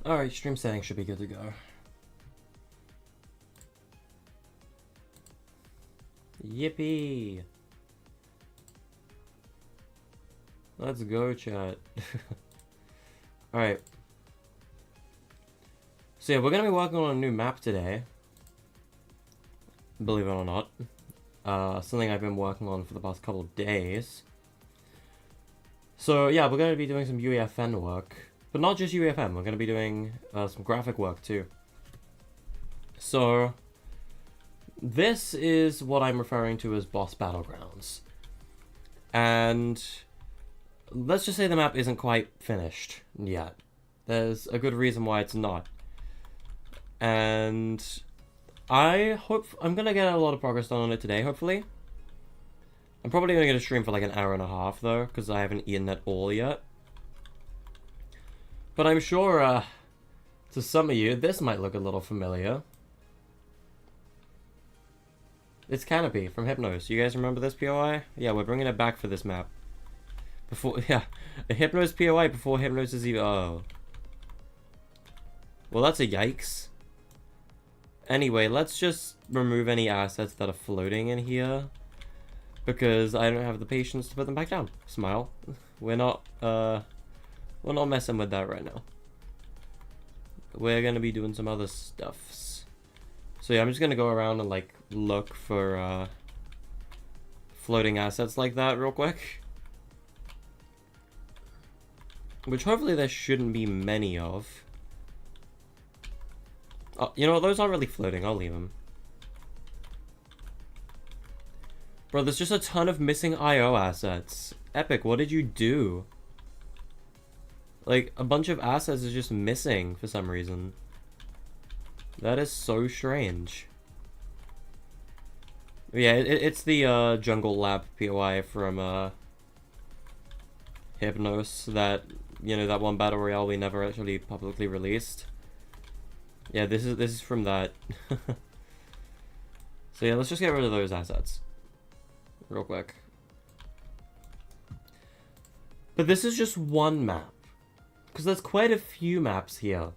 Alright, stream settings should be good to go. Yippee! Let's go, chat. Alright. So yeah, we're gonna be working on a new map today. Believe it or not. Something I've been working on for the past couple of days. So yeah, we're gonna be doing some UEFN work. But not just UEFN, we're gonna be doing some graphic work too. So this is what I'm referring to as boss battlegrounds. And let's just say the map isn't quite finished yet. There's a good reason why it's not. And I hope I'm gonna get a lot of progress done on it today, hopefully. I'm probably gonna get a stream for like an hour and a half though, because I haven't eaten at all yet. But I'm sure to some of you, this might look a little familiar. It's Canopy from Hypnos. You guys remember this POI? Yeah, we're bringing it back for this map. Yeah, a Hypnos POI before Hypnos is even... Oh. Well, that's a yikes. Anyway, let's just remove any assets that are floating in here. Because I don't have the patience to put them back down. Smile. We're not messing with that right now. We're gonna be doing some other stuffs. So yeah, I'm just gonna go around and like look for floating assets like that real quick. Which hopefully there shouldn't be many of. Oh, you know what? Those aren't really floating. I'll leave them. Bro, there's just a ton of missing IO assets. Epic, what did you do? Like, a bunch of assets is just missing for some reason. That is so strange. Yeah, it's the Jungle Lab POI from Hypnos that, you know, that one battle royale we never actually publicly released. Yeah, this is from that. So yeah, let's just get rid of those assets real quick. But this is just one map, because there's quite a few maps here,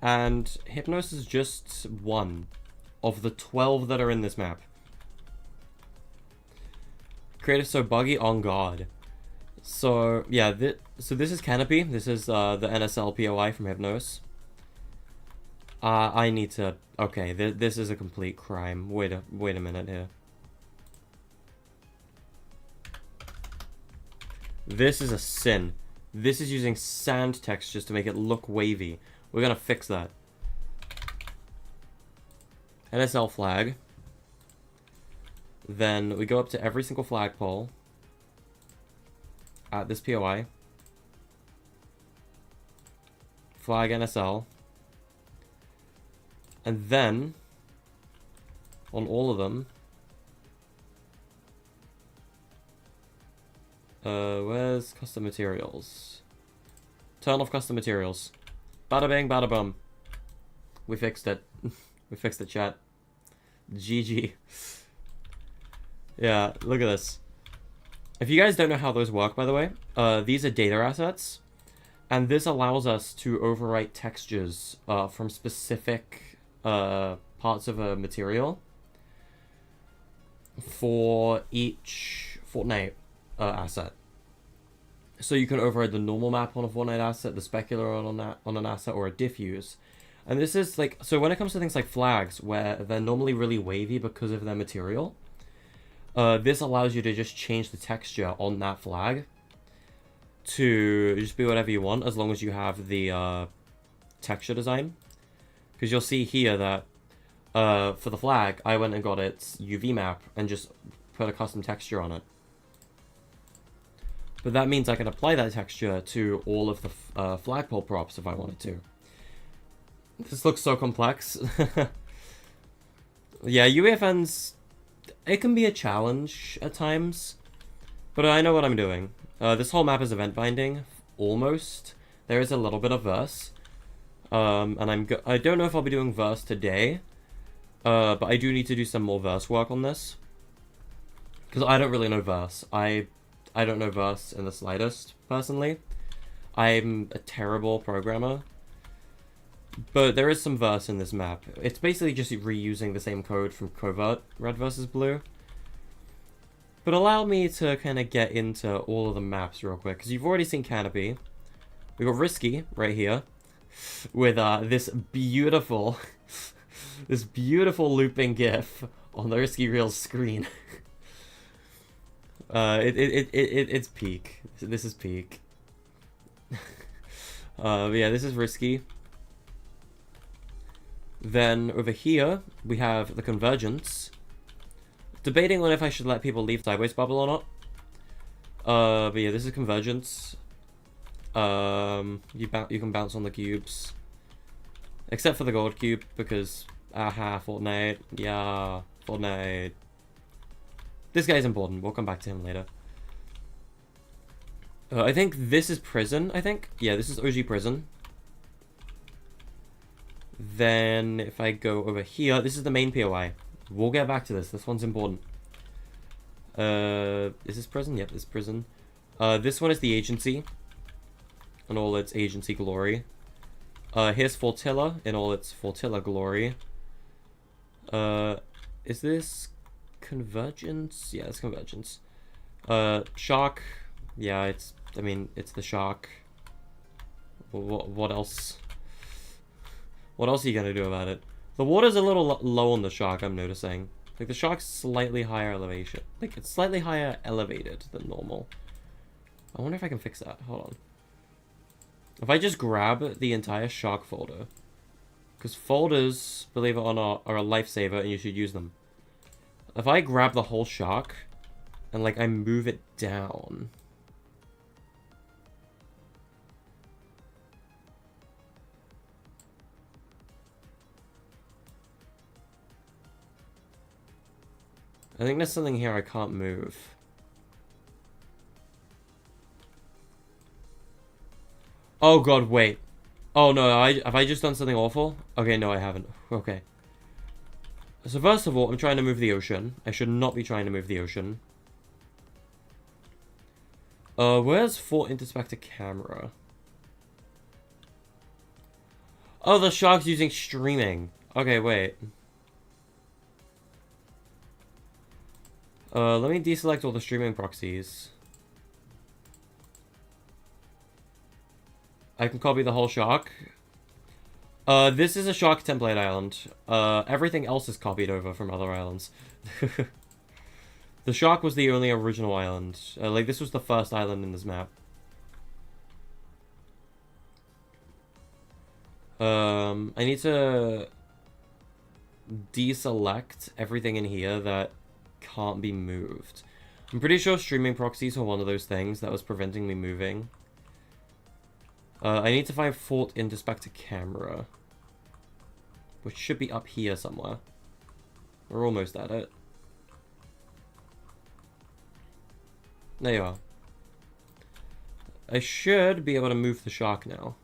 and Hypnos is just one of the 12 that are in this map. Creative so buggy, on God. So yeah, so this is Canopy. This is the NSL POI from Hypnos. I need to... Okay, this is a complete crime. Wait a minute here. This is a sin. This is using sand textures to make it look wavy. We're gonna fix that. NSL flag. Then we go up to every single flagpole at this POI. Flag NSL. And then, on all of them, where's custom materials? Turn off custom materials. Bada bang, bada bum. We fixed it. We fixed it, chat. GG. Yeah, look at this. If you guys don't know how those work, by the way, these are data assets. And this allows us to overwrite textures from specific parts of a material for each Fortnite asset. So you can override the normal map on a Fortnite asset, the specular on an asset, or a diffuse. And this is like, so when it comes to things like flags, where they're normally really wavy because of their material, this allows you to just change the texture on that flag to just be whatever you want, as long as you have the texture design. Because you'll see here that for the flag, I went and got its UV map and just put a custom texture on it. But that means I can apply that texture to all of the flagpole props if I wanted to. This looks so complex. Yeah, UEFNs, it can be a challenge at times, but I know what I'm doing. This whole map is event binding, almost. There is a little bit of verse. And I don't know if I'll be doing verse today, but I do need to do some more verse work on this. Because I don't really know verse. I don't know verse in the slightest, personally. I'm a terrible programmer. But there is some verse in this map. It's basically just reusing the same code from Covert, Red versus Blue. But allow me to kind of get into all of the maps real quick, because you've already seen Canopy. We got Risky right here, with this beautiful looping GIF on the Risky Reels screen. It's peak. This is peak. But yeah, this is Risky. Then over here we have the Convergence. Debating on if I should let people leave Sideways Bubble or not. But yeah, this is Convergence. You can bounce on the cubes, except for the gold cube because Fortnite. Yeah, Fortnite. This guy's important. We'll come back to him later. I think this is Prison. Yeah, this is OG Prison. Then if I go over here, this is the main POI. We'll get back to this. This one's important. Is this Prison? Yep, this is Prison. This one is the Agency in all its agency glory. Here's Fortilla in all its Fortilla glory. Is this Convergence? Yeah, it's Convergence. Shark. Yeah, it's the Shark. What else? What else are you gonna do about it? The water's a little low on the Shark, I'm noticing. Like, the Shark's slightly higher elevation. Like, it's slightly higher elevated than normal. I wonder if I can fix that. Hold on. If I just grab the entire Shark folder. Because folders, believe it or not, are a lifesaver and you should use them. If I grab the whole Shark and, like, I move it down... I think there's something here I can't move. Oh god, wait. Oh no, have I just done something awful? Okay, no I haven't. Okay. So first of all, I'm trying to move the ocean. I should not be trying to move the ocean. Where's Fort Introspector camera? Oh, the Shark's using streaming. Okay, wait. Let me deselect all the streaming proxies. I can copy the whole Shark. This is a Shark template island. Everything else is copied over from other islands. The Shark was the only original island. Like, this was the first island in this map. I need to deselect everything in here that can't be moved. I'm pretty sure streaming proxies are one of those things that was preventing me moving. I need to find Fort Introspector camera, which should be up here somewhere. We're almost at it. There you are. I should be able to move the Shark now.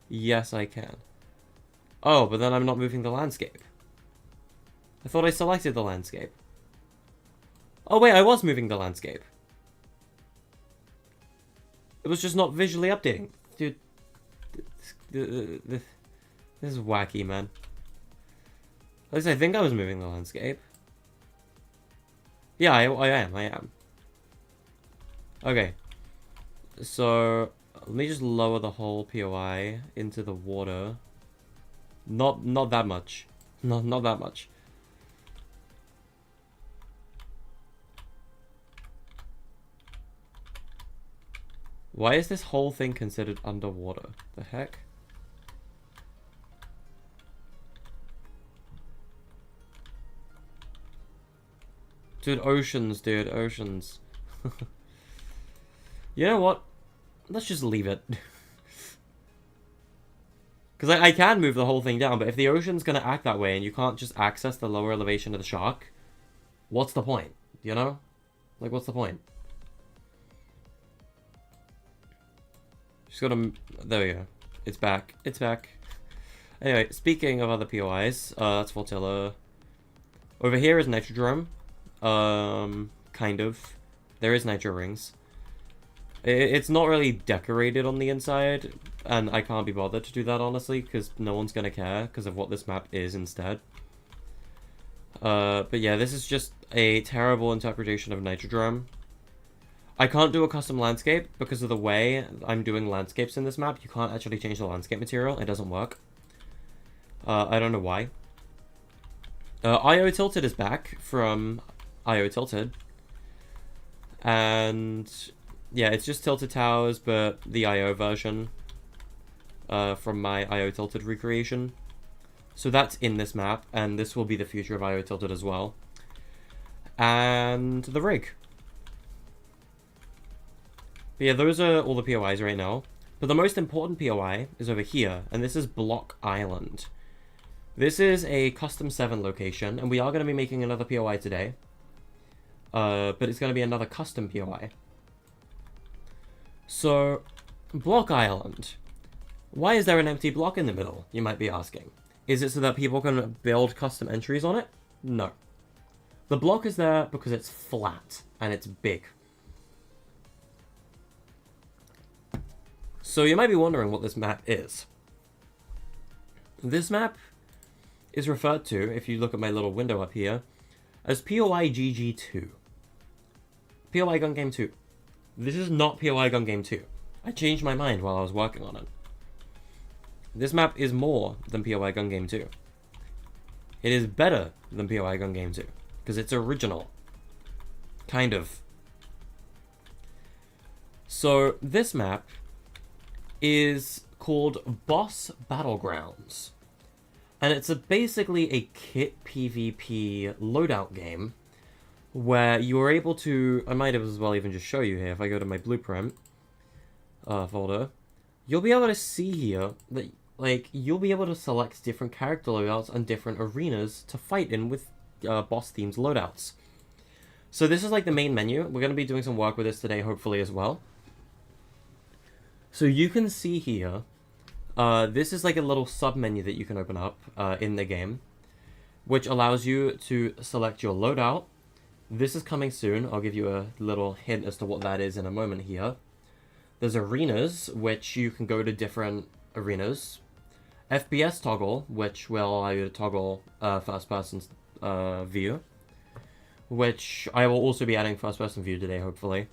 Yes, I can. Oh, but then I'm not moving the landscape. I thought I selected the landscape. Oh wait, I was moving the landscape. It was just not visually updating. Dude, this is wacky, man. At least I think I was moving the landscape. Yeah, I am. Okay. So, let me just lower the whole POI into the water. Not that much. Not that much. Why is this whole thing considered underwater? The heck? Dude, oceans, dude, oceans. You know what? Let's just leave it. Because I can move the whole thing down, but if the ocean's going to act that way and you can't just access the lower elevation of the Shark, what's the point? You know? Like, what's the point? Just gotta... There we go. It's back. It's back. Anyway, speaking of other POIs, that's Fortilla. Over here is Nitrodrome. Kind of. There is Nitro Rings. It's not really decorated on the inside, and I can't be bothered to do that, honestly, because no one's gonna care because of what this map is instead. But yeah, this is just a terrible interpretation of Nitrodrome. I can't do a custom landscape because of the way I'm doing landscapes in this map. You can't actually change the landscape material. It doesn't work. I don't know why. IO Tilted is back from IO Tilted. And yeah, it's just Tilted Towers, but the IO version from my IO Tilted recreation. So that's in this map, and this will be the future of IO Tilted as well. And the rig. But yeah, those are all the POIs right now. But the most important POI is over here, and this is Block Island. This is a custom 7 location, and we are going to be making another POI today. But it's going to be another custom POI. So, Block Island. Why is there an empty block in the middle, you might be asking? Is it so that people can build custom entries on it? No. The block is there because it's flat, and it's big. So you might be wondering what this map is. This map is referred to, if you look at my little window up here, as POI GG2. POI Gun Game 2. This is not POI Gun Game 2. I changed my mind while I was working on it. This map is more than POI Gun Game 2. It is better than POI Gun Game 2, because it's original. Kind of. So, this map is called Boss Battlegrounds. And it's basically a kit PvP loadout game where you are able to... I might as well even just show you here. If I go to my blueprint folder, you'll be able to see here that, like, you'll be able to select different character loadouts and different arenas to fight in with boss-themed loadouts. So this is like the main menu. We're going to be doing some work with this today, hopefully, as well. So you can see here, this is like a little sub-menu that you can open up in the game, which allows you to select your loadout. This is coming soon. I'll give you a little hint as to what that is in a moment here. There's arenas, which you can go to different arenas. FPS toggle, which will allow you to toggle first-person view, which I will also be adding first-person view today, hopefully.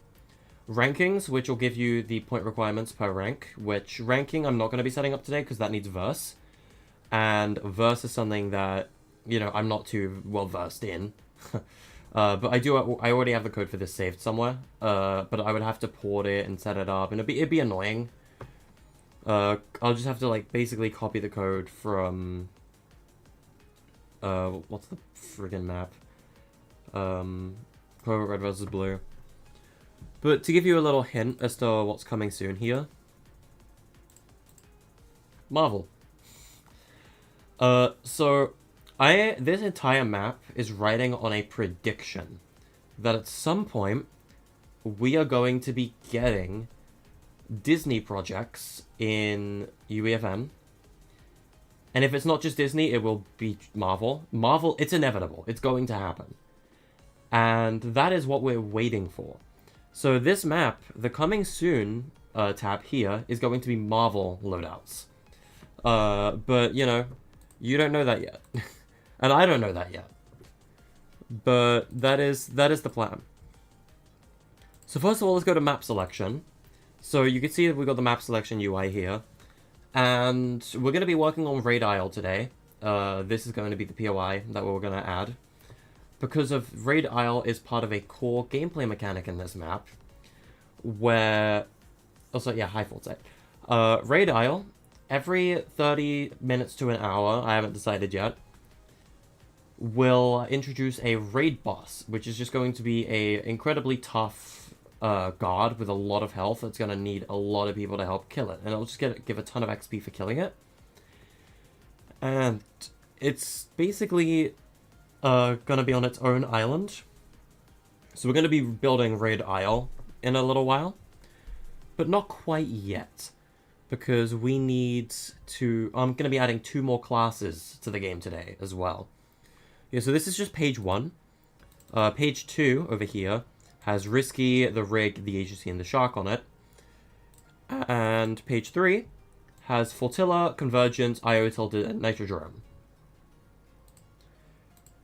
Rankings, which will give you the point requirements per rank, which ranking I'm not going to be setting up today because that needs verse. And verse is something that, you know, I'm not too well versed in. But I already have the code for this saved somewhere. But I would have to port it and set it up, and it'd be annoying. I'll just have to, like, basically copy the code from... what's the friggin' map? Cobra Red vs. Blue. But to give you a little hint as to what's coming soon here. Marvel. So, this entire map is riding on a prediction that at some point we are going to be getting Disney projects in UEFN. And if it's not just Disney, it will be Marvel. Marvel, it's inevitable. It's going to happen. And that is what we're waiting for. So this map, the coming soon tab here, is going to be Marvel loadouts. But, you know, you don't know that yet. And I don't know that yet. But that is the plan. So first of all, let's go to map selection. So you can see that we've got the map selection UI here. And we're going to be working on Raid Isle today. This is going to be the POI that we're going to add. Because of Raid Isle is part of a core gameplay mechanic in this map, where... Also, yeah, hi, Forte. Raid Isle, every 30 minutes to an hour, I haven't decided yet, will introduce a raid boss, which is just going to be a incredibly tough guard with a lot of health that's going to need a lot of people to help kill it. And it'll just give a ton of XP for killing it. And it's basically... gonna be on its own island. So we're gonna be building Raid Isle in a little while. But not quite yet. Because we need to... I'm gonna be adding 2 more classes to the game today as well. Yeah, so this is just page 1. Page 2 over here has Risky, the Rig, the Agency, and the Shark on it. And page 3 has Flotilla, Convergence, Io Tilted, and Nitrodrome.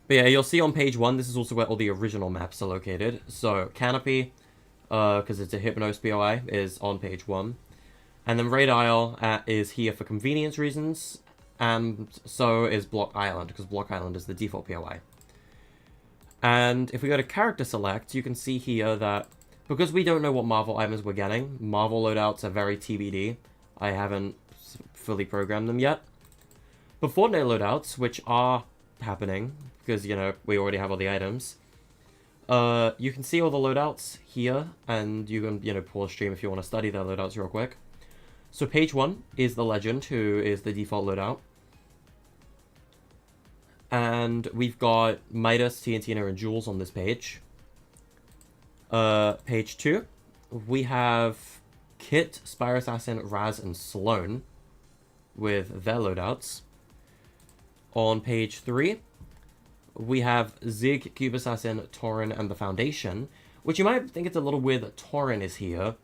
But yeah, you'll see on page 1, this is also where all the original maps are located. So Canopy, because it's a Hypnos POI, is on page 1. And then Raid Isle is here for convenience reasons, and so is Block Island, because Block Island is the default POI. And if we go to Character Select, you can see here that because we don't know what Marvel items we're getting, Marvel loadouts are very TBD. I haven't fully programmed them yet. But Fortnite loadouts, which are happening, because, you know, we already have all the items, you can see all the loadouts here, and you can, you know, pause stream if you want to study their loadouts real quick. So page 1 is the Legend, who is the default loadout. And we've got Midas, TNTina, and Jules on this page. Page 2, we have Kit, Spire Assassin, Raz, and Sloan with their loadouts. On page 3, we have Zig, Cube Assassin, Tauren, and the Foundation, which you might think it's a little weird that Tauren is here.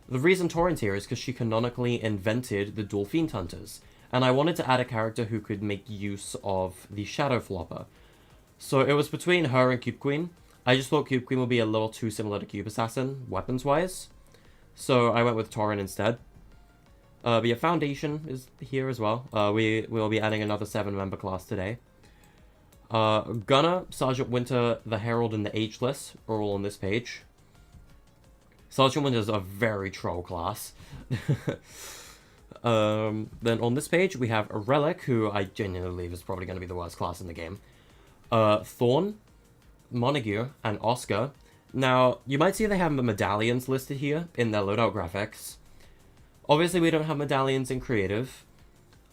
The reason Tauren's here is because she canonically invented the Dual Fiend Hunters, and I wanted to add a character who could make use of the Shadow Flopper. So it was between her and Cube Queen. I just thought Cube Queen would be a little too similar to Cube Assassin, weapons-wise. So I went with Tauren instead. But yeah, Foundation is here as well. We will be adding another 7-member class today. Gunner, Sergeant Winter, the Herald, and the Ageless are all on this page. Sergeant Winter is a very troll class. Then on this page, we have a Relic, who I genuinely believe is probably going to be the worst class in the game. Thorn, Montague, and Oscar. Now, you might see they have the medallions listed here in their loadout graphics. Obviously, we don't have medallions in Creative,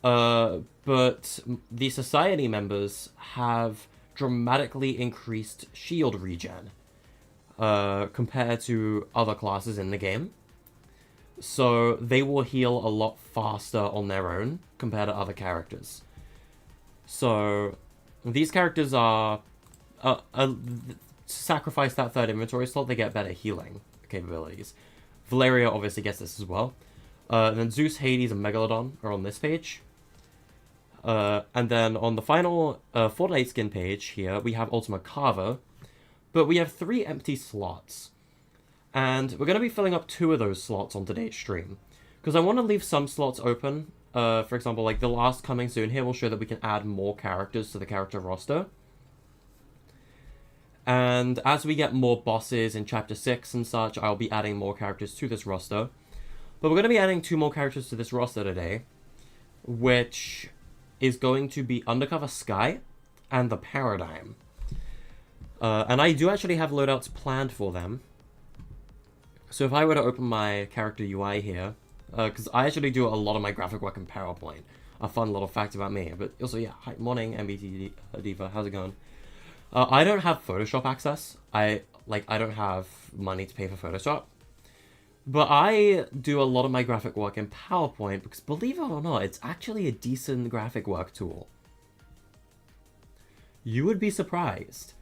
but the Society members have dramatically increased shield regen compared to other classes in the game. So they will heal a lot faster on their own compared to other characters. So these characters are sacrifice that third inventory slot, they get better healing capabilities. Valeria obviously gets this as well. Then Zeus, Hades, and Megalodon are on this page. And then on the final Fortnite skin page here, we have Ultima Carver. But we have 3 empty slots. And we're going to be filling up 2 of those slots on today's stream. Because I want to leave some slots open. For example, like the last coming soon here will show that we can add more characters to the character roster. And as we get more bosses in Chapter 6 and such, I'll be adding more characters to this roster. But we're going to be adding 2 more characters to this roster today, which is going to be Undercover Sky and the Paradigm. And I do actually have loadouts planned for them. So if I were to open my character UI here, because I actually do a lot of my graphic work in PowerPoint, a fun little fact about me. But also, yeah, hi, morning, MBT Diva, how's it going? I don't have Photoshop access. I don't have money to pay for Photoshop. But I do a lot of my graphic work in PowerPoint because, believe it or not, it's actually a decent graphic work tool. You would be surprised.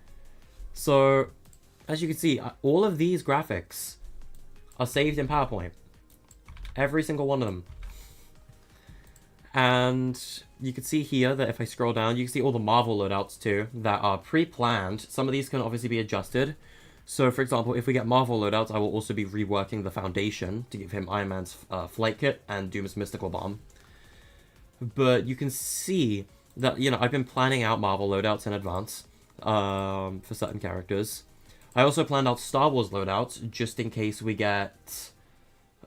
So, as you can see, all of these graphics are saved in PowerPoint. Every single one of them. And you can see here that if I scroll down, you can see all the Marvel loadouts too that are pre-planned. Some of these can obviously be adjusted. So, for example, if we get Marvel loadouts, I will also be reworking the Foundation to give him Iron Man's flight kit and Doom's mystical bomb. But you can see that, you know, I've been planning out Marvel loadouts in advance for certain characters. I also planned out Star Wars loadouts just in case we get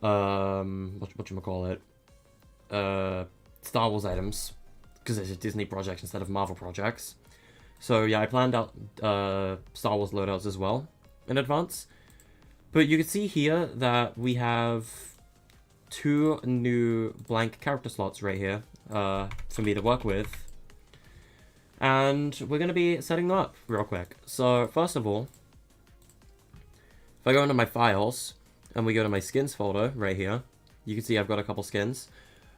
whatchamacallit? Star Wars items, because it's a Disney project instead of Marvel projects. So yeah, I planned out Star Wars loadouts as well in advance. But you can see here that we have 2 new blank character slots right here for me to work with. And we're going to be setting them up real quick. So first of all, if I go into my files and we go to my skins folder right here, you can see I've got a couple skins.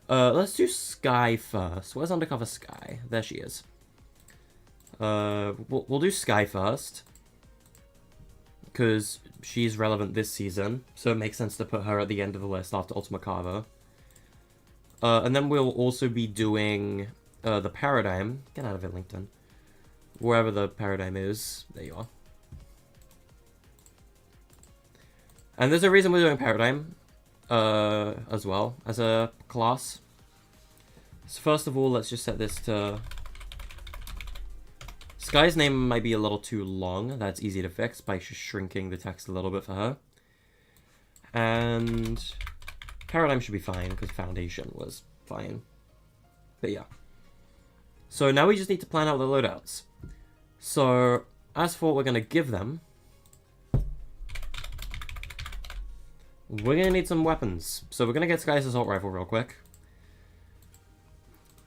Let's do Sky first. Where's Undercover Sky? There she is. We'll do Sky first. because she's relevant this season, so it makes sense to put her at the end of the list after Ultima Carver. And then we'll also be doing the Paradigm. Get out of it, LinkedIn. Wherever the Paradigm is. There you are. And there's a reason we're doing Paradigm as well as a class. So first of all, let's just set this to... Sky's name might be a little too long. That's easy to fix by just shrinking the text a little bit for her. And Paradigm should be fine because Foundation was fine. But yeah. So now we just need to plan out the loadouts. So as for what we're going to give them, we're going to need some weapons. So we're going to get Sky's Assault Rifle real quick.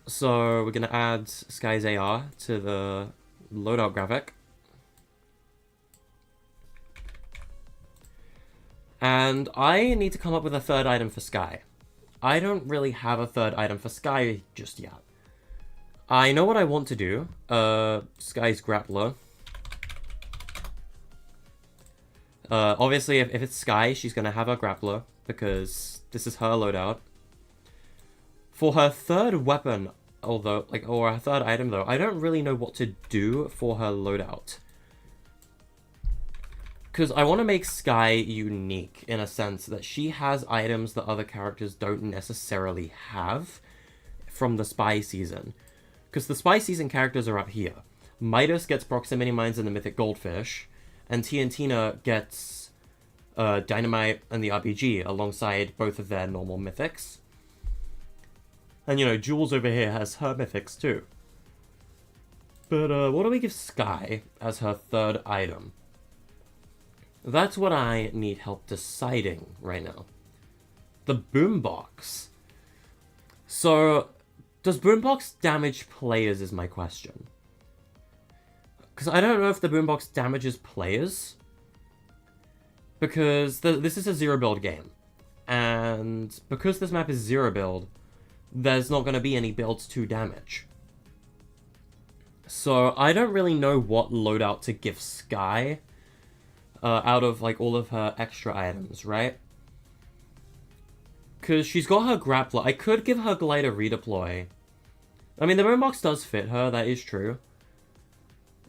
So we're going to add Sky's AR to the loadout graphic. And I need to come up with a third item for Sky. I don't really have a third item for Sky just yet. I know what I want to do. Sky's Grappler. Obviously, if it's Sky, she's going to have a Grappler, because this is her loadout. For her third weapon, although, or her third item though, I don't really know what to do for her loadout. Because I want to make Sky unique, in a sense that she has items that other characters don't necessarily have from the Spy Season. Because the Spy Season characters are up here. Midas gets Proximity Mines and the Mythic Goldfish, and Tiantina gets Dynamite and the RPG alongside both of their normal mythics. And, you know, Jules over here has her mythics too. But what do we give Sky as her third item? That's what I need help deciding right now. The Boombox. So, does Boombox damage players is my question. Because I don't know if the Boombox damages players. Because this is a zero build game. And because this map is zero build, there's not going to be any builds to damage. So I don't really know what loadout to give Sky out of like all of her extra items, right? Because she's got her Grappler. I could give her Glider Redeploy. I mean, the Boombox does fit her, that is true.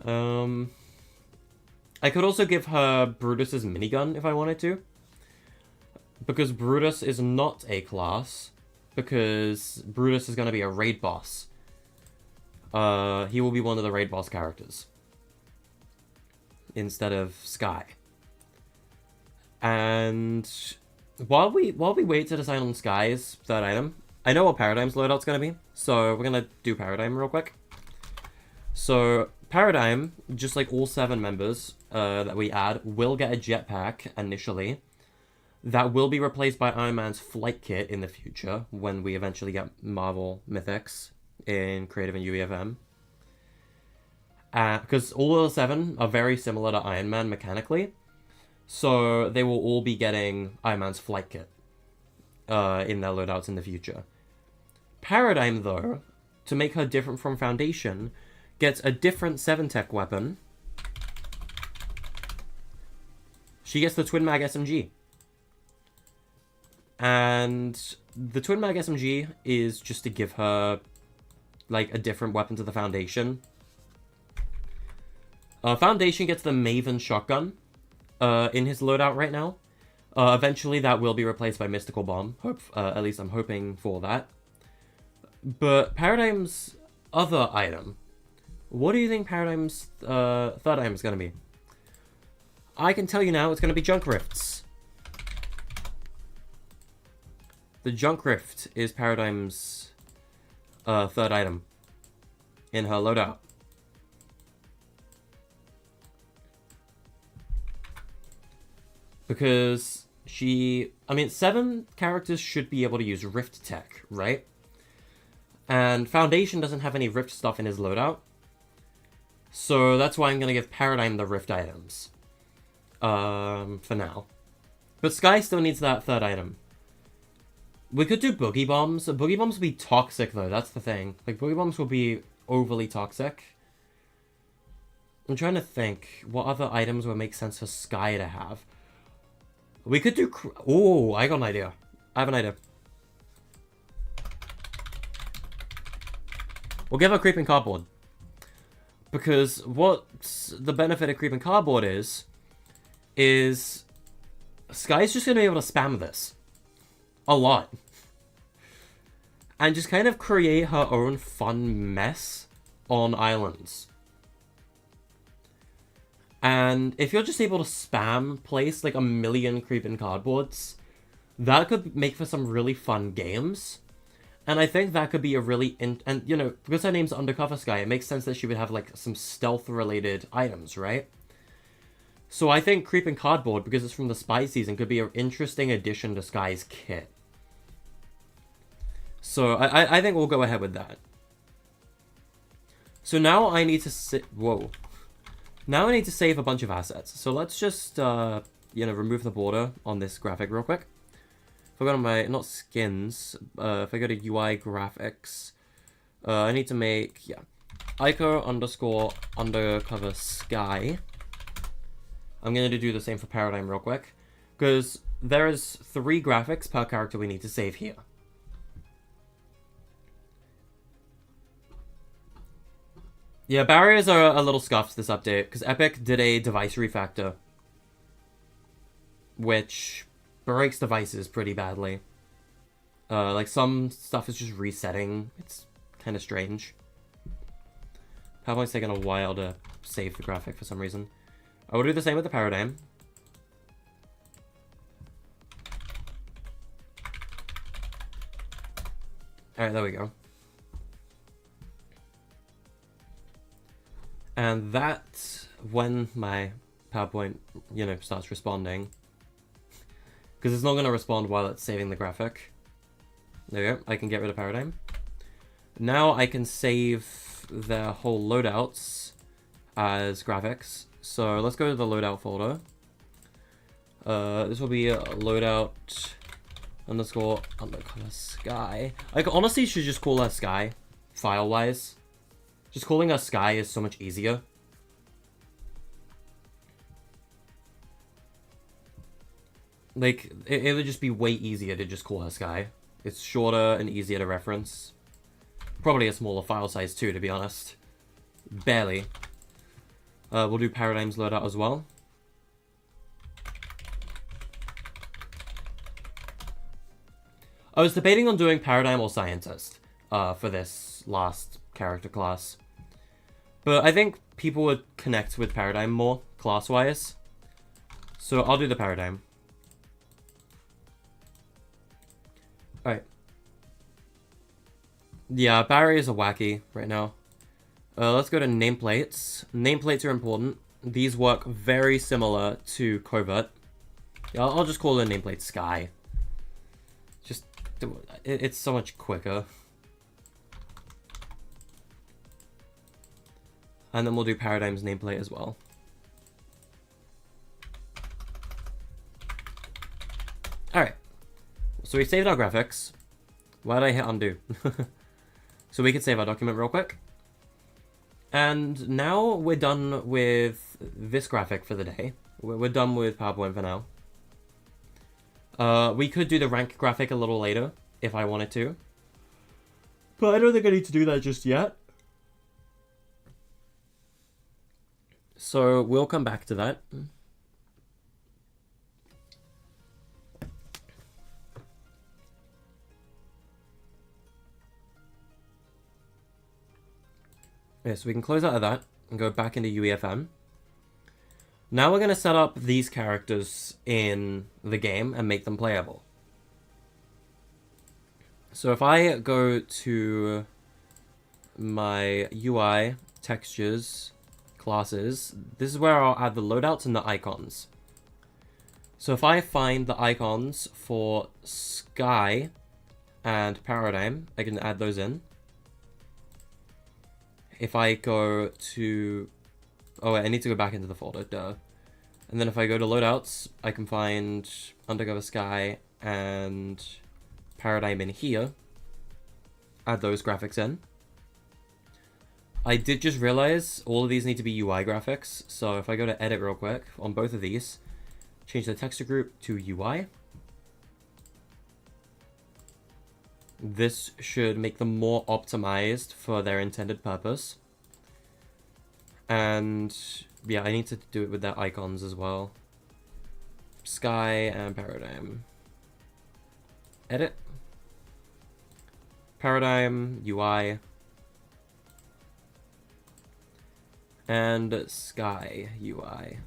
I could also give her Brutus's Minigun if I wanted to. Because Brutus is not a class. Because Brutus is going to be a raid boss. He will be one of the raid boss characters. Instead of Sky. And while we wait to decide on Sky's third item, I know what Paradigm's loadout's going to be. So we're going to do Paradigm real quick. So Paradigm, just like all 7 members that we add, will get a jetpack initially. That will be replaced by Iron Man's flight kit in the future, when we eventually get Marvel Mythics in Creative and UEFM. Because all of the 7 are very similar to Iron Man mechanically, so they will all be getting Iron Man's flight kit in their loadouts in the future. Paradigm, though, to make her different from Foundation, gets a different 7-tech weapon. She gets the Twin Mag SMG. And the Twin Mag SMG is just to give her, like, a different weapon to the Foundation. Foundation gets the Maven shotgun in his loadout right now. Eventually that will be replaced by Mystical Bomb. At least I'm hoping for that. But Paradigm's other item. What do you think Paradigm's third item is going to be? I can tell you now, it's going to be Junk Rifts. The Junk Rift is Paradigm's third item in her loadout. Because I mean, 7 characters should be able to use Rift Tech, right? And Foundation doesn't have any Rift stuff in his loadout. So that's why I'm going to give Paradigm the Rift items. For now. But Sky still needs that third item. We could do Boogie Bombs. Boogie Bombs will be toxic, though. That's the thing. Like, Boogie Bombs will be overly toxic. I'm trying to think what other items would make sense for Sky to have. We could do... Oh, I got an idea. I have an idea. We'll give her creeping cardboard. Because what the benefit of creeping cardboard is Sky's just going to be able to spam this. A lot. And just kind of create her own fun mess on islands. And if you're just able to spam place like 1,000,000 creeping cardboards, that could make for some really fun games. And I think that could be a really... and, you know, because her name's Undercover Sky, it makes sense that she would have, like, some stealth-related items, right? So I think Creeping Cardboard, because it's from the Spy season, could be an interesting addition to Sky's kit. So I think we'll go ahead with that. So now I need to... Whoa. Now I need to save a bunch of assets. So let's just, you know, remove the border on this graphic real quick. If I go to my, not skins, if I go to UI graphics, I need to make, yeah, Ico underscore undercover sky. I'm going to do the same for Paradigm real quick, because there is 3 graphics per character we need to save here. Yeah, barriers are a little scuffed this update, because Epic did a device refactor, which breaks devices pretty badly. Like, some stuff is just resetting. It's kind of strange. PowerPoint's taking a while to save the graphic for some reason. I will do the same with the Paradigm. Alright, there we go. And that, when my PowerPoint, you know, starts responding, because it's not going to respond while it's saving the graphic. There we go. I can get rid of Paradigm. Now I can save the whole loadouts as graphics. So let's go to the loadout folder. This will be loadout underscore undercover sky. I honestly should just call her Sky, file-wise. Just calling her Sky is so much easier. Like, it would just be way easier to just call her Sky. It's shorter and easier to reference. Probably a smaller file size too, to be honest. Barely. We'll do Paradigm's loadout as well. I was debating on doing Paradigm or Scientist for this last character class. But I think people would connect with Paradigm more, class-wise. So I'll do the Paradigm. Alright. Yeah, barriers are wacky right now. Let's go to nameplates. Nameplates are important. These work very similar to Covert. Yeah, I'll just call the nameplate Sky. Just, it's so much quicker. And then we'll do Paradigm's nameplate as well. Alright. So we saved our graphics. Why did I hit undo? So we can save our document real quick. And now we're done with this graphic for the day. We're done with PowerPoint for now. We could do the rank graphic a little later, if I wanted to. But I don't think I need to do that just yet. So we'll come back to that. Okay, so we can close out of that and go back into UEFM. Now we're going to set up these characters in the game and make them playable. So if I go to my UI, textures, classes, this is where I'll add the loadouts and the icons. So if I find the icons for Sky and Paradigm, I can add those in. If I go to... Oh wait, I need to go back into the folder, duh. And then if I go to loadouts, I can find Undercover Sky and Paradigm in here. Add those graphics in. I did just realize all of these need to be UI graphics. So if I go to edit real quick on both of these, change the texture group to UI. This should make them more optimized for their intended purpose. And yeah, I need to do it with their icons as well. Sky and paradigm. Edit. Paradigm, UI. And sky UI.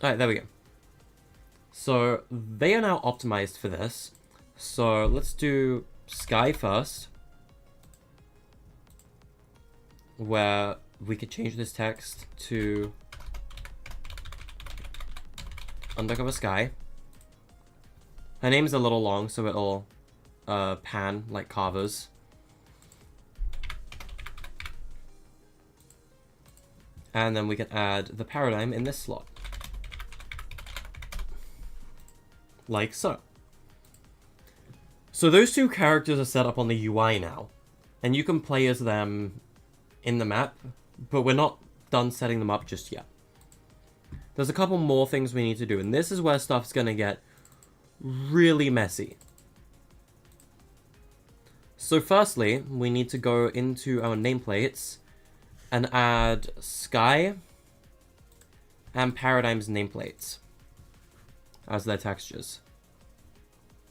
Alright, there we go. So they are now optimized for this. So let's do sky first, where we could change this text to undercover sky. Her name's a little long, so it'll pan like Carver's. And then we can add the paradigm in this slot. Like so. So those two characters are set up on the UI now. And you can play as them in the map, but we're not done setting them up just yet. There's a couple more things we need to do, and this is where stuff's gonna get really messy. So firstly, we need to go into our nameplates and add sky and paradigm's nameplates as their textures.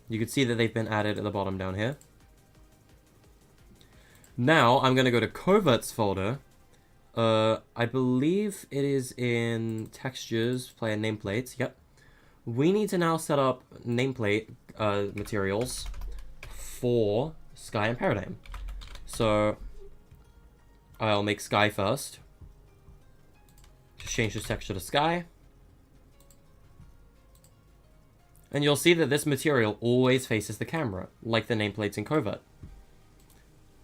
You can see that they've been added at the bottom down here. Now I'm going to go to coverts folder. I believe it is in textures, player nameplates. Yep. We need to now set up nameplate materials for sky and paradigm. So I'll make sky first. Just change this texture to sky. And you'll see that this material always faces the camera, like the nameplates in covert.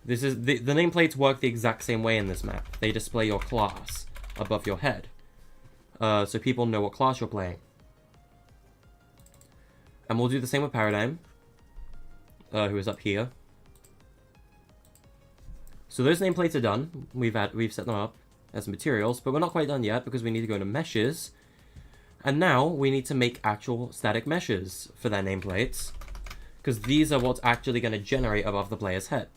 This is the nameplates work the exact same way in this map. They display your class above your head, so people know what class you're playing. And we'll do the same with paradigm, who is up here. So those nameplates are done. We've set them up as materials, but we're not quite done yet because we need to go to meshes. And now we need to make actual static meshes for their nameplates, because these are what's actually going to generate above the player's head.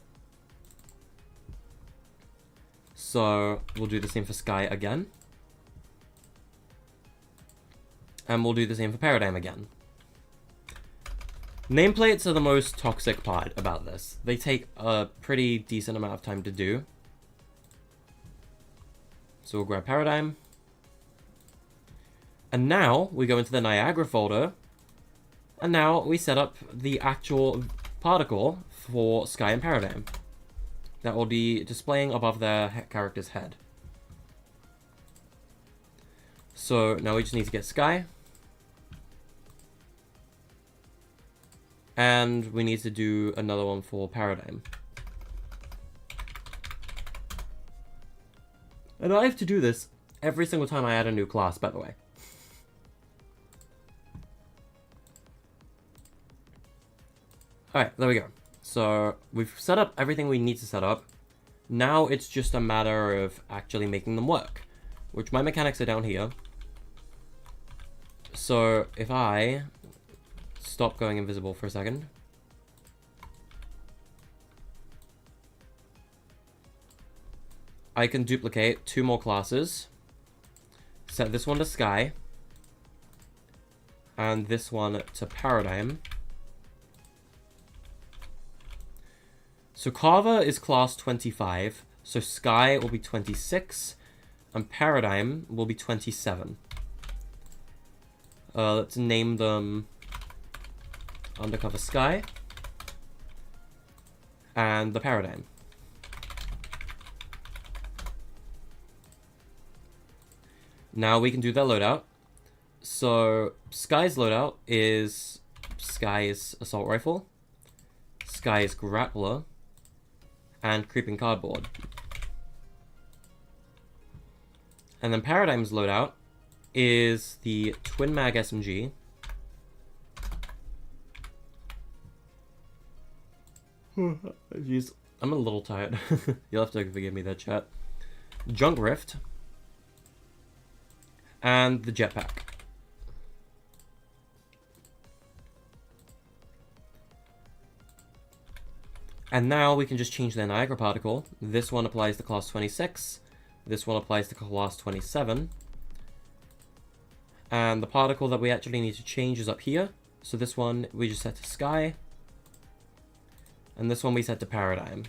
So we'll do the same for sky again. And we'll do the same for paradigm again. Nameplates are the most toxic part about this. They take a pretty decent amount of time to do. So we'll grab paradigm. And now we go into the Niagara folder. And now we set up the actual particle for sky and paradigm that will be displaying above their character's head. So now we just need to get sky. And we need to do another one for paradigm. And I have to do this every single time I add a new class, by the way. Alright, there we go. So we've set up everything we need to set up. Now it's just a matter of actually making them work, which my mechanics are down here. So if I stop going invisible for a second. I can duplicate two more classes. Set this one to sky. And this one to paradigm. So Carver is class 25. So sky will be 26. And paradigm will be 27. Let's name them Undercover Sky and the paradigm. Now we can do their loadout. So Sky's loadout is Sky's assault rifle, Sky's grappler, and creeping cardboard. And then Paradigm's loadout is the twin mag SMG, I'm a little tired. You'll have to forgive me there, chat. Junk Rift. And the jetpack. And now we can just change the Niagara particle. This one applies to class 26. This one applies to class 27. And the particle that we actually need to change is up here. So this one we just set to sky. And this one we set to paradigm.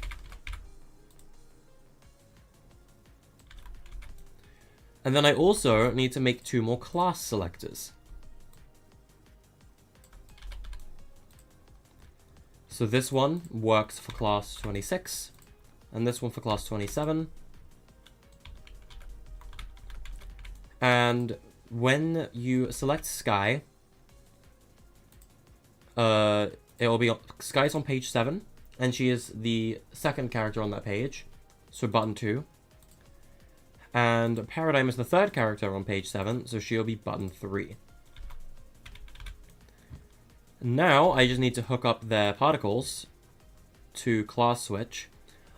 And then I also need to make 2 more class selectors. So this one works for class 26, and this one for class 27. And when you select Sky, it will be Sky's on page 7, and she is the second character on that page, so button 2. And Paradigm is the third character on page 7, so she'll be button 3. Now, I just need to hook up their particles to class switch.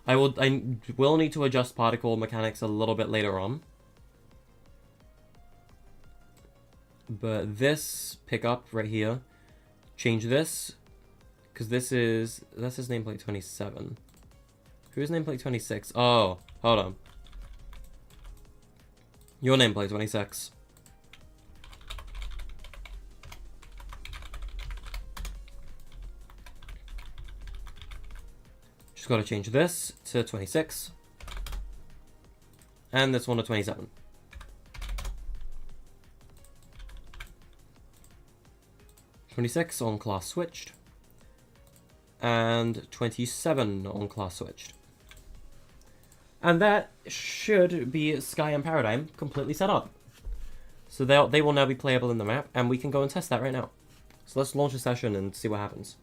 I will need to adjust particle mechanics a little bit later on. But this pickup right here, change this, because that's his nameplate 27. Who's nameplate 26? Oh, hold on. Your nameplate 26. Just gotta change this to 26. And this one to 27. On class switched. And 27 on class switched. And that should be Sky and Paradigm completely set up. So they will now be playable in the map, and we can go and test that right now. So let's launch a session and see what happens.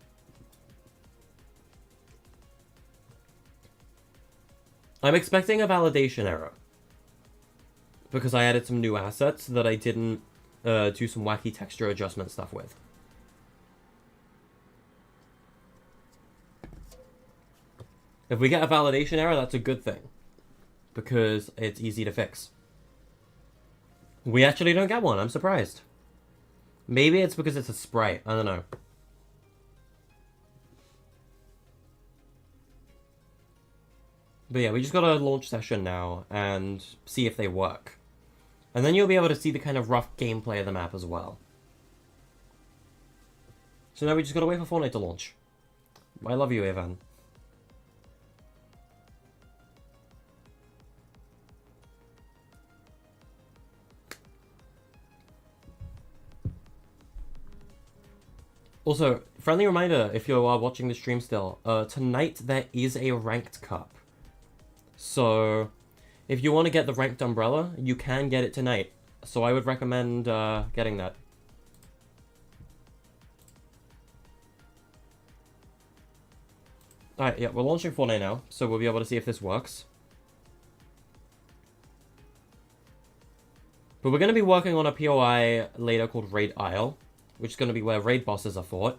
I'm expecting a validation error. Because I added some new assets that I didn't do some wacky texture adjustment stuff with. If we get a validation error, that's a good thing. Because it's easy to fix. We actually don't get one, I'm surprised. Maybe it's because it's a sprite, I don't know. But yeah, we just gotta launch session now and see if they work. And then you'll be able to see the kind of rough gameplay of the map as well. So now we just gotta wait for Fortnite to launch. I love you, Evan. Also, friendly reminder, if you are watching the stream still, tonight there is a ranked cup. So, if you want to get the ranked umbrella, you can get it tonight. So I would recommend getting that. Alright, yeah, we're launching Fortnite now, so we'll be able to see if this works. But we're going to be working on a POI later called Raid Isle, which is going to be where raid bosses are fought.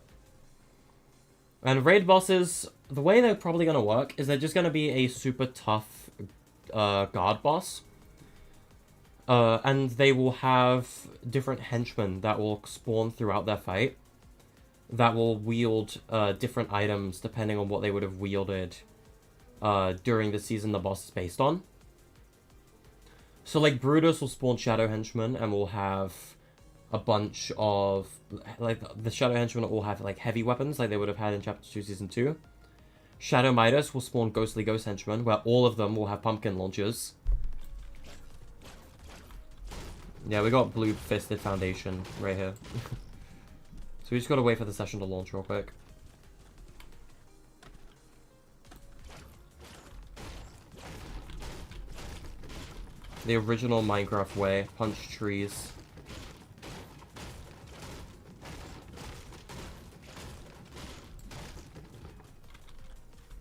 And raid bosses, the way they're probably going to work is they're just going to be a super tough guard boss. And they will have different henchmen that will spawn throughout their fight that will wield different items depending on what they would have wielded during the season the boss is based on. So like Brutus will spawn Shadow Henchmen and will have a bunch of, like, the Shadow Henchmen will have, like, heavy weapons, like they would have had in Chapter 2, Season 2. Shadow Midas will spawn Ghostly Ghost Henchmen, where all of them will have pumpkin launchers. Yeah, we got Blue Fisted Foundation right here. So we just gotta wait for the session to launch real quick. The original Minecraft way, punch trees.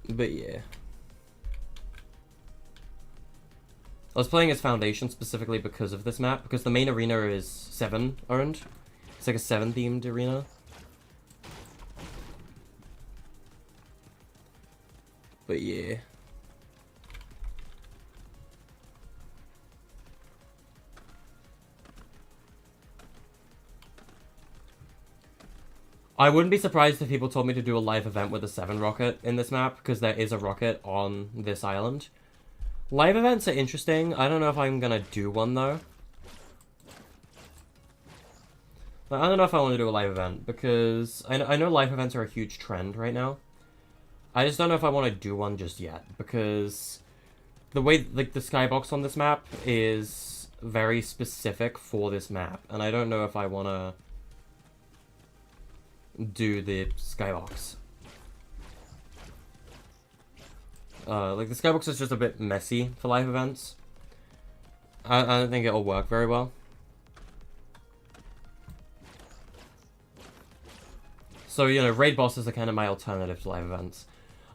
But yeah. I was playing as Foundation specifically because of this map, because the main arena is 7 owned. It's like a 7 themed arena. But yeah. I wouldn't be surprised if people told me to do a live event with a 7 rocket in this map, because there is a rocket on this island. Live events are interesting. I don't know if I'm gonna do one, though. I don't know if I want to do a live event, because I know live events are a huge trend right now. I just don't know if I want to do one just yet, because the way, like, the skybox on this map is very specific for this map, and I don't know if I want to do the skybox. Like, the skybox is just a bit messy for live events. I don't think it'll work very well. So, you know, raid bosses are kind of my alternative to live events.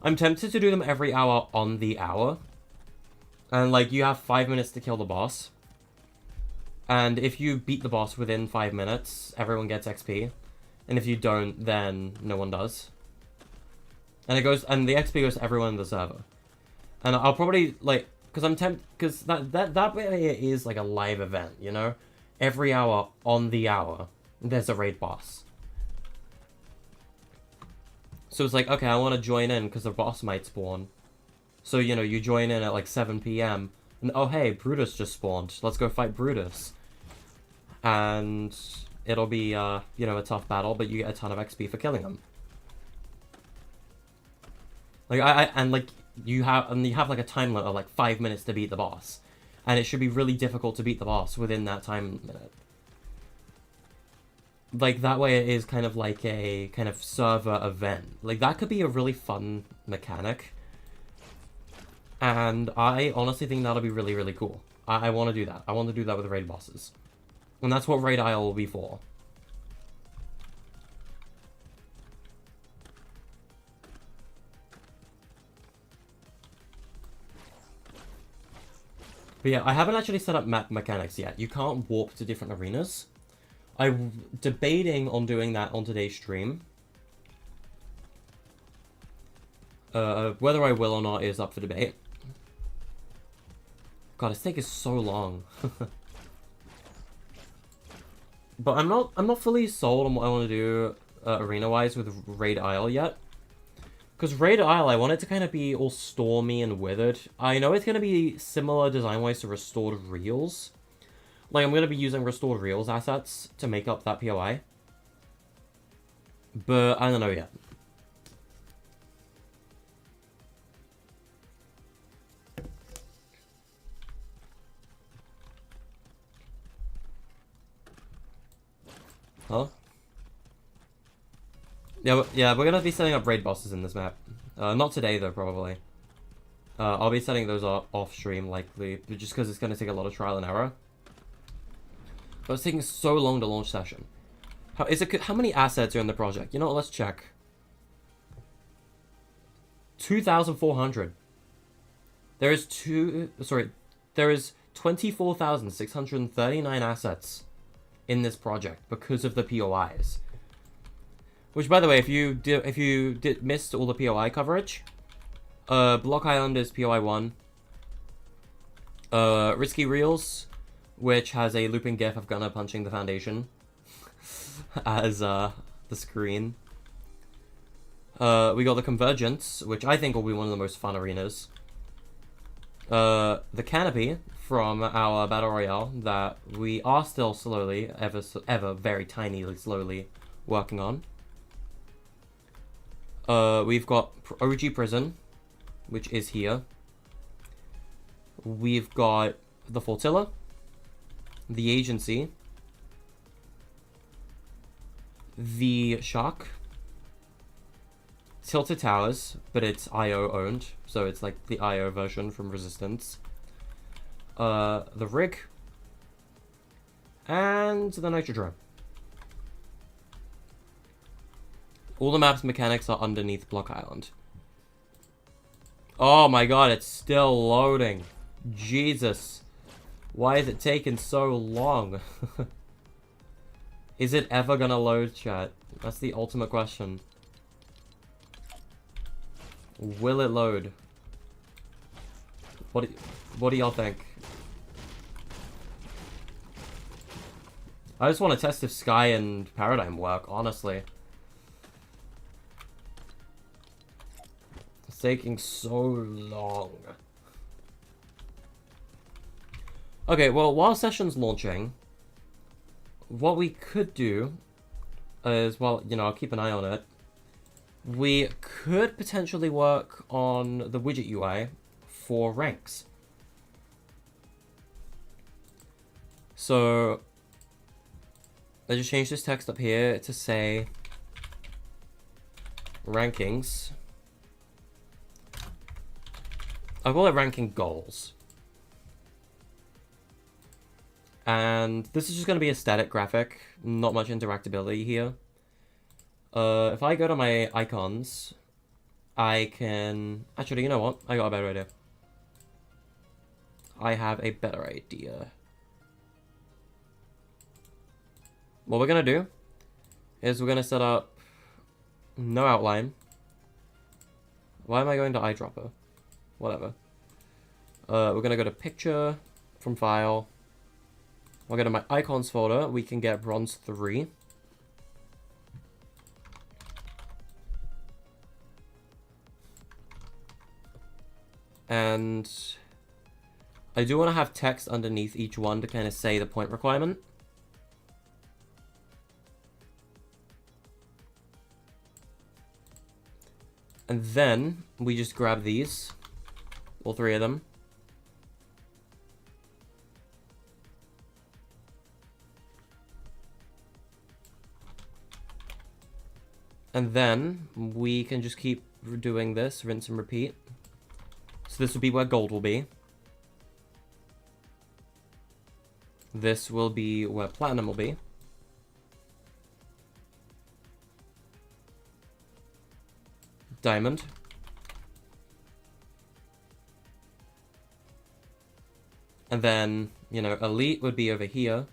I'm tempted to do them every hour on the hour. And, like, you have 5 minutes to kill the boss. And if you beat the boss within 5 minutes, everyone gets XP. And if you don't, then no one does. And it goes, and the XP goes to everyone in the server. And I'll probably, like, because I'm tempted, because that way it is like a live event, you know? Every hour on the hour, there's a raid boss. So it's like, okay, I want to join in because the boss might spawn. So, you know, you join in at like 7 PM. And, oh, hey, Brutus just spawned. Let's go fight Brutus. And it'll be, you know, a tough battle, but you get a ton of XP for killing him. Like, you have like a time limit of like 5 minutes to beat the boss. And it should be really difficult to beat the boss within that time limit. Like, that way it is kind of like a kind of server event. Like, that could be a really fun mechanic. And I honestly think that'll be really, really cool. I want to do that. I want to do that with raid bosses. And that's what Raid Isle will be for. But yeah, I haven't actually set up map mechanics yet. You can't warp to different arenas. I'm debating on doing that on today's stream. Whether I will or not is up for debate. God, this thing is so long. But I'm not fully sold on what I want to do arena-wise with Raid Isle yet. Because Raid Isle, I want it to kind of be all stormy and withered. I know it's going to be similar design-wise to Restored Reels. Like, I'm going to be using Restored Reels assets to make up that POI. But I don't know yet. Huh? Yeah, we're gonna be setting up raid bosses in this map. Not today though, probably. I'll be setting those up off stream likely, just because it's gonna take a lot of trial and error. But it's taking so long to launch session. How many assets are in the project? You know what, let's check. 2,400. There is 24,639 assets in this project because of the POIs. Which, by the way, if you missed all the POI coverage, Block Island is POI 1. Risky Reels, which has a looping gif of Gunner punching the foundation as the screen. We got the Convergence, which I think will be one of the most fun arenas. The Canopy from our Battle Royale that we are still slowly, ever very tinily slowly working on. We've got OG Prison, which is here. We've got the Flotilla, the Agency, the Shark, Tilted Towers, but it's IO owned, so it's like the IO version from Resistance. The Rig, and the Nitrodrome. All the map's mechanics are underneath Block Island. Oh my god, it's still loading. Jesus. Why is it taking so long? Is it ever gonna load, chat? That's the ultimate question. Will it load? What do y'all think? I just want to test if Sky and Paradigm work, honestly. It's taking so long. Okay, well, while session's launching, what we could do is, well, you know, I'll keep an eye on it. We could potentially work on the widget UI for ranks. So, I just changed this text up here to say rankings. I'll call it ranking goals. And this is just going to be a static graphic, not much interactability here. If I go to my icons, I can... Actually, you know what? I got a better idea. I have a better idea. What we're going to do is we're going to set up no outline. Why am I going to eyedropper? Whatever. We're going to go to picture from file. We'll go to my icons folder. We can get bronze 3. And I do want to have text underneath each one to kind of say the point requirement. And then we just grab these, all 3 of them. And then we can just keep doing this, rinse and repeat. So this will be where gold will be. This will be where platinum will be. Diamond. And then, you know, elite would be over here.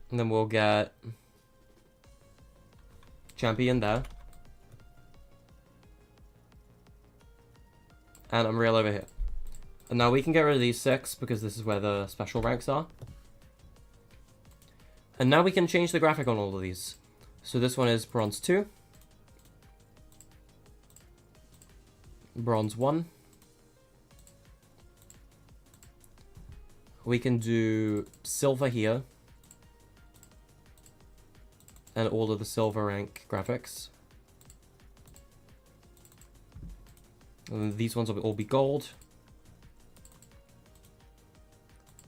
And then we'll get champion there. And Unreal over here. And now we can get rid of these 6 because this is where the special ranks are. And now we can change the graphic on all of these. So this one is bronze 2. Bronze 1. We can do silver here. And all of the silver rank graphics. And these ones will all be gold.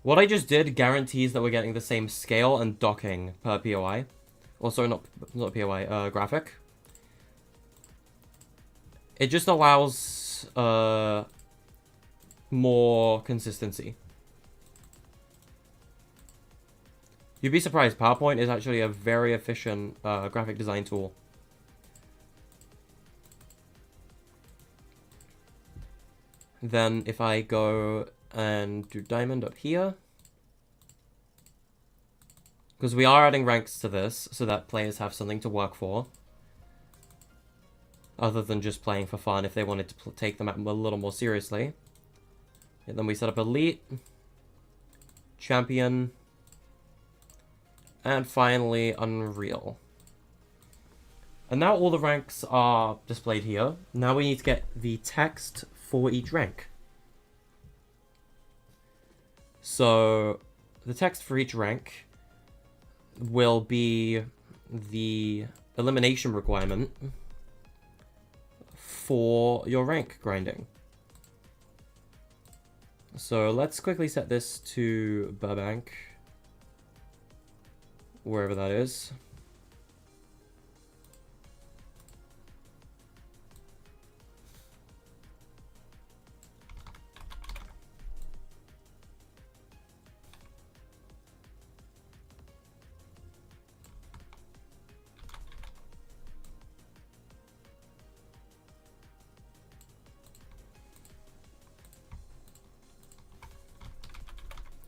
What I just did guarantees that we're getting the same scale and docking per POI. Also, not POI, graphic. It just allows more consistency. You'd be surprised, PowerPoint is actually a very efficient graphic design tool. Then if I go and do diamond up here, because we are adding ranks to this so that players have something to work for, other than just playing for fun if they wanted to take them a little more seriously. And then we set up elite, champion, and finally Unreal. And now all the ranks are displayed here. Now we need to get the text for each rank. So the text for each rank will be the elimination requirement for your rank grinding. So let's quickly set this to Burbank, wherever that is.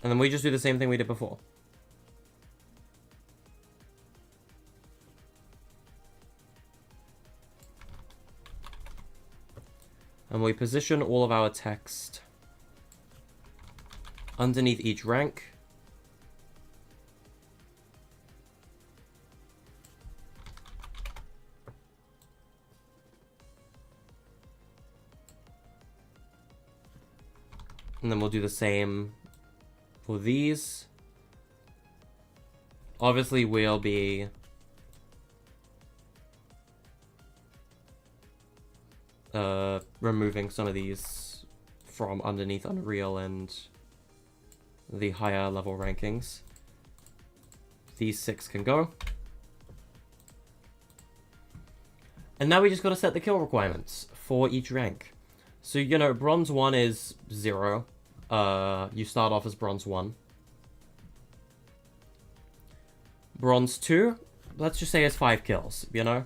And then we just do the same thing we did before. And we position all of our text underneath each rank. And then we'll do the same for these. Obviously, we'll be removing some of these from underneath Unreal and the higher level rankings. These 6 can go. And now we just gotta set the kill requirements for each rank. So, you know, Bronze 1 is 0. You start off as Bronze 1. Bronze 2, let's just say it's 5 kills, you know?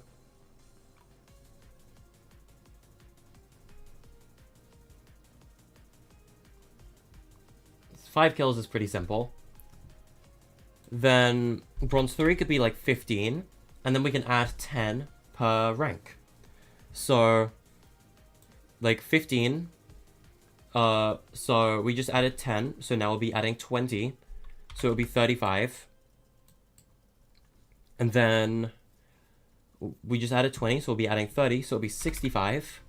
Five kills is pretty simple. Then Bronze 3 could be like 15, and then we can add 10 per rank. So, like 15. So we just added 10, so now we'll be adding 20. So it'll be 35. And then we just added 20, so we'll be adding 30, so it'll be 65.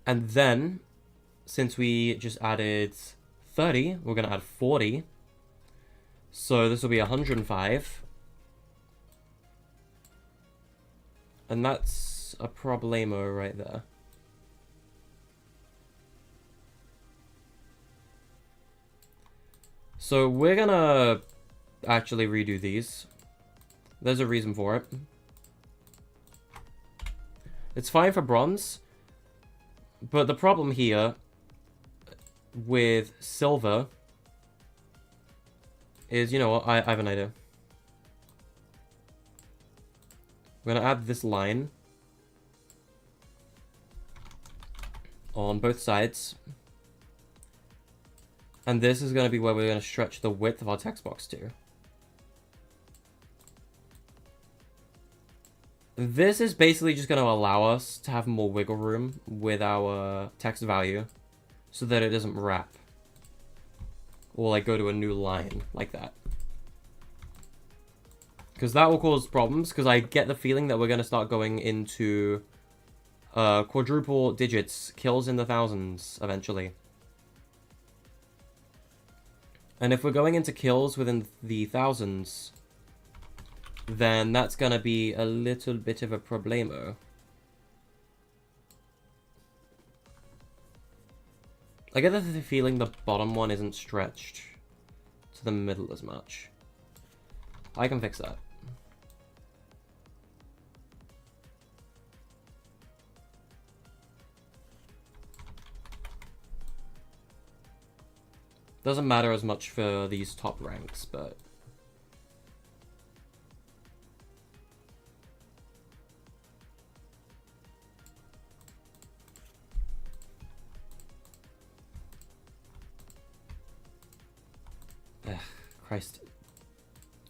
And then, since we just added 30, we're going to add 40. So this will be 105. And that's a problemo right there. So we're going to actually redo these. There's a reason for it. It's fine for bronze. But the problem here with silver is, you know what, I have an idea. We're going to add this line on both sides. And this is going to be where we're going to stretch the width of our text box to. This is basically just going to allow us to have more wiggle room with our text value so that it doesn't wrap or like go to a new line like that. Because that will cause problems, because I get the feeling that we're going to start going into quadruple digits, kills in the thousands eventually. And if we're going into kills within the thousands, then that's going to be a little bit of a problemo. I get the feeling the bottom one isn't stretched to the middle as much. I can fix that. Doesn't matter as much for these top ranks, but... Ugh, Christ.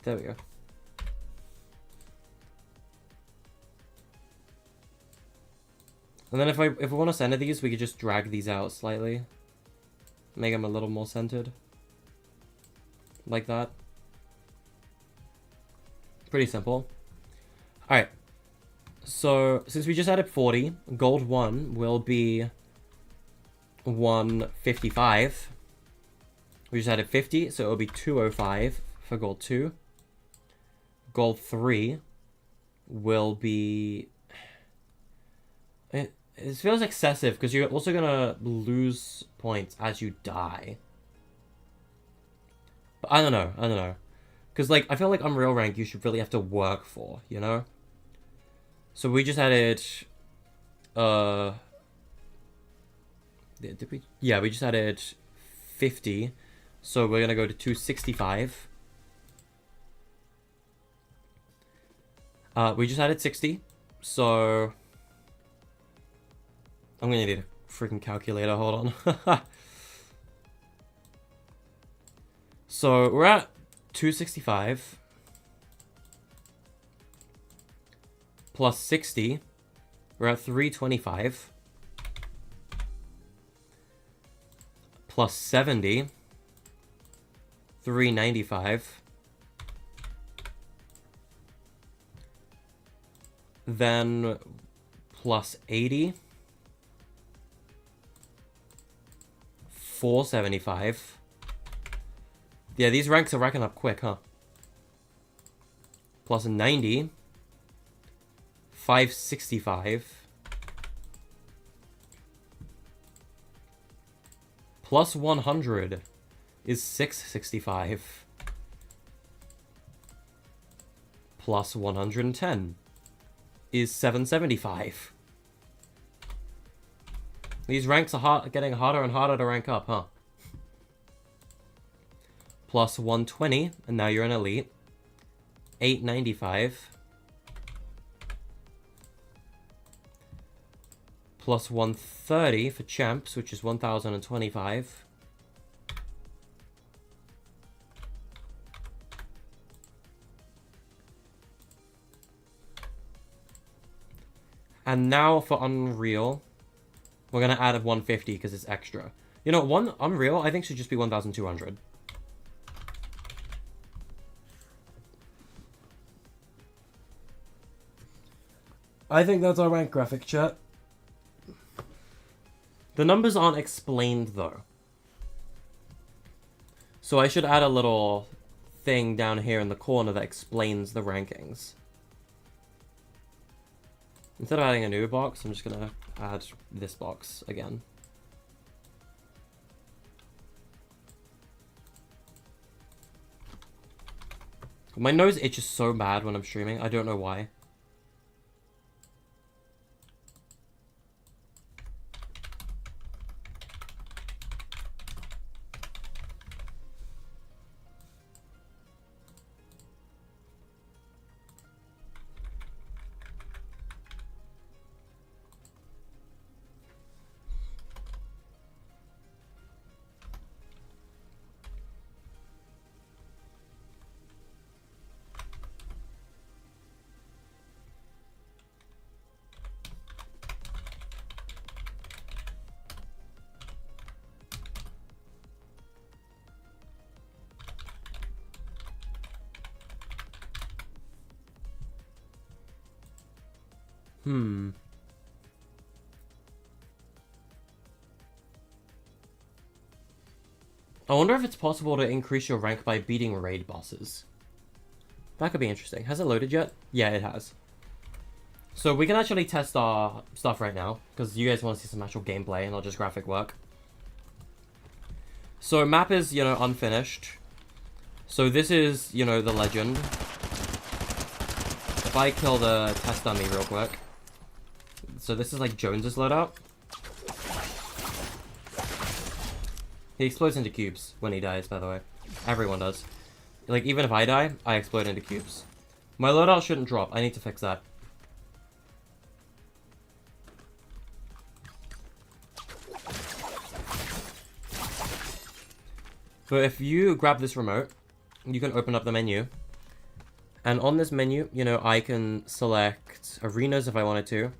There we go. And then if we want to center these, we could just drag these out slightly. Make them a little more centered. Like that. Pretty simple. Alright. So, since we just added 40, gold 1 will be 155. We just added 50, so it'll be 205 for gold 2. Gold 3 will be... It feels excessive, because you're also going to lose points as you die. But I don't know. Because, like, I feel like Unreal rank you should really have to work for, you know? So we just added... Did we? Yeah, we just added 50. So we're going to go to 265. We just added 60. So... I'm going to need a freaking calculator. Hold on. So we're at 265. Plus 60. We're at 325. Plus 70. 395. Then plus 80. 475. Yeah, these ranks are racking up quick, huh? Plus 90. 565. Plus 100 is 665. Plus 110 is 775. These ranks are getting harder and harder to rank up, huh? Plus 120, and now you're an elite. 895. Plus 130 for champs, which is 1025. And now for Unreal, we're going to add a 150 because it's extra. You know, one Unreal, I think should just be 1200. I think that's our rank graphic, chat. The numbers aren't explained, though. So I should add a little thing down here in the corner that explains the rankings. Instead of adding a new box, I'm just going to add this box again. My nose itches so bad when I'm streaming. I don't know why. I wonder if it's possible to increase your rank by beating raid bosses. That could be interesting. Has it loaded yet? Yeah, it has. So we can actually test our stuff right now, because you guys want to see some actual gameplay and not just graphic work. So map is, you know, unfinished. So this is, you know, the legend. If I kill the test dummy real quick. So this is like Jones's loadout. He explodes into cubes when he dies, by the way. Everyone does. Like, even if I die, I explode into cubes. My loadout shouldn't drop. I need to fix that. But if you grab this remote, you can open up the menu. And on this menu, you know, I can select arenas if I wanted to.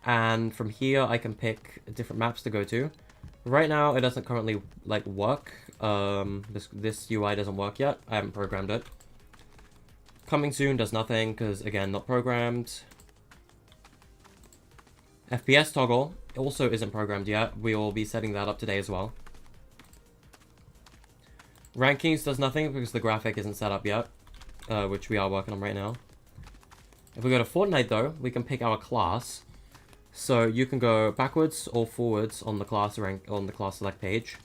And from here, I can pick different maps to go to. Right now, it doesn't currently, like, work. This UI doesn't work yet. I haven't programmed it. Coming soon does nothing, because, again, not programmed. FPS toggle also isn't programmed yet. We will be setting that up today as well. Rankings does nothing, because the graphic isn't set up yet, which we are working on right now. If we go to Fortnite, though, we can pick our class. So you can go backwards or forwards on the class select page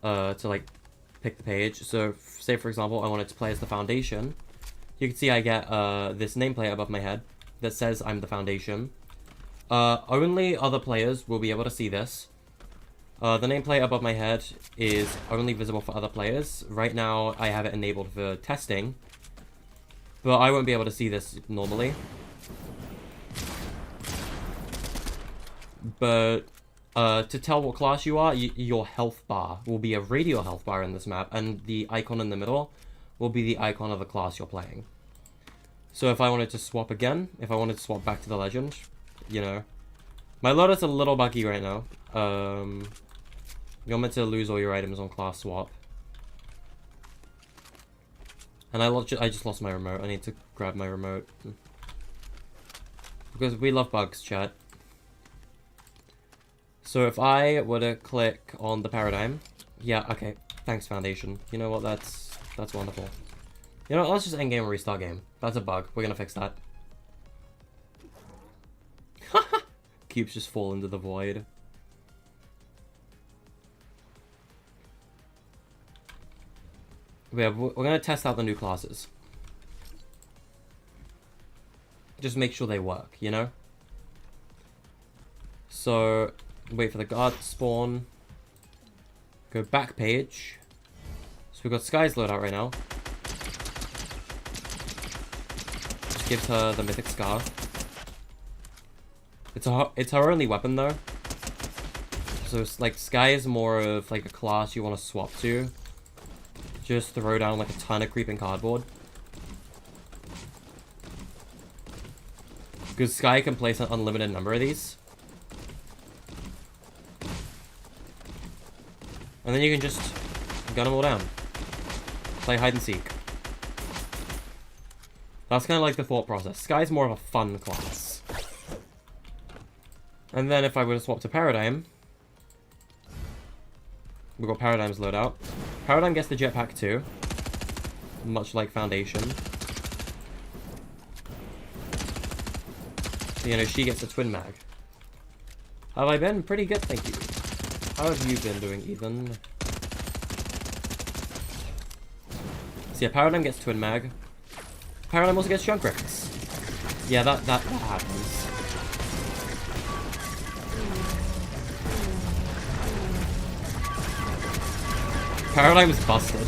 to like pick the page. So say for example I wanted to play as the Foundation. You can see I get this nameplate above my head that says I'm the Foundation. Only other players will be able to see this. The nameplate above my head is only visible for other players. Right now I have it enabled for testing, but I won't be able to see this normally. But to tell what class you are, your health bar will be a radial health bar in this map, and the icon in the middle will be the icon of the class you're playing. So if I wanted to swap again, if I wanted to swap back to the legend, you know. My loadout's a little buggy right now. You're meant to lose all your items on class swap. And I just lost my remote. I need to grab my remote. Because we love bugs, chat. So if I were to click on the paradigm... Yeah, okay. Thanks, Foundation. You know what? That's wonderful. You know what? Let's just end game and restart game. That's a bug. We're gonna fix that. Cubes just fall into the void. Yeah, we're gonna test out the new classes. Just make sure they work, you know? So, wait for the guard to spawn. Go back page. So we've got Sky's loadout right now. Just gives her the mythic scar. It's her only weapon though. So it's like Sky is more of like a class you want to swap to. Just throw down like a ton of creeping cardboard. Because Sky can place an unlimited number of these. And then you can just gun them all down. Play hide and seek. That's kind of like the thought process. Sky's more of a fun class. And then if I were to swap to Paradigm, we've got Paradigm's loadout. Paradigm gets the jetpack too, much like Foundation. You know, she gets a twin mag. Have I been? Pretty good, thank you. How have you been doing, Ethan? So yeah, Paradigm gets twin mag. Paradigm also gets junk wrecks. Yeah, that happens. Paradigm's busted.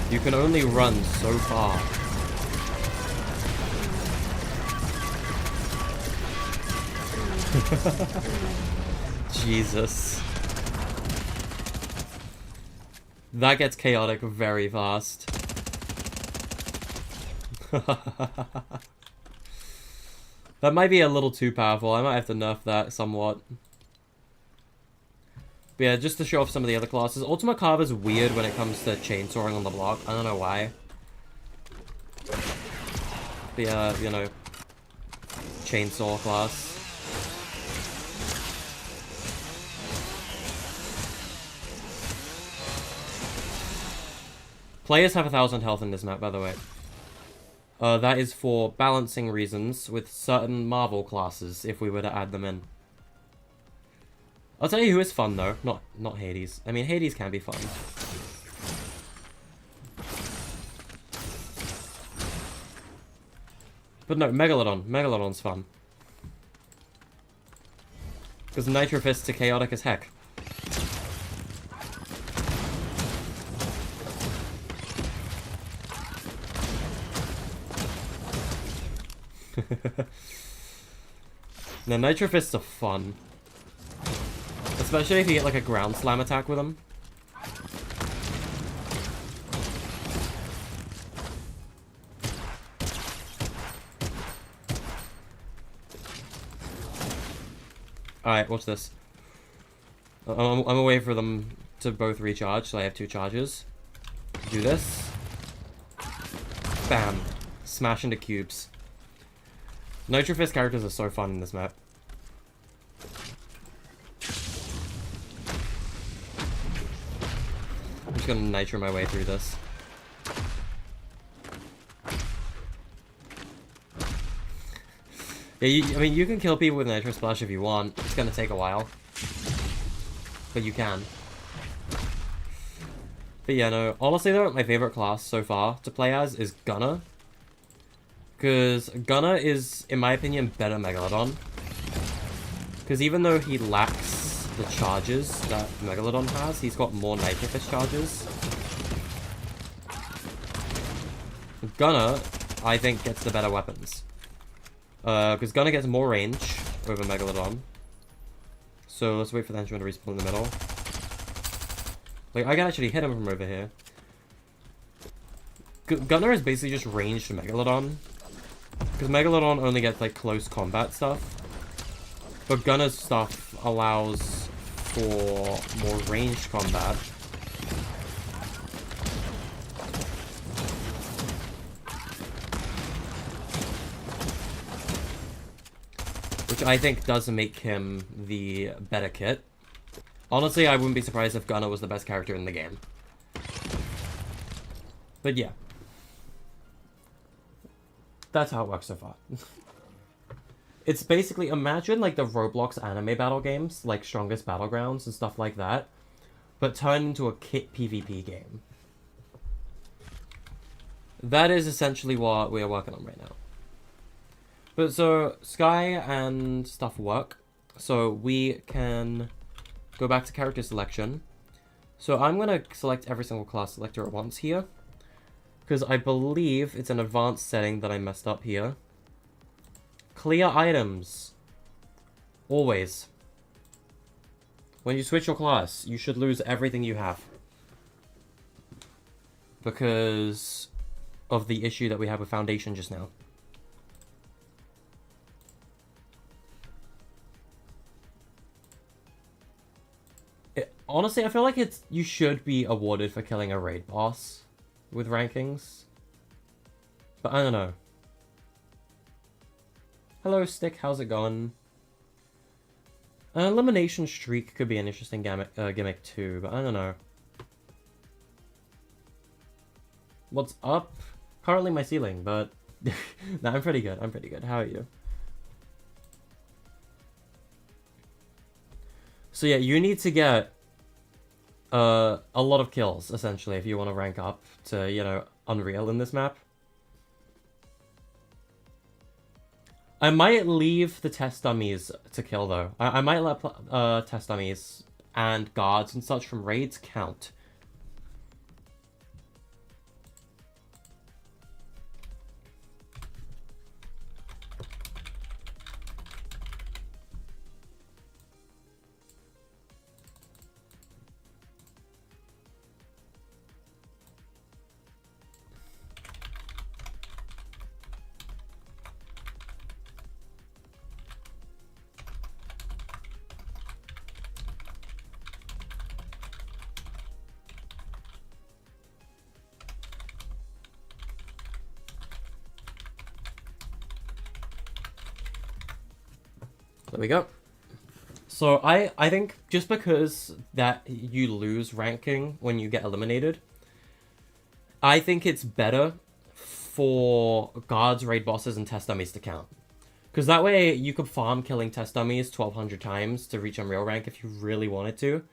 You can only run so far. Jesus. That gets chaotic very fast. That might be a little too powerful. I might have to nerf that somewhat. But yeah, just to show off some of the other classes. Ultimate Carver's weird when it comes to chainsawing on the block. I don't know why. But yeah, you know, chainsaw class. Players have 1,000 health in this map, by the way. That is for balancing reasons with certain Marvel classes, if we were to add them in. I'll tell you who is fun, though. Not Hades. I mean, Hades can be fun. But no, Megalodon. Megalodon's fun. Because Nitro Fists are chaotic as heck. Now, Nitro Fists are fun. Especially if you get like a ground slam attack with them. Alright, watch this. I'm away for them to both recharge, so I have 2 charges. Do this. Bam. Smash into cubes. Nitro Fist characters are so fun in this map. I'm just gonna nitro my way through this. Yeah, I mean, you can kill people with Nitro Splash if you want. It's gonna take a while. But you can. But yeah, no. Honestly though, my favorite class so far to play as is Gunner. Because Gunner is, in my opinion, better Megalodon. Because even though he lacks the charges that Megalodon has, he's got more Nitro Fist charges. Gunner, I think, gets the better weapons. Because Gunner gets more range over Megalodon. So let's wait for the henchman to respawn in the middle. Like, I can actually hit him from over here. Gunner is basically just ranged Megalodon. Because Megalodon only gets, like, close combat stuff. But Gunner's stuff allows for more ranged combat. Which I think does make him the better kit. Honestly, I wouldn't be surprised if Gunner was the best character in the game. But yeah. That's how it works so far. It's basically, imagine like the Roblox anime battle games, like Strongest Battlegrounds and stuff like that, but turned into a kit PvP game. That is essentially what we are working on right now. But so, Sky and stuff work. So we can go back to character selection. So I'm going to select every single class selector at once here. Because I believe it's an advanced setting that I messed up here. Clear items. Always. When you switch your class, you should lose everything you have. Because of the issue that we had with Foundation just now. Honestly, I feel like you should be awarded for killing a raid boss with rankings. But I don't know. Hello, Stick. How's it going? An elimination streak could be an interesting gimmick too, but I don't know. What's up? Currently my ceiling, but... nah, I'm pretty good. I'm pretty good. How are you? So yeah, you need to get a lot of kills, essentially, if you want to rank up to, you know, Unreal in this map. I might leave the test dummies to kill, though. I might let test dummies and guards and such from raids count. There we go. So I think just because that you lose ranking when you get eliminated, I think it's better for guards, raid bosses, and test dummies to count. Because that way you could farm killing test dummies 1200 times to reach Unreal rank if you really wanted to.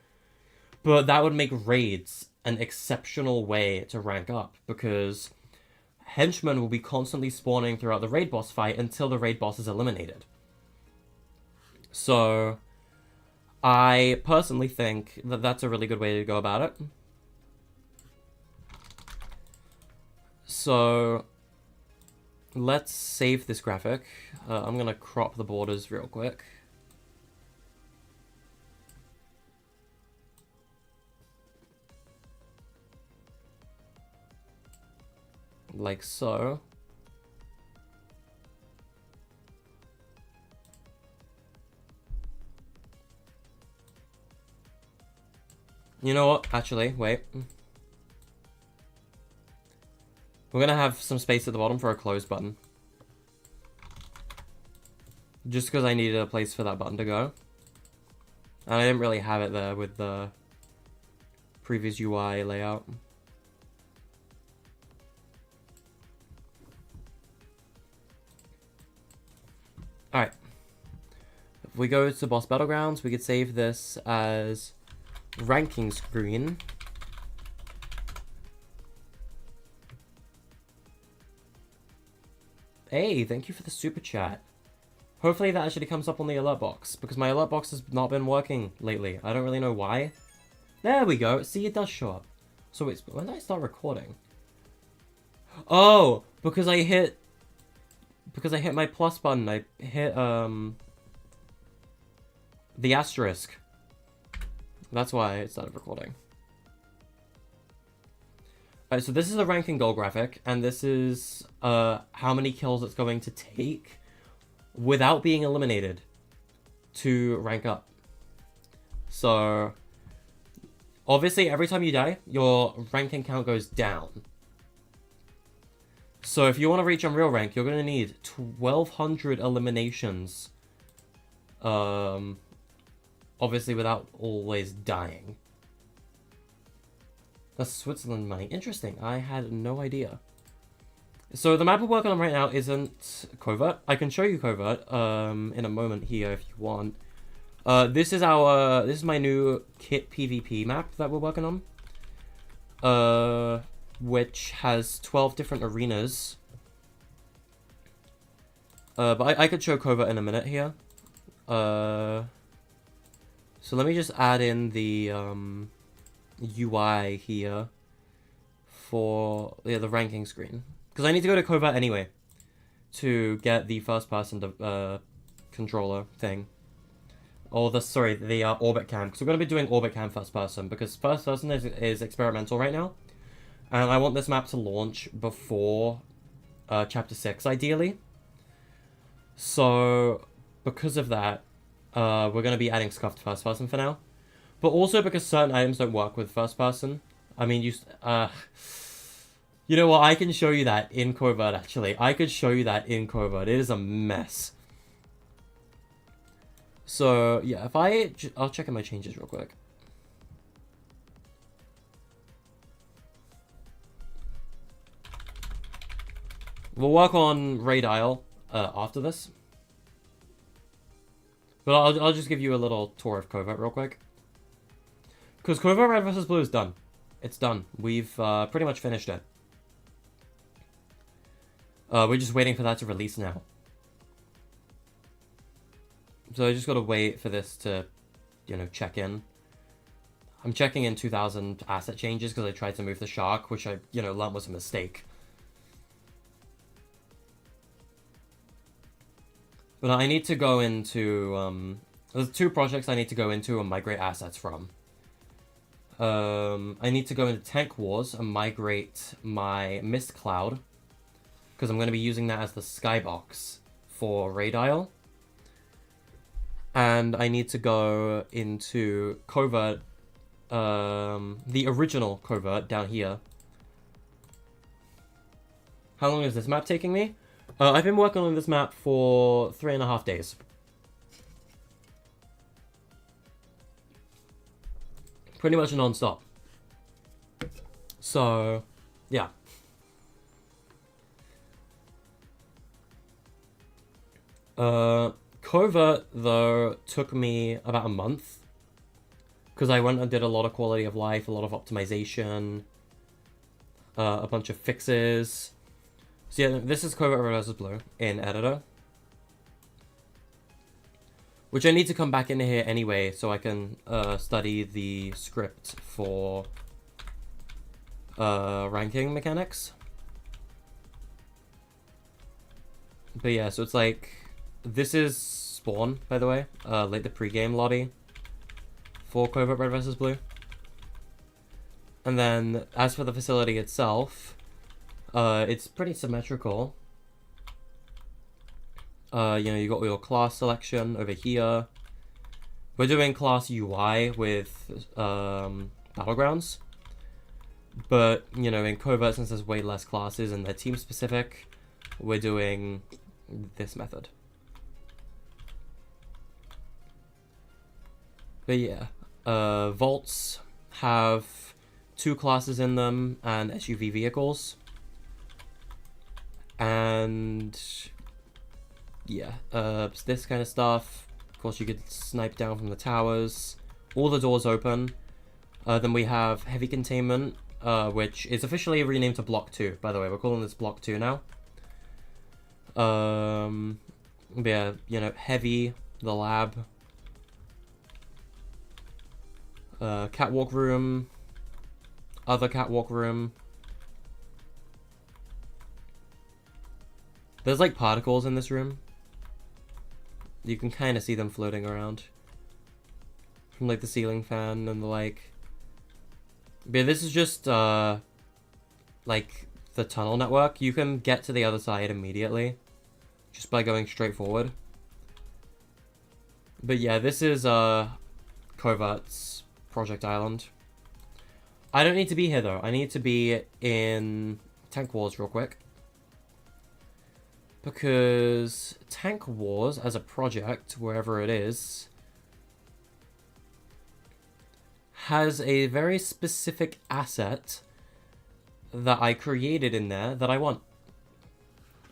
But that would make raids an exceptional way to rank up, because henchmen will be constantly spawning throughout the raid boss fight until the raid boss is eliminated. So, I personally think that that's a really good way to go about it. So, let's save this graphic. I'm going to crop the borders real quick. Like so. You know what? Actually, wait. We're gonna have some space at the bottom for a close button. Just because I needed a place for that button to go. And I didn't really have it there with the previous UI layout. Alright. If we go to Boss Battlegrounds, we could save this as ranking screen. Hey, thank you for the super chat. Hopefully that actually comes up on the alert box, because my alert box has not been working lately. I don't really know why. There we go. See, it does show up. So wait, when did I start recording? Oh, because I hit my plus button. I hit the asterisk. That's why it started recording. Alright, so this is a ranking goal graphic, and this is how many kills it's going to take without being eliminated to rank up. So, obviously, every time you die, your ranking count goes down. So if you want to reach Unreal rank, you're going to need 1,200 eliminations. Obviously, without always dying. That's Switzerland money. Interesting. I had no idea. So the map we're working on right now isn't Covert. I can show you Covert in a moment here if you want. This is my new kit PvP map that we're working on. Which has 12 different arenas. But I could show Covert in a minute here. So let me just add in the UI here for the ranking screen. Because I need to go to Covert anyway to get the first person controller thing. Or the orbit cam. Because we're going to be doing orbit cam first person. Because first person is experimental right now. And I want this map to launch before Chapter 6, ideally. So, because of that, we're going to be adding scuffed first person for now. But also because certain items don't work with first person. I mean, you know what? I can show you that in Covert, actually. I could show you that in Covert. It is a mess. So, yeah, I'll check in my changes real quick. We'll work on Raid Isle after this. But I'll just give you a little tour of Covert real quick. Because Covert Red vs. Blue is done. It's done. We've pretty much finished it. We're just waiting for that to release now. So I just gotta wait for this to, check in. I'm checking in 2,000 asset changes because I tried to move the shark, which I, learned was a mistake. But I need to go into, there's 2 projects I need to go into and migrate assets from. I need to go into Tank Wars and migrate my Mist Cloud, because I'm going to be using that as the skybox for Raid Isle. And I need to go into Covert, the original Covert down here. How long is this map taking me? I've been working on this map for 3.5 days. Pretty much non-stop. So, yeah. Covert, though, took me about a month. Because I went and did a lot of quality of life, a lot of optimization, a bunch of fixes. So yeah, this is Covert Red vs. Blue in Editor. Which I need to come back in here anyway, so I can study the script for ranking mechanics. But yeah, so it's like, this is spawn, by the way, like the pre-game lobby for Covert Red vs. Blue. And then, as for the facility itself, it's pretty symmetrical. You got your class selection over here. We're doing class UI with Battlegrounds. But, in Covert, since there's way less classes and they're team specific, we're doing this method. But yeah, vaults have 2 classes in them and SUV vehicles. And yeah, this kind of stuff. Of course, you could snipe down from the towers. All the doors open. Then we have heavy containment, which is officially renamed to Block 2, by the way. We're calling this Block 2 now. Yeah, heavy, the lab. Catwalk room. Other catwalk room. There's like particles in this room. You can kind of see them floating around. From like the ceiling fan and the like. But yeah, this is just like, the tunnel network, you can get to the other side immediately. Just by going straight forward. But yeah, this is, Covert's Project Island. I don't need to be here, though. I need to be in Tank Wars real quick. Because Tank Wars, as a project, wherever it is, has a very specific asset that I created in there that I want.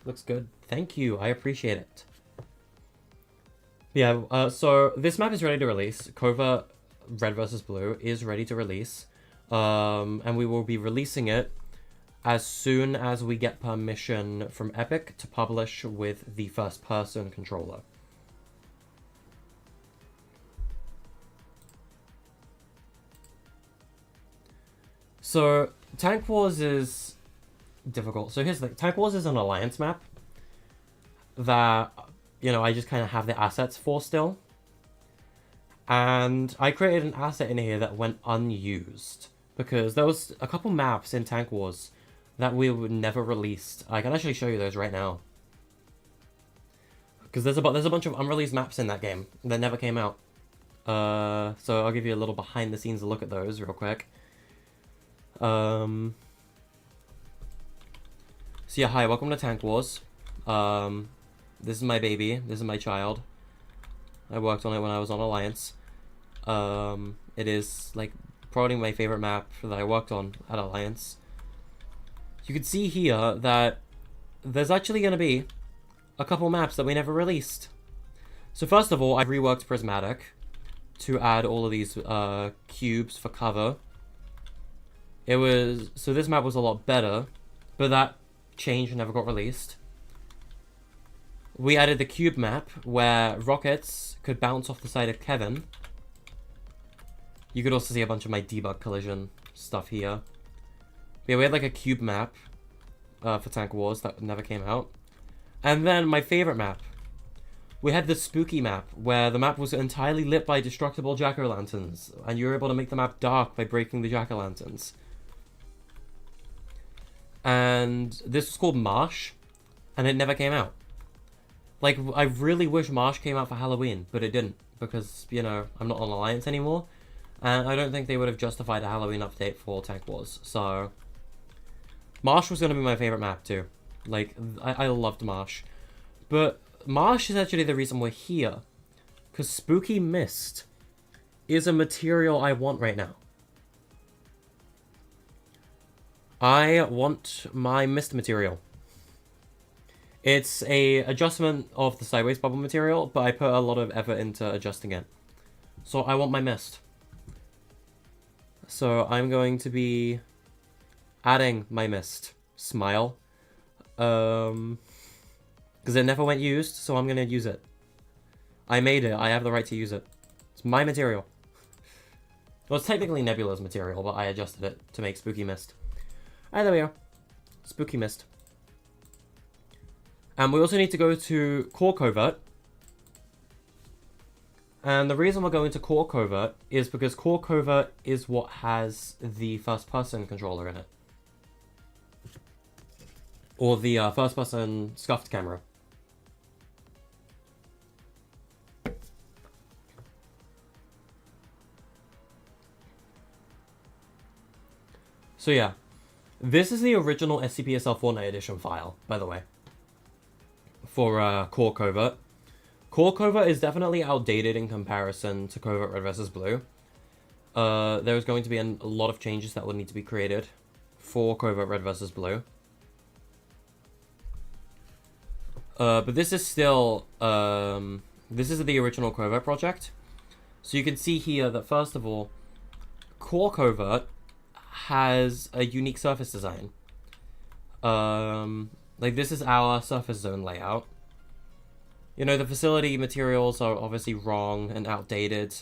Looks good. Thank you. I appreciate it. Yeah, so this map is ready to release. Covert Red vs. Blue is ready to release. And we will be releasing it as soon as we get permission from Epic to publish with the first-person controller. So, Tank Wars is difficult. So here's the thing. Tank Wars is an alliance map that, you know, I just kind of have the assets for still. And I created an asset in here that went unused. Because there was a couple maps in Tank Wars that we would never released. I can actually show you those right now. Because there's a bunch of unreleased maps in that game that never came out. So I'll give you a little behind the scenes look at those real quick. So yeah, hi, welcome to Tank Wars. This is my baby. This is my child. I worked on it when I was on Alliance. It is, like, probably my favorite map that I worked on at Alliance. You can see here that there's actually going to be a couple maps that we never released. So first of all, I reworked Prismatic to add all of these cubes for cover. So this map was a lot better, but that change never got released. We added the cube map where rockets could bounce off the side of Kevin. You could also see a bunch of my debug collision stuff here. Yeah, we had like a cube map for Tank Wars that never came out. And then my favorite map. We had the spooky map where the map was entirely lit by destructible jack-o'-lanterns. And you were able to make the map dark by breaking the jack-o'-lanterns. And this was called Marsh, and it never came out. Like, I really wish Marsh came out for Halloween, but it didn't, because, you know, I'm not on Alliance anymore, and I don't think they would have justified a Halloween update for Tank Wars, so... Marsh was going to be my favorite map, too. Like, I loved Marsh. But Marsh is actually the reason we're here, because Spooky Mist is a material I want right now. I want my mist material. It's a adjustment of the sideways bubble material, but I put a lot of effort into adjusting it. So I want my mist. So I'm going to be adding my mist. Smile. Because it never went used, so I'm going to use it. I made it. I have the right to use it. It's my material. Well, it's technically Nebula's material, but I adjusted it to make Spooky Mist. And there we are. Spooky Mist. And we also need to go to Core Covert. And the reason we're going to Core Covert is because Core Covert is what has the first-person controller in it. Or the first-person scuffed camera. So yeah. This is the original SCPSL Fortnite Edition file, by the way. For Core Covert. Core Covert is definitely outdated in comparison to Covert Red vs. Blue. There's going to be a lot of changes that will need to be created for Covert Red vs. Blue. But this is still... this is the original Covert project. So you can see here that, first of all, Core Covert has a unique surface design. Like, this is our surface zone layout. You know, the facility materials are obviously wrong and outdated.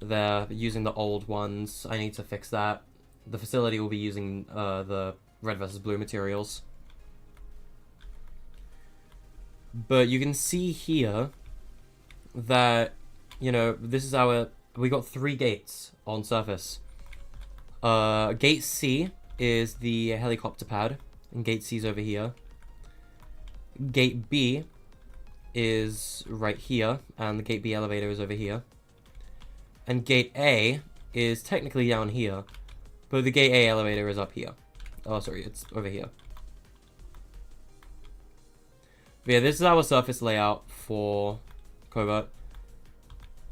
They're using the old ones. I need to fix that. The facility will be using the Red vs. Blue materials. But you can see here that, you know, this is our... We got 3 gates on surface. Gate C is the helicopter pad, and gate C is over here. Gate B is right here, and the gate B elevator is over here. And gate A is technically down here, but the gate A elevator is up here. Oh, sorry, it's over here. But yeah, this is our surface layout for Covert.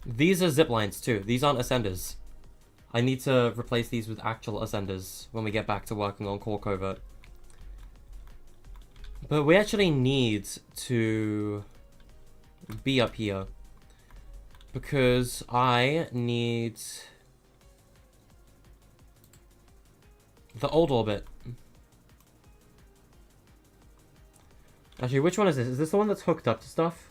These are zip lines too. These aren't ascenders. I need to replace these with actual ascenders when we get back to working on core Covert. But we actually need to be up here, because I need the old orbit. Actually, which one is this? Is this the one that's hooked up to stuff?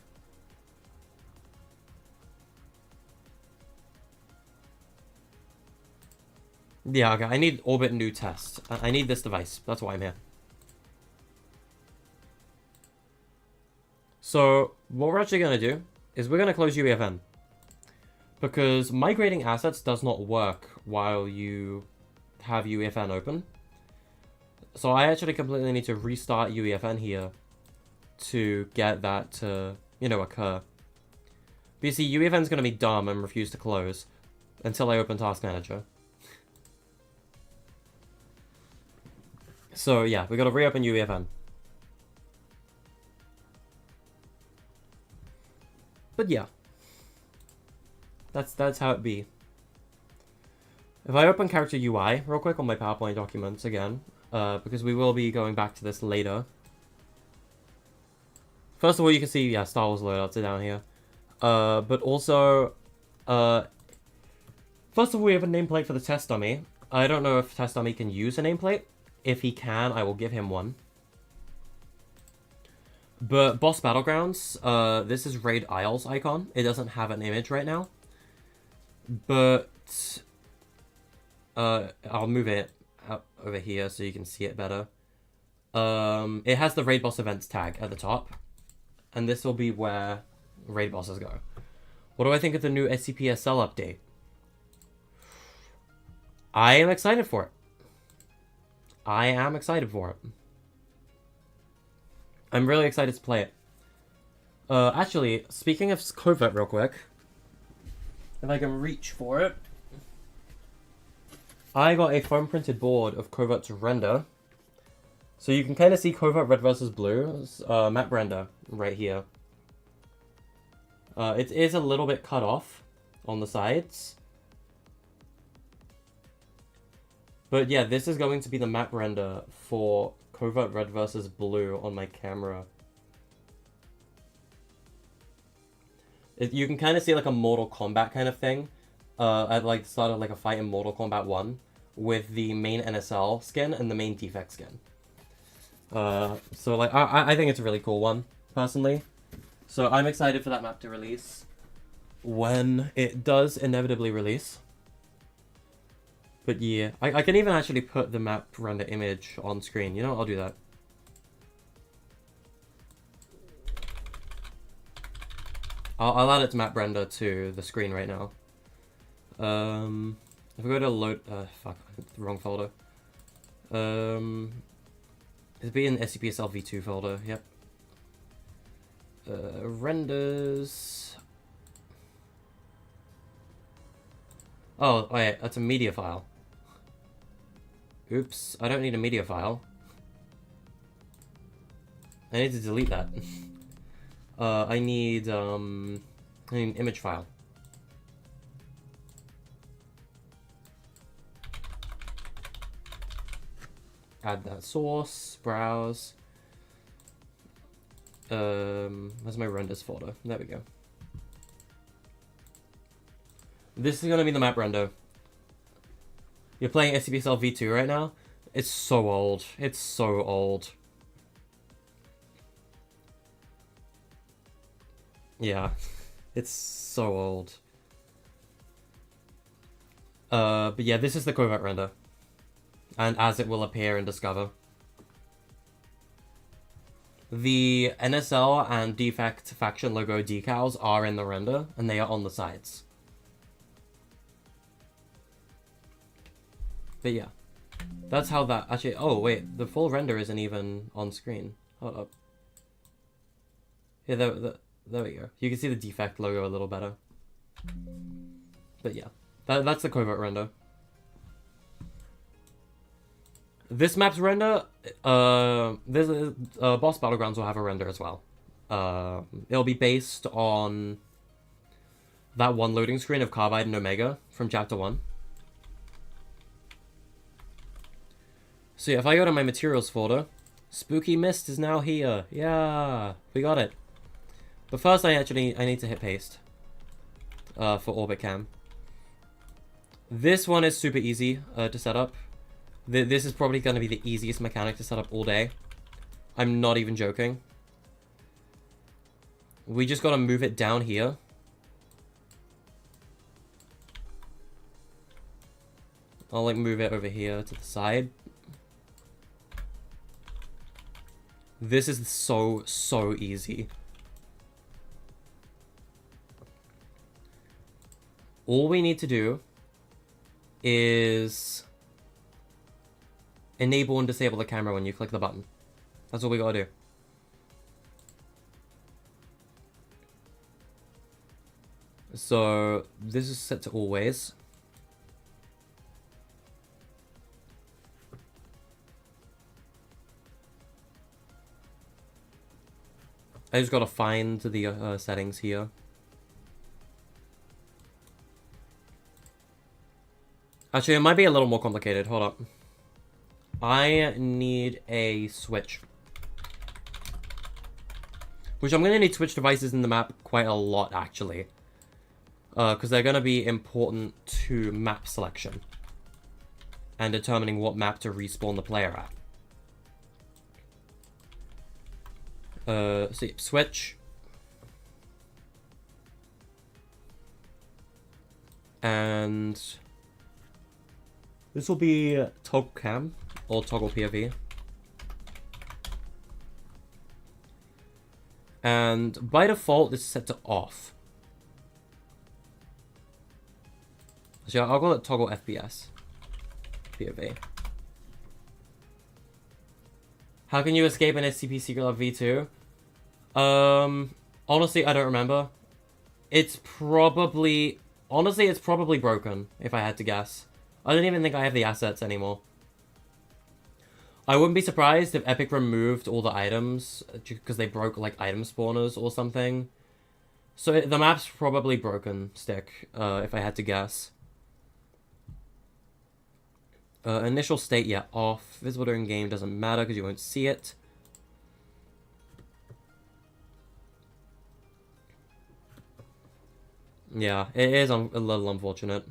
Yeah, okay, I need orbit new test. I need this device. That's why I'm here. So, what we're actually going to do is we're going to close UEFN. Because migrating assets does not work while you have UEFN open. So I actually completely need to restart UEFN here to get that to, occur. But you see, UEFN is going to be dumb and refuse to close until I open Task Manager. So yeah, we got to reopen UEFN. But yeah, that's how it be. If I open character UI real quick on my PowerPoint documents again, because we will be going back to this later. First of all, you can see, yeah, Star Wars loadouts are down here. But also, first of all, we have a nameplate for the test dummy. I don't know if test dummy can use a nameplate. If he can, I will give him one. But Boss Battlegrounds, this is Raid Isles icon. It doesn't have an image right now. But I'll move it out over here so you can see it better. It has the Raid Boss Events tag at the top. And this will be where Raid Bosses go. What do I think of the new SCP-SL update? I am excited for it. I am excited for it. I'm really excited to play it. Actually, speaking of Covert real quick, if I can reach for it, I got a foam printed board of Covert to render. So you can kind of see Covert Red vs. Blue's map render right here. It is a little bit cut off on the sides. But yeah, this is going to be the map render for Covert Red vs. Blue on my camera. You can kind of see like a Mortal Kombat kind of thing. At like the start of like a fight in Mortal Kombat 1 with the main NSL skin and the main defect skin. So like I think it's a really cool one, personally. So I'm excited for that map to release when it does inevitably release. But yeah, I can even actually put the map render image on screen. You know what? I'll do that. I'll add its map render to the screen right now. If we go to load, fuck, the wrong folder. It'll be in SCP-SL v2 folder. Yep. Renders. Oh wait, that's a media file. Oops, I don't need a media file. I need to delete that. I need an image file. Add that source, browse. Where's my renders folder? There we go. This is gonna be the map render. You're playing SCP-SL v2 right now? It's so old. It's so old. Yeah. It's so old. But yeah, this is the Covert render. And as it will appear in Discover. The NSL and Defect faction logo decals are in the render, and they are on the sides. But yeah. That's how that actually. Oh wait, the full render isn't even on screen. Hold up. Yeah, there we go. You can see the defect logo a little better. But yeah, that's the covert render. This map's render, this boss Battlegrounds will have a render as well. It'll be based on that one loading screen of Carbide and Omega from Chapter 1. So yeah, if I go to my materials folder, Spooky Mist is now here. Yeah, we got it. But first I need to hit paste for Orbit Cam. This one is super easy to set up. This is probably going to be the easiest mechanic to set up all day. I'm not even joking. We just got to move it down here. I'll like move it over here to the side. This is so easy. All we need to do is enable and disable the camera when you click the button. That's all we gotta do. So this is set to always. I just gotta find the settings here. Actually, it might be a little more complicated. Hold up. I need a switch. Which I'm going to need switch devices in the map quite a lot, actually. Because they're going to be important to map selection. And determining what map to respawn the player at. So, switch. And this will be toggle cam or toggle POV. And by default, this is set to off. So I'll call it toggle FPS POV. How can you escape an SCP Secret Lab V2? Honestly, I don't remember. It's probably... Honestly, it's probably broken, if I had to guess. I don't even think I have the assets anymore. I wouldn't be surprised if Epic removed all the items because they broke, like, item spawners or something. So the map's probably broken, stick, if I had to guess. Initial state, yeah, off. Visible during game doesn't matter because you won't see it. Yeah, it is a little unfortunate.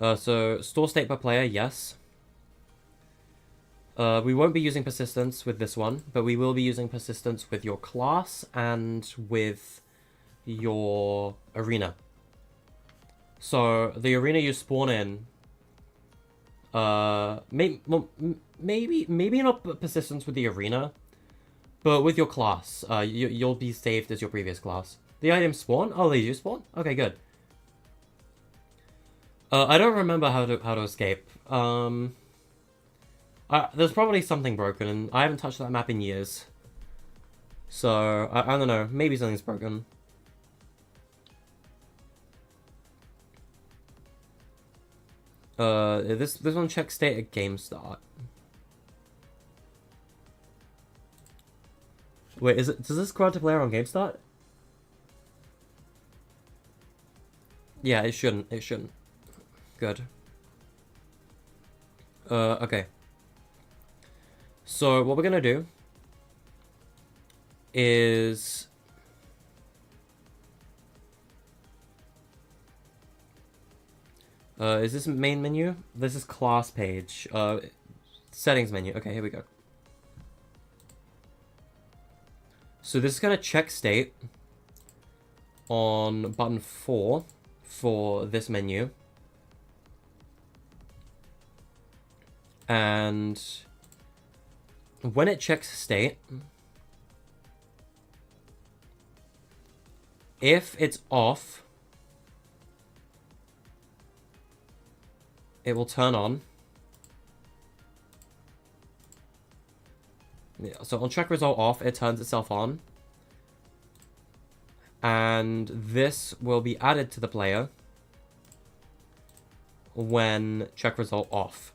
So, store state per player, yes. We won't be using persistence with this one, but we will be using persistence with your class and with your arena. So, the arena you spawn in, maybe not persistence with the arena, but with your class. You'll be saved as your previous class. The items spawn? Oh, they do spawn? Okay, good. I don't remember how to escape. There's probably something broken, and I haven't touched that map in years. So, I don't know. Maybe something's broken. This one checks state at game start. Wait, does this grant a player on game start? Yeah, it shouldn't. It shouldn't. Good. Okay. So, what we're gonna do is... is this main menu? This is class page. Settings menu. Okay, here we go. So this is gonna check state on button 4 for this menu. And when it checks state, if it's off, it will turn on. Yeah, so on check result off, it turns itself on. And this will be added to the player when check result off.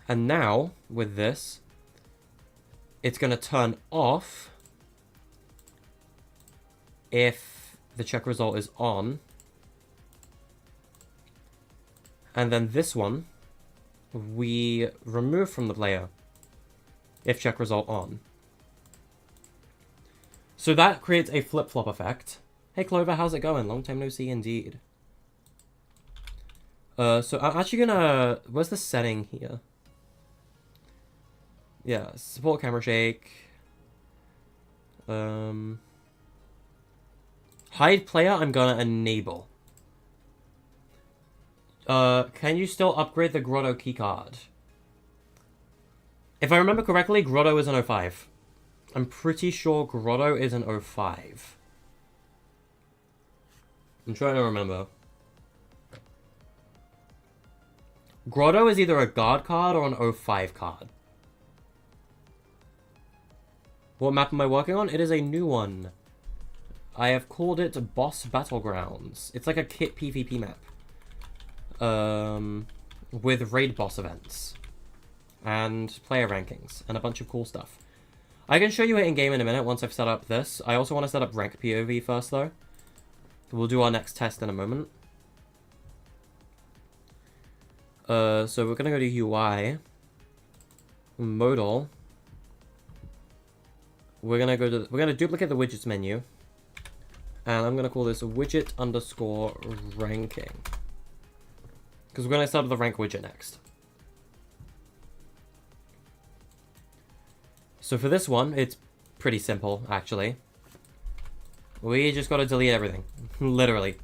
And now, with this, it's going to turn off if the check result is on. And then this one, we remove from the player if check result on. So that creates a flip-flop effect. Hey Clover, how's it going? Long time no see indeed. So I'm actually gonna... Where's the setting here? Yeah, support camera shake. Hide player, I'm gonna enable. Can you still upgrade the Grotto keycard? If I remember correctly, Grotto is an 05. I'm pretty sure Grotto is an 05. I'm trying to remember. Grotto is either a guard card or an 05 card. What map am I working on? It is a new one. I have called it Boss Battlegrounds. It's like a kit PvP map. With raid boss events. And player rankings. And a bunch of cool stuff. I can show you it in game in a minute once I've set up this. I also want to set up rank POV first though. We'll do our next test in a moment. So we're gonna go to UI. Modal. We're gonna duplicate the widgets menu. And I'm gonna call this widget underscore ranking. Because we're gonna set up the rank widget next. So for this one, it's pretty simple, actually. We just gotta delete everything. Literally.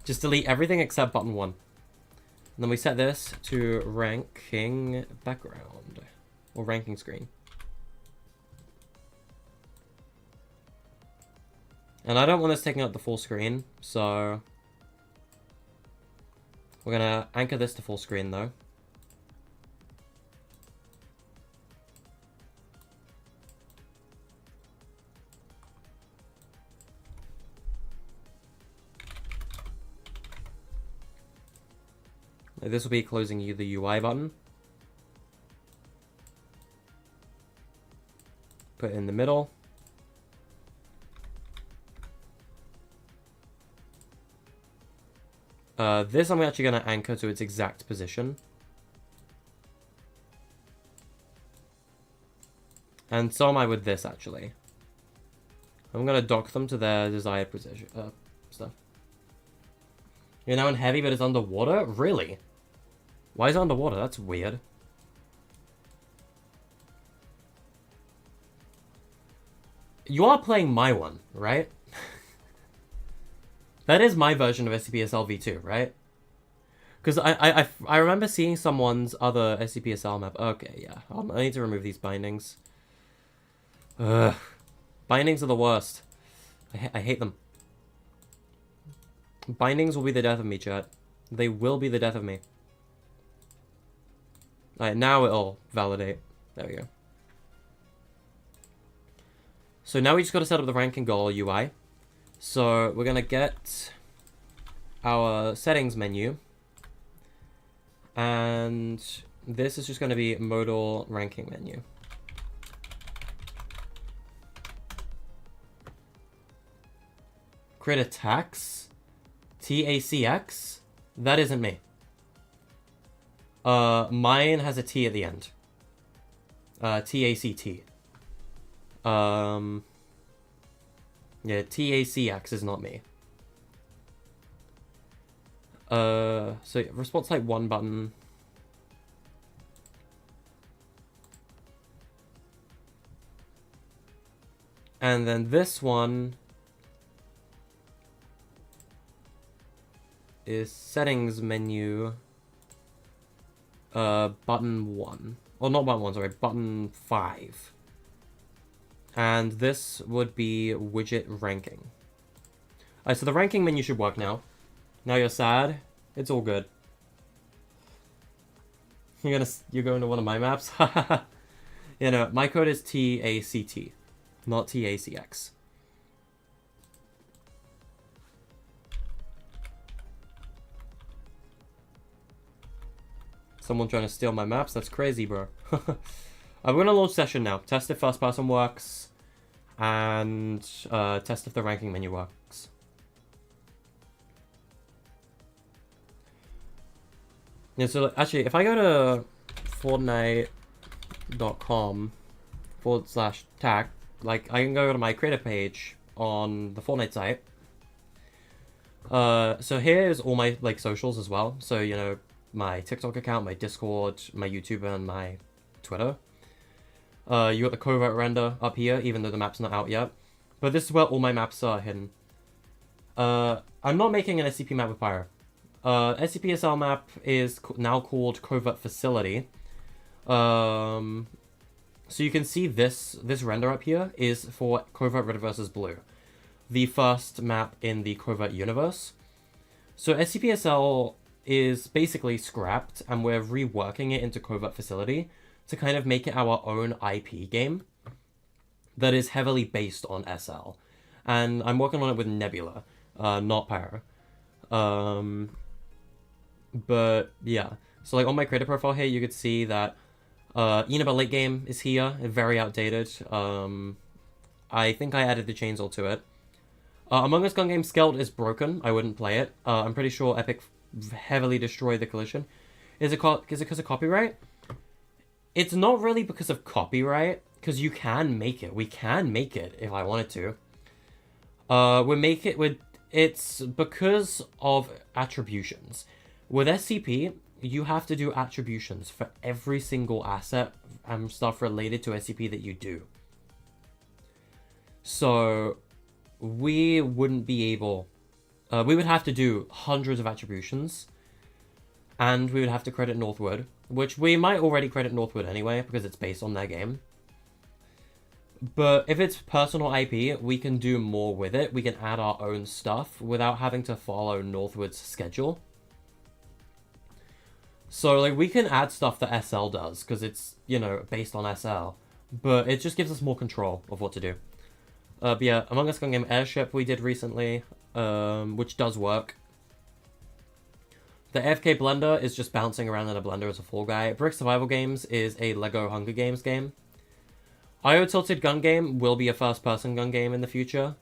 Just delete everything except button 1. And then we set this to ranking background. Or ranking screen. And I don't want this taking up the full screen, so... We're gonna anchor this to full screen, though. This will be closing you the UI button. Put it in the middle. This I'm actually going to anchor to its exact position. And so am I with this, actually. I'm going to dock them to their desired position. Stuff. You're now in heavy, but it's underwater? Really? Why is it underwater? That's weird. You are playing my one, right? That is my version of SCPSL v2, right? Because I remember seeing someone's other SCPSL map. Okay, yeah. I need to remove these bindings. Ugh. Bindings are the worst. I hate them. Bindings will be the death of me, chat. They will be the death of me. Alright, now it'll validate. There we go. So now we just got to set up the ranking goal UI. So we're going to get our settings menu. And this is just going to be modal ranking menu. Create a tax. TACX? That isn't me. Mine has a T at the end. TACT. Yeah, TACX is not me. So response type 1 button. And then this one is settings menu, button 1. Well, not button 1, sorry, button 5. And this would be widget ranking. Alright, so the ranking menu should work now. Now you're sad. It's all good. You're going to one of my maps? You know, my code is TACT, not TACX. Someone trying to steal my maps? That's crazy, bro. I'm gonna launch session now. Test if first person works, and test if the ranking menu works. Yeah, so actually, if I go to Fortnite.com/tag, like I can go to my creator page on the Fortnite site. So here's all my like socials as well. So you know, my TikTok account, my Discord, my YouTube, and my Twitter. You got the covert render up here, even though the map's not out yet. But this is where all my maps are hidden. I'm not making an SCP map with Pyro. SCP-SL map is now called Covert Facility. So you can see this render up here is for Covert Red versus Blue, the first map in the Covert universe. So SCP-SL is basically scrapped, and we're reworking it into Covert Facility to kind of make it our own IP game that is heavily based on SL. And I'm working on it with Nebula, not Pyro. But yeah, so like on my creator profile here, you could see that Eneba late game is here, very outdated. I think I added the chainsaw to it. Among Us gun game Skeld is broken. I wouldn't play it. I'm pretty sure Epic heavily destroyed the collision. Is it because of copyright? It's not really because of copyright, because you can make it. We can make it if I wanted to. It's because of attributions. With SCP, you have to do attributions for every single asset and stuff related to SCP that you do. So we wouldn't be able... we would have to do hundreds of attributions, and we would have to credit Northwood, which we might already credit Northwood anyway, because it's based on their game. But if it's personal IP, we can do more with it. We can add our own stuff without having to follow Northwood's schedule. So, like, we can add stuff that SL does, because it's, you know, based on SL. But it just gives us more control of what to do. But yeah, Among Us gun game Airship we did recently, which does work. The AFK Blender is just bouncing around in a blender as a fall guy. Brick Survival Games is a Lego Hunger Games game. IO Tilted Gun Game will be a first-person gun game in the future.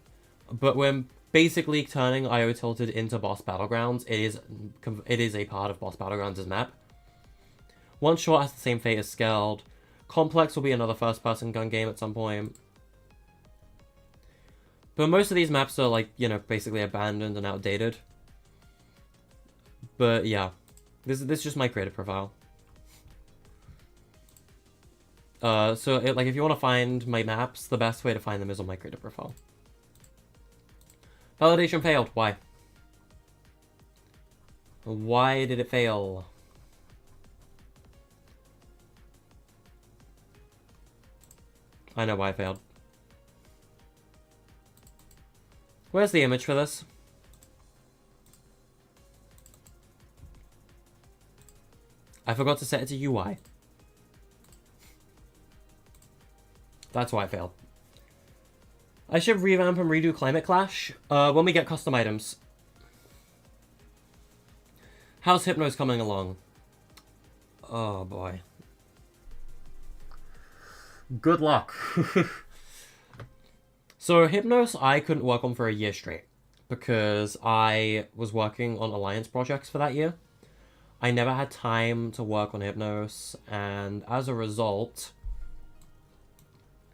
But we're basically turning IO Tilted into Boss Battlegrounds. It is a part of Boss Battlegrounds' map. One Shot has the same fate as Skeld. Complex will be another first-person gun game at some point. But most of these maps are, like, you know, basically abandoned and outdated. But yeah, this is just my creator profile. So like if you want to find my maps, the best way to find them is on my creator profile. Validation failed. Why? Why did it fail? I know why it failed. Where's the image for this? I forgot to set it to UI. That's why I failed. I should revamp and redo Climate Clash when we get custom items. How's Hypnos coming along? Oh boy. Good luck. So Hypnos I couldn't work on for a year straight because I was working on Alliance projects for that year. I never had time to work on Hypnos, and as a result,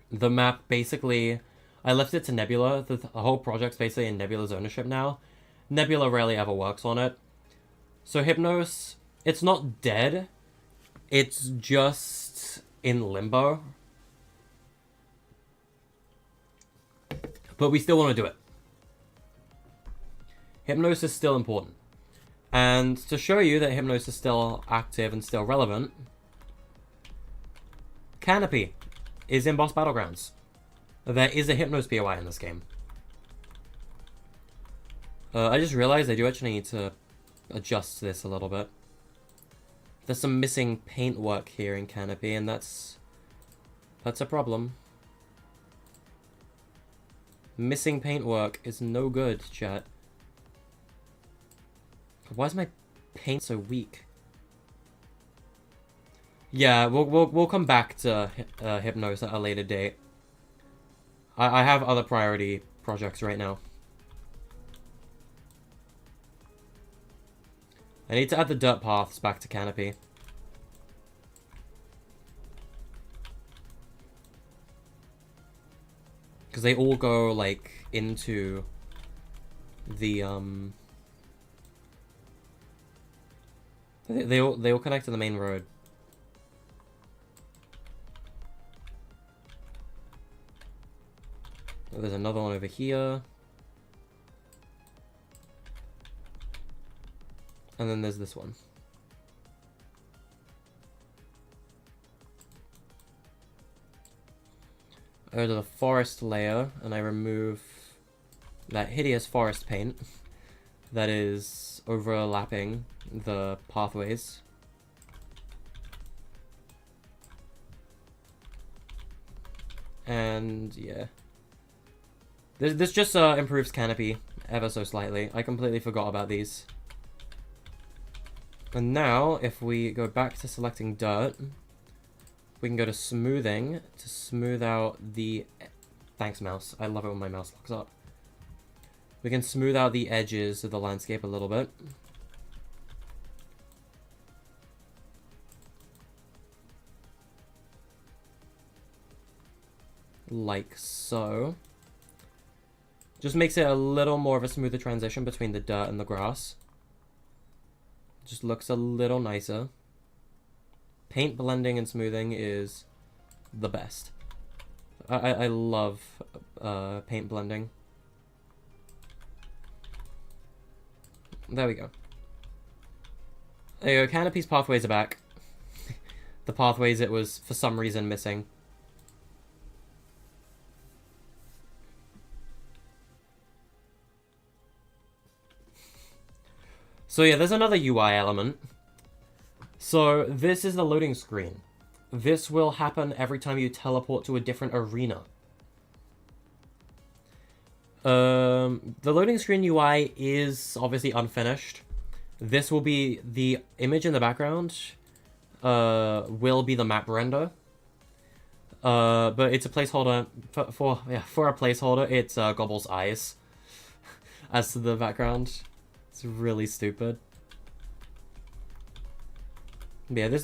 the map basically, I left it to Nebula. The whole project's basically in Nebula's ownership now. Nebula rarely ever works on it. So Hypnos, it's not dead. It's just in limbo. But we still want to do it. Hypnos is still important. And to show you that Hypnos is still active and still relevant, Canopy is in Boss Battlegrounds. There is a Hypnos POI in this game. I just realized I do actually need to adjust this a little bit. there's some missing paintwork here in Canopy, and that's a problem. Missing paintwork is no good, chat. Why is my paint so weak? Yeah, we'll come back to Hypnos at a later date. I have other priority projects right now. I need to add the dirt paths back to Canopy. Because they all go, like, into the, They all connect to the main road. Oh, there's another one over here. And then there's this one. I go to the forest layer, and I remove that hideous forest paint that is overlapping the pathways. And yeah. This just improves Canopy ever so slightly. I completely forgot about these. And now, if we go back to selecting dirt, we can go to smoothing to smooth out the... Thanks, mouse. I love it when my mouse locks up. We can smooth out the edges of the landscape a little bit. Like so. Just makes it a little more of a smoother transition between the dirt and the grass. Just looks a little nicer. Paint blending and smoothing is the best. I love paint blending. There we go. There you go, Canopy's pathways are back. The pathways it was, for some reason, missing. So yeah, there's another UI element. So this is the loading screen. This will happen every time you teleport to a different arena. The loading screen UI is obviously unfinished. This will be the image in the background. Will be the map render. But it's a placeholder for a placeholder. It's Gobble's eyes as to the background. It's really stupid. Yeah, there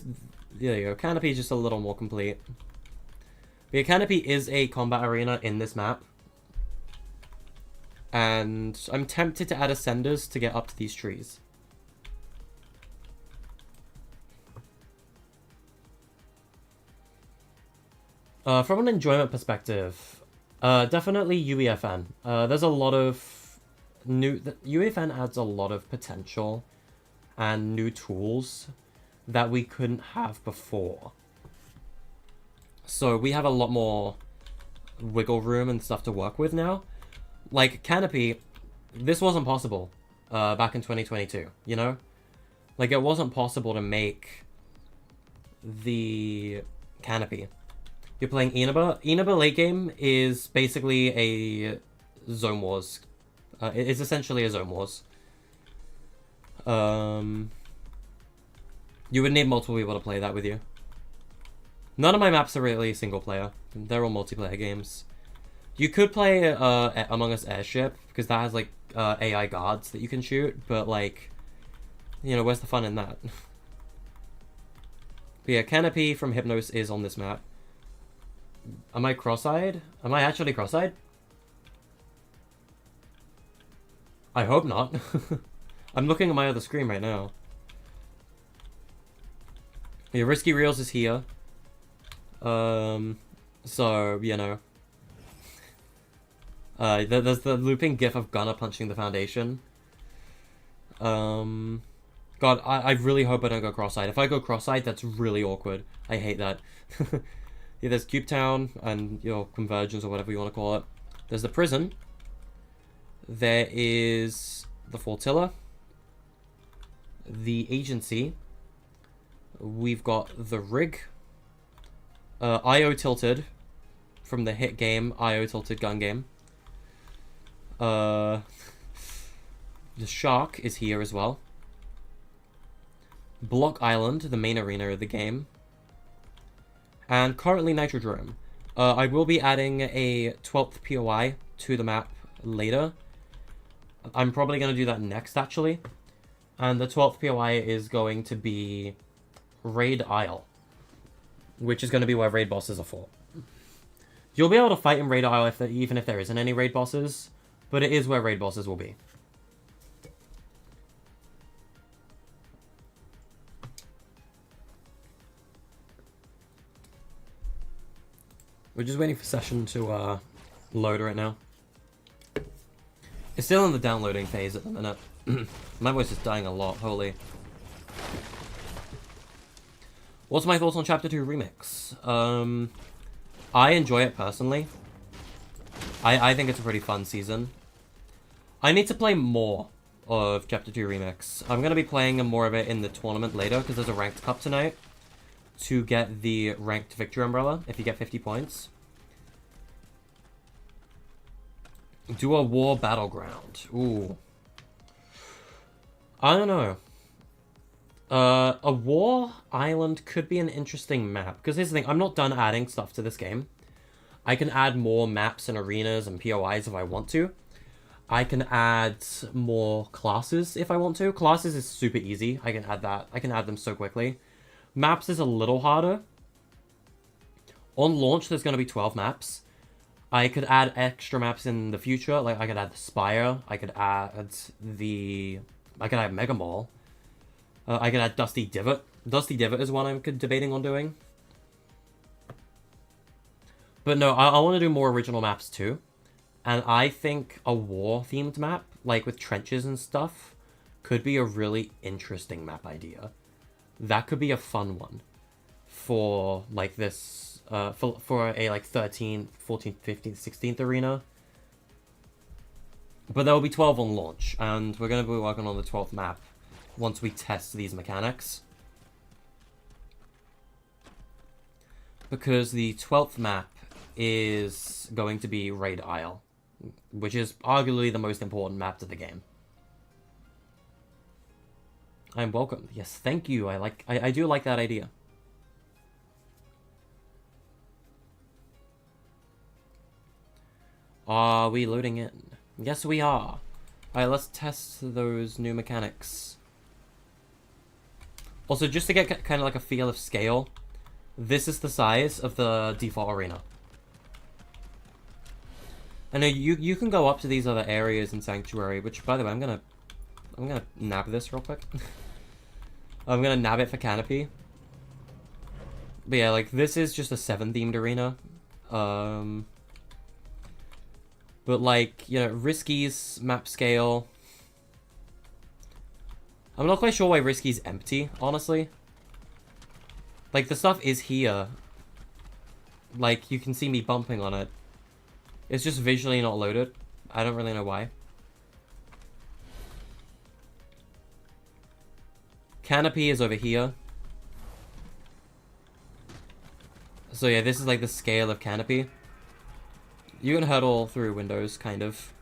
you go. Canopy is just a little more complete. But yeah, Canopy is a combat arena in this map. And I'm tempted to add ascenders to get up to these trees. From an enjoyment perspective, definitely UEFN. There's a lot of UEFN adds a lot of potential and new tools that we couldn't have before. So we have a lot more wiggle room and stuff to work with now. Like Canopy, this wasn't possible back in 2022, you know? Like it wasn't possible to make the Canopy. You're playing Inaba. Inaba late game is basically a Zone Wars. It's essentially a Zone Wars. You would need multiple people to play that with you. None of my maps are really single player. They're all multiplayer games. You could play Among Us Airship, because that has like AI guards that you can shoot, but like, you know, where's the fun in that? But yeah, Canopy from Hypnos is on this map. Am I cross-eyed? Am I actually cross-eyed? I hope not. I'm looking at my other screen right now. Yeah, Risky Reels is here. So, you know. There's the looping gif of Gunner punching the foundation. God, I really hope I don't go cross-eyed. If I go cross-eyed, that's really awkward. I hate that. Yeah, there's Cube Town and your Convergence or whatever you want to call it. There's the prison. There is the Flotilla. The Agency. we've got the rig, IO tilted from the hit game, IO tilted gun game. The shark is here as well. Block Island, the main arena of the game. And currently Nitrodrome. I will be adding a 12th POI to the map later. I'm probably going to do that next, actually. And the 12th POI is going to be Raid Isle, which is going to be where raid bosses are fought. You'll be able to fight in Raid Isle even if there isn't any raid bosses, but it is where raid bosses will be. We're just waiting for session to load right now. It's still in the downloading phase at the minute. My voice is dying a lot, holy. What's my thoughts on Chapter 2 Remix? I enjoy it personally. I think it's a pretty fun season. I need to play more of Chapter 2 Remix. I'm going to be playing more of it in the tournament later, because there's a ranked cup tonight to get the ranked victory umbrella if you get 50 points. Do a war battleground. Ooh. I don't know. A war island could be an interesting map. Because here's the thing, I'm not done adding stuff to this game. I can add more maps and arenas and POIs if I want to. I can add more classes if I want to. Classes is super easy. I can add that. I can add them so quickly. Maps is a little harder. On launch, there's going to be 12 maps. I could add extra maps in the future. Like, I could add the Spire. I could add Mega Mall. I could add Dusty Divot. Dusty Divot is one I'm debating on doing. But no, I want to do more original maps too. And I think a war-themed map, like with trenches and stuff, could be a really interesting map idea. That could be a fun one for, like, this, for a, like, 13th, 14th, 15th, 16th arena. But there will be 12 on launch, and we're going to be working on the 12th map once we test these mechanics. Because the 12th map is going to be Raid Isle, which is arguably the most important map to the game. I'm welcome. Yes, thank you. I do like that idea. Are we loading in? Yes, we are. Alright, let's test those new mechanics. Also, just to get kind of like a feel of scale, this is the size of the default arena. I know you can go up to these other areas in Sanctuary, which, by the way, I'm gonna nab this real quick. I'm gonna nab it for Canopy. But yeah, like, this is just a 7-themed arena. But, like, you know, Risky's map scale. I'm not quite sure why Risky's empty, honestly. Like, the stuff is here. Like, you can see me bumping on it. It's just visually not loaded. I don't really know why. Canopy is over here. So yeah, this is like the scale of Canopy. You can hurdle through windows, kind of.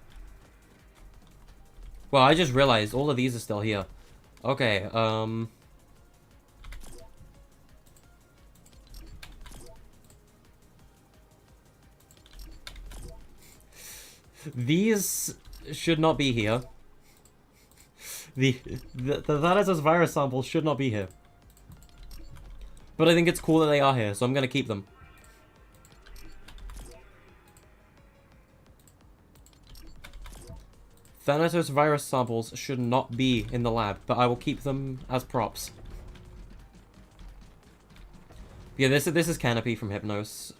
Well, I just realized all of these are still here. Okay, these should not be here. The Thanatos virus samples should not be here. But I think it's cool that they are here, so I'm gonna keep them. Thanatos virus samples should not be in the lab, but I will keep them as props. Yeah, this is Canopy from Hypnos,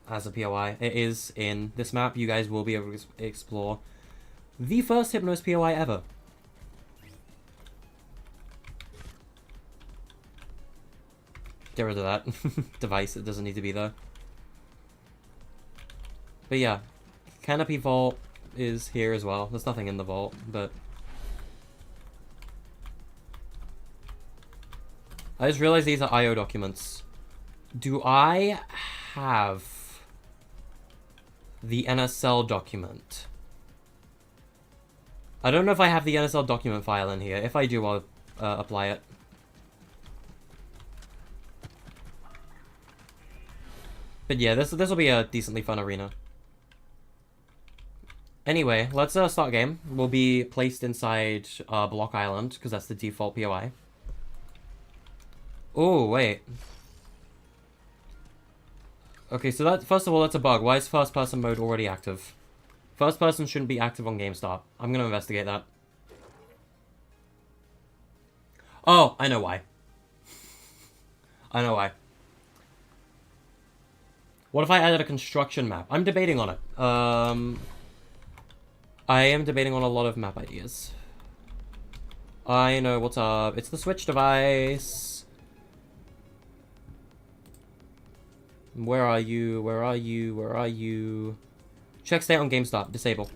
as a POI. It is in this map. You guys will be able to explore the first Hypnos POI ever. Get rid of that device. It doesn't need to be there. But yeah, Canopy Vault is here as well. There's nothing in the vault, but I just realized these are IO documents. Do I have the NSL document? I don't know if I have the NSL document file in here. If I do, I'll apply it. But yeah, this will be a decently fun arena. Anyway, let's start game. We'll be placed inside Block Island, because that's the default POI. Oh, wait. Okay, so that, first of all, that's a bug. Why is first person mode already active? First person shouldn't be active on game start. I'm gonna investigate that. Oh, I know why. I know why. What if I added a construction map? I'm debating on it. I am debating on a lot of map ideas. I know what's up. It's the Switch device. Where are you? Where are you? Where are you? Check state on game start. Disable.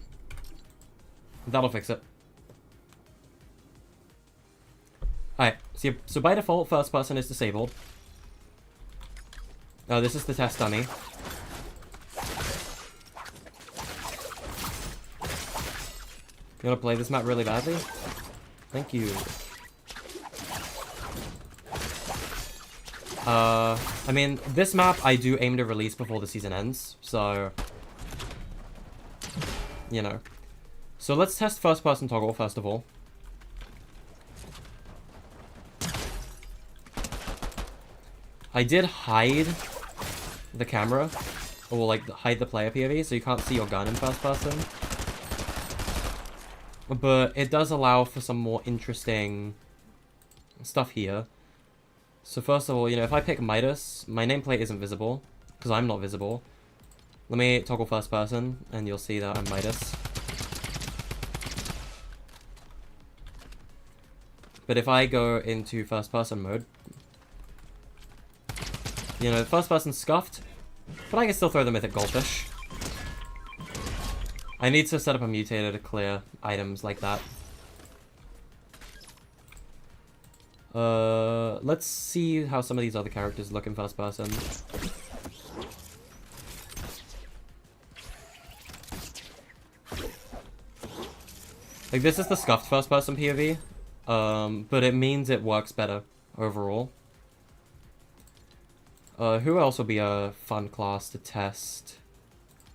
That'll fix it. Alright, so by default, first person is disabled. Oh, this is the test dummy. You wanna play this map really badly? Thank you. I mean, this map I do aim to release before the season ends, so... You know. So let's test first person toggle, first of all. I did hide the camera, or like hide the player POV, so you can't see your gun in first person. But it does allow for some more interesting stuff here. So first of all, you know, if I pick Midas, my nameplate isn't visible, because I'm not visible. Let me toggle first person, and you'll see that I'm Midas. But if I go into first person mode, you know, first person's scuffed, but I can still throw the mythic goldfish. I need to set up a mutator to clear items like that. Let's see how some of these other characters look in first person. Like, this is the scuffed first person POV, but it means it works better overall. Who else will be a fun class to test?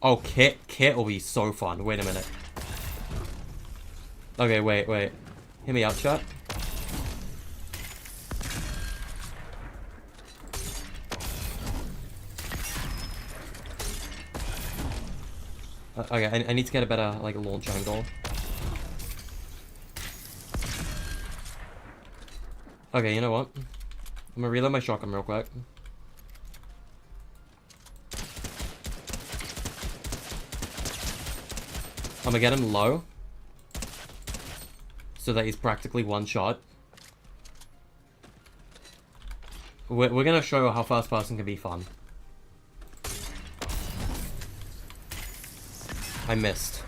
Oh, Kit. Kit will be so fun. Wait a minute. Okay, wait. Hear me out, chat. Okay, I need to get a better, like, launch angle. Okay, you know what? I'm gonna reload my shotgun real quick. I'm gonna get him low, so that he's practically one shot. We're gonna show how first person can be fun. I missed.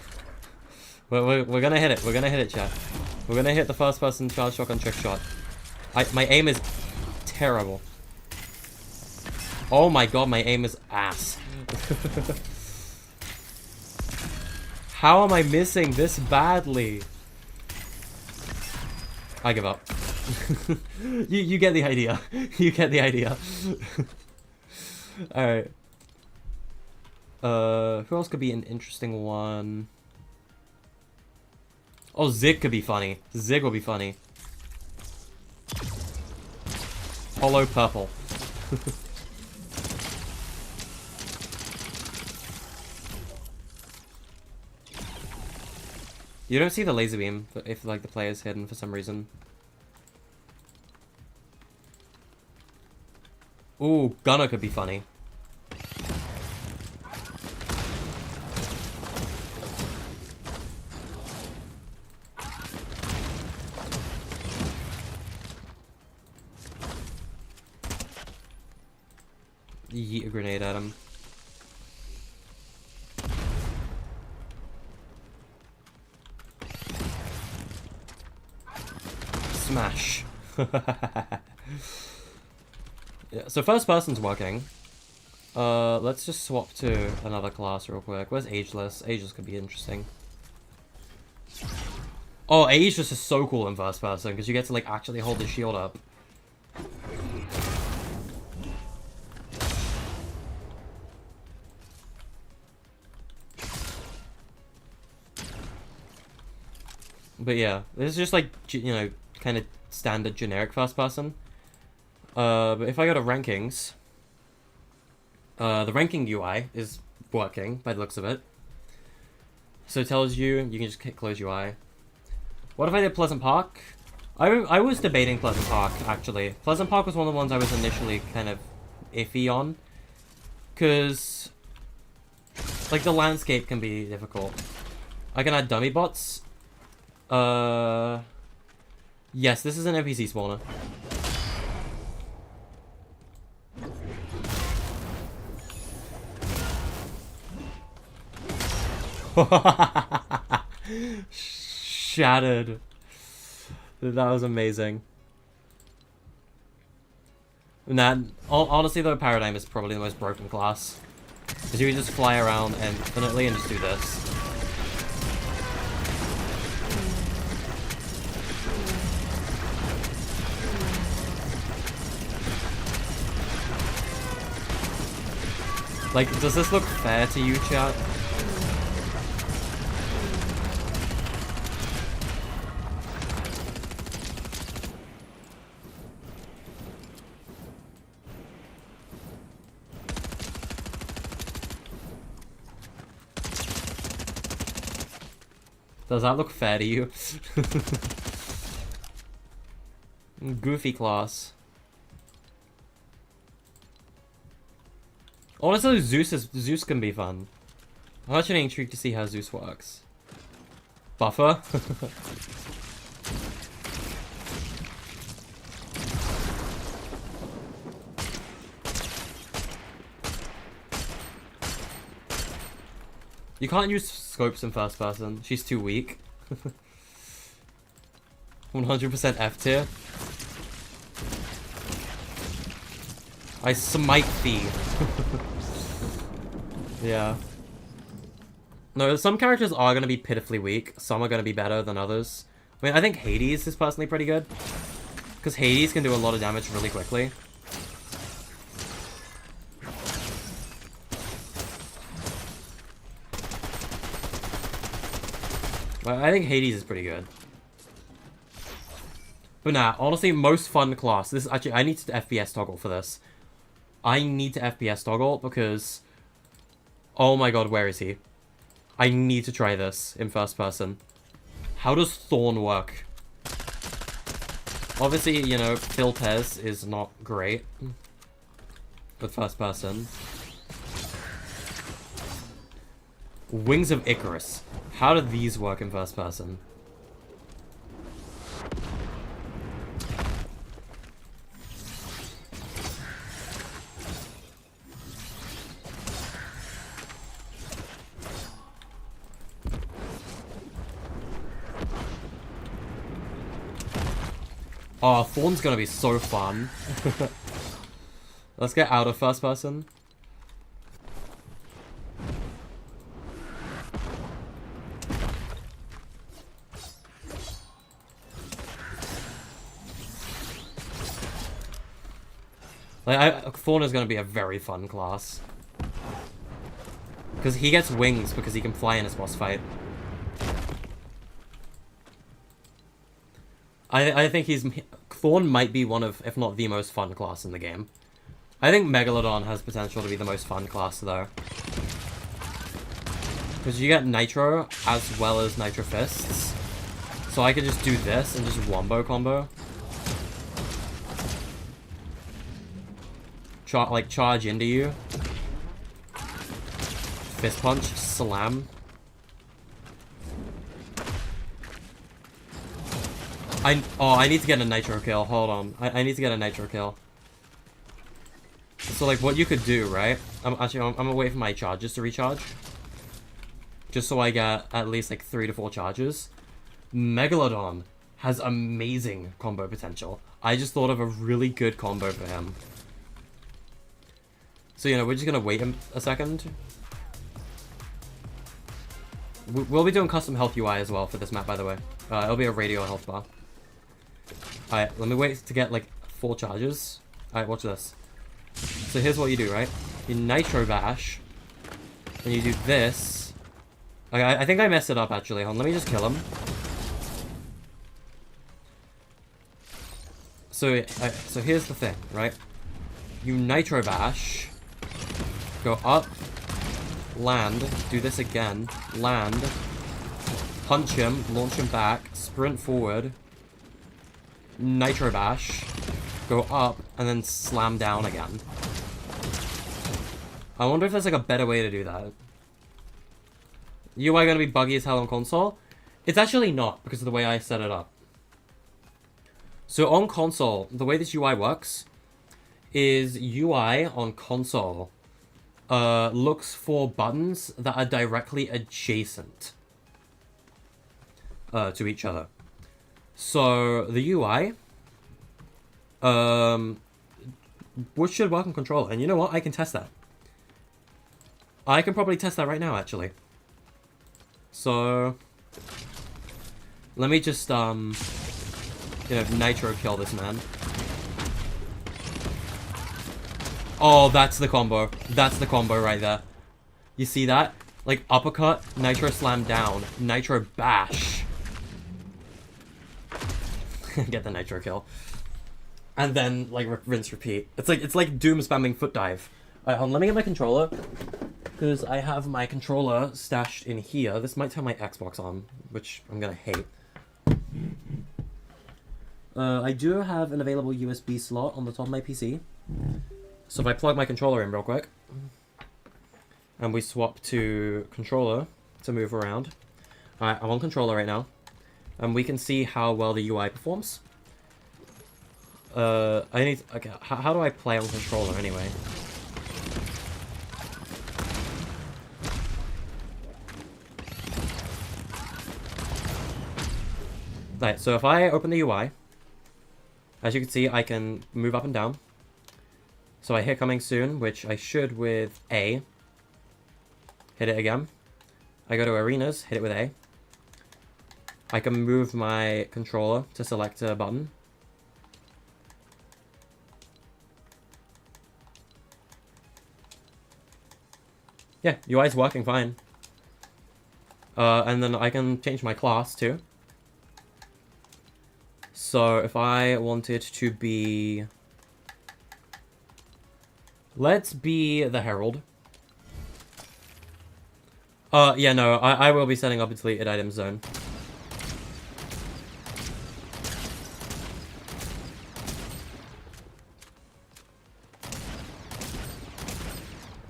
We're gonna hit it. We're gonna hit it, chat. We're gonna hit the first person charge shotgun trick shot. My aim is terrible. Oh my god, my aim is ass. How am I missing this badly? I give up. you get the idea. You get the idea. Alright. Who else could be an interesting one? Oh, Zig could be funny. Zig will be funny. Hollow purple. You don't see the laser beam if like the player's hidden for some reason. Ooh, Gunner could be funny. Yeet a grenade at him. Smash. Yeah, so first person's working. Let's just swap to another class real quick. Where's Ageless? Ageless could be interesting. Oh, Ageless is so cool in first person, because you get to, like, actually hold the shield up. But yeah, this is just, like, you know, kind of standard generic first person. But if I go to rankings, the ranking UI is working by the looks of it. So it tells you can just close UI. What if I did Pleasant Park? I was debating Pleasant Park, actually. Pleasant Park was one of the ones I was initially kind of iffy on. Because, like, the landscape can be difficult. I can add dummy bots. Yes, this is an NPC spawner. Shattered. That was amazing. Nah, honestly though, Paradigm is probably the most broken class. Because you can just fly around infinitely and just do this. Like, does this look fair to you, chat? Does that look fair to you? Goofy class. Honestly, Zeus can be fun. I'm actually intrigued to see how Zeus works. Buffer? You can't use scopes in first person. She's too weak. 100% F tier. I smite thee. Yeah. No, some characters are going to be pitifully weak. Some are going to be better than others. I mean, I think Hades is personally pretty good. Because Hades can do a lot of damage really quickly. But I think Hades is pretty good. But nah, honestly, most fun class. This is actually, I need to FPS toggle for this. I need to FPS toggle because... Oh my god, where is he? I need to try this in first person. How does Thorn work? Obviously, you know, Phil Pez is not great with first person. Wings of Icarus. How do these work in first person? Oh, Thorn's gonna be so fun. Let's get out of first person. Like, Thorn is gonna be a very fun class. Because he gets wings because he can fly in his boss fight. I think Thorn might be one of, if not the most fun class in the game. I think Megalodon has potential to be the most fun class, though. Because you get Nitro as well as Nitro Fists. So I could just do this and just wombo combo. Charge into you. Fist punch, slam. I need to get a Nitro kill. Hold on. I need to get a Nitro kill. So, like, what you could do, right? I'm gonna wait for my charges to recharge. Just so I get at least, like, 3 to 4 charges. Megalodon has amazing combo potential. I just thought of a really good combo for him. So, you know, we're just gonna wait a second. We'll be doing custom health UI as well for this map, by the way. It'll be a radio health bar. Alright, let me wait to get, like, 4 charges. Alright, watch this. So here's what you do, right? You nitro bash. And you do this. Okay, I think I messed it up, actually. Hold on, let me just kill him. So here's the thing, right? You nitro bash. Go up. Land. Do this again. Land. Punch him. Launch him back. Sprint forward. Nitro bash. Go up. And then slam down again. I wonder if there's like a better way to do that. UI gonna be buggy as hell on console? It's actually not, because of the way I set it up. So on console, the way this UI works is UI on console looks for buttons that are directly adjacent to each other. So the UI which should work on controller. And you know what? I can test that. I can probably test that right now, actually. So let me just you know, nitro kill this man. Oh, that's the combo. That's the combo right there. You see that? Like, uppercut, nitro slam down, nitro bash. Get the nitro kill. And then, like, rinse, repeat. It's like Doom spamming foot dive. Alright, hold on, let me get my controller. Because I have my controller stashed in here. This might turn my Xbox on, which I'm gonna hate. I do have an available USB slot on the top of my PC. So if I plug my controller in real quick, and we swap to controller to move around. Alright, I'm on controller right now. And we can see how well the UI performs. Okay, how do I play on controller anyway? Right, so if I open the UI, as you can see, I can move up and down. So I hit coming soon, which I should with A. Hit it again. I go to arenas, hit it with A. I can move my controller to select a button. Yeah, UI's working fine. And then I can change my class too. So if I wanted to be... Let's be the Herald. Yeah, no, I will be setting up a deleted items zone.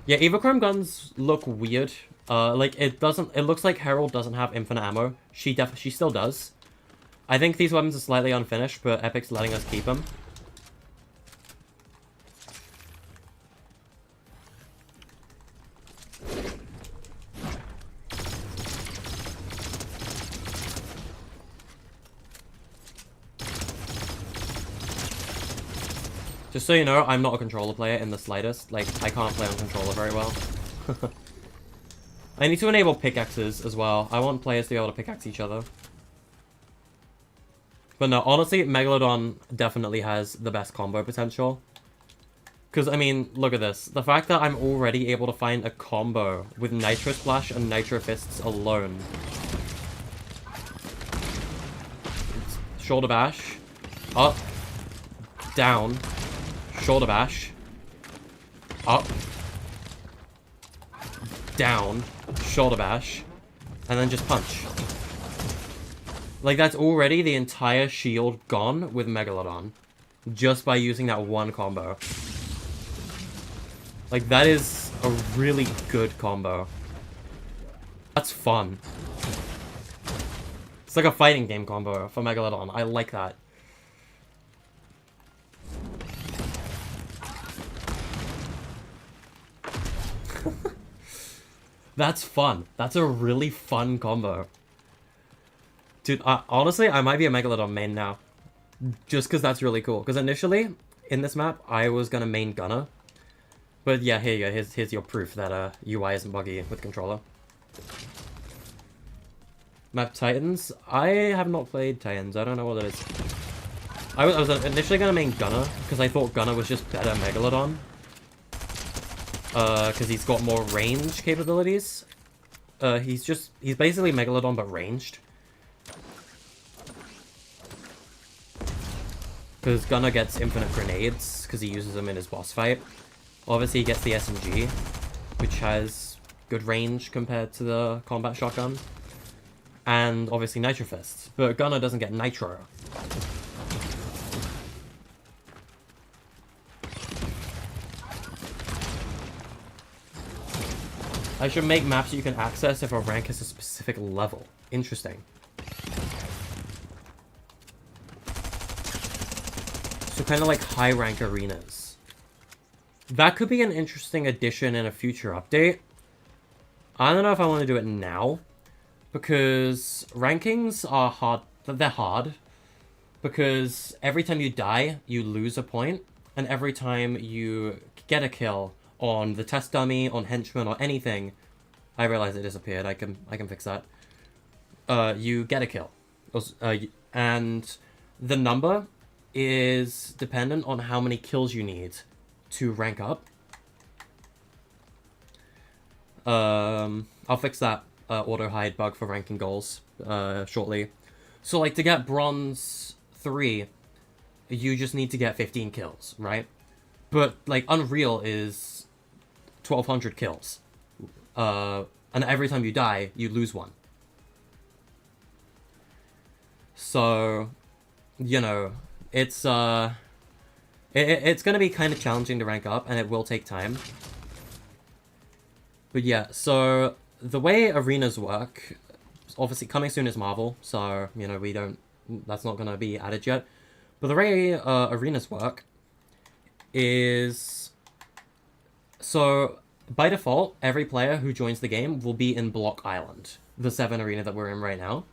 Yeah, Evochrome guns look weird. Like, it looks like Herald doesn't have infinite ammo. She still does. I think these weapons are slightly unfinished, but Epic's letting us keep them. Just so you know, I'm not a controller player in the slightest. Like, I can't play on controller very well. I need to enable pickaxes as well. I want players to be able to pickaxe each other. But no, honestly, Megalodon definitely has the best combo potential. Because, I mean, look at this. The fact that I'm already able to find a combo with Nitro Splash and Nitro Fists alone. It's shoulder bash. Up. Down. Shoulder bash. Up. Down. Shoulder bash. And then just punch. Like, that's already the entire shield gone with Megalodon. Just by using that one combo. Like, that is a really good combo. That's fun. It's like a fighting game combo for Megalodon. I like that. That's fun. That's a really fun combo. Dude, honestly, I might be a Megalodon main now. Just because that's really cool. Because initially, in this map, I was going to main Gunner. But yeah, here you go. Here's your proof that UI isn't buggy with controller. Map Titans. I have not played Titans. I don't know what it is. I was initially gonna main Gunner because I thought Gunner was just better Megalodon. Because he's got more range capabilities. He's basically Megalodon but ranged. Because Gunner gets infinite grenades because he uses them in his boss fight. Obviously he gets the SMG, which has good range compared to the combat shotgun. And obviously Nitro Fists. But Gunner doesn't get Nitro. I should make maps you can access if a rank is a specific level. Interesting. So kind of like high rank arenas. That could be an interesting addition in a future update. I don't know if I want to do it now. Because rankings are hard. They're hard. Because every time you die, you lose a point. And every time you get a kill on the test dummy, on henchman, or anything, I realize it disappeared. I can fix that. You get a kill. And the number is dependent on how many kills you need to rank up. I'll fix that auto hide bug for ranking goals shortly. So like to get bronze 3, you just need to get 15 kills, right? But like Unreal is 1200 kills. And every time you die, you lose one. So, you know, it's it's gonna be kind of challenging to rank up, and it will take time. But yeah, so the way arenas work, obviously coming soon is Marvel, so, you know, that's not gonna be added yet. But the way arenas work is, so by default, every player who joins the game will be in Block Island, the 7 arena that we're in right now.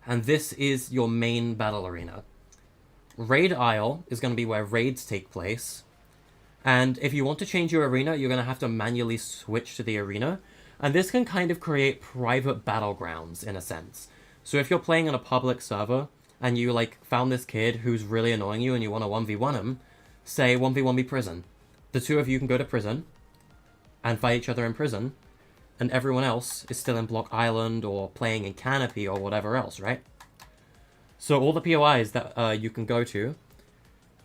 And this is your main battle arena. Raid Isle is going to be where raids take place. And if you want to change your arena, you're going to have to manually switch to the arena. And this can kind of create private battlegrounds, in a sense. So if you're playing on a public server, and you, like, found this kid who's really annoying you and you want to 1v1 him, say 1v1 prison. The two of you can go to prison and fight each other in prison, and everyone else is still in Block Island or playing in Canopy or whatever else, right? So all the POIs that you can go to,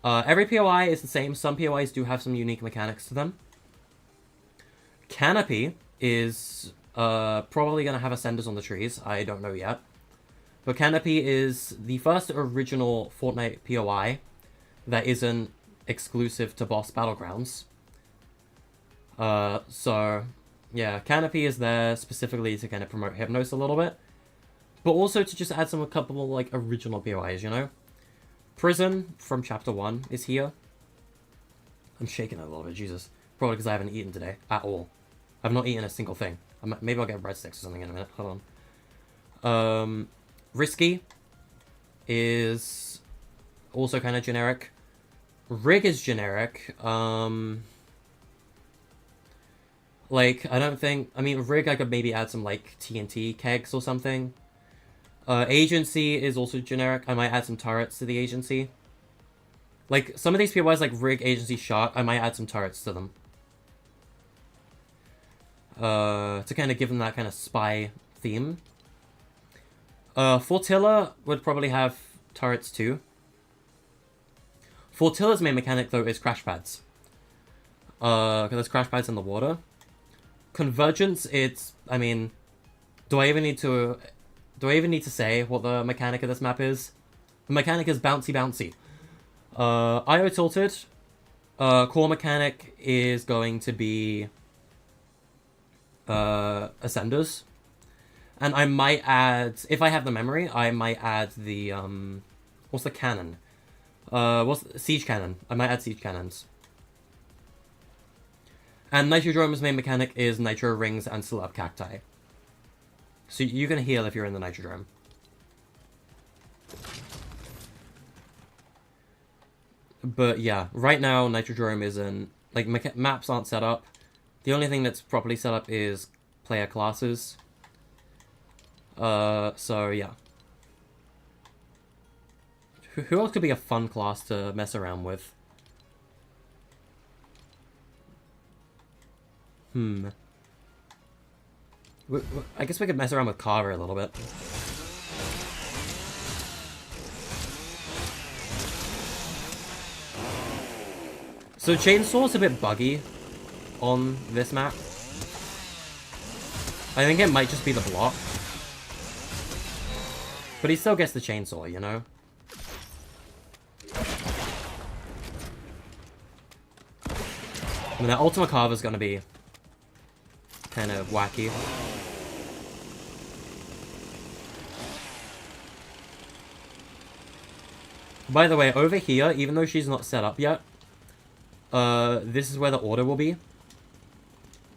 every POI is the same. Some POIs do have some unique mechanics to them. Canopy is probably going to have ascenders on the trees. I don't know yet. But Canopy is the first original Fortnite POI that isn't exclusive to boss Battlegrounds. So, yeah, Canopy is there specifically to kind of promote Hypnos a little bit. But also to just add a couple of, like, original POIs, you know? Prison from Chapter 1 is here. I'm shaking a little bit, Jesus. Probably because I haven't eaten today at all. I've not eaten a single thing. Maybe I'll get breadsticks or something in a minute. Hold on. Risky is also kind of generic. Rig is generic. Like, I don't think... I mean, Rig, I could maybe add some, like, TNT kegs or something. Agency is also generic. I might add some turrets to the Agency. Like, some of these POIs, like Rig, Agency, Shark, I might add some turrets to them. To kind of give them that kind of spy theme. Fortilla would probably have turrets too. Fortilla's main mechanic, though, is crash pads. Because there's crash pads in the water. Convergence, it's... I mean... Do I even need to say what the mechanic of this map is? The mechanic is bouncy bouncy. IO tilted. Core mechanic is going to be... Ascenders. And I might add... If I have the memory, I might add the... What's the cannon? Siege cannon. I might add siege cannons. And Nitrodrome's main mechanic is Nitro Rings and Celeb Cacti. So you can heal if you're in the Nitrodrome. But yeah, right now Nitrodrome isn't like, maps aren't set up. The only thing that's properly set up is player classes. So, yeah. Who else could be a fun class to mess around with? I guess we could mess around with Carver a little bit. So Chainsaw's a bit buggy on this map. I think it might just be the block. But he still gets the chainsaw, you know? I mean, that Ultima Carver's gonna be kind of wacky. By the way, over here, even though she's not set up yet, this is where the order will be.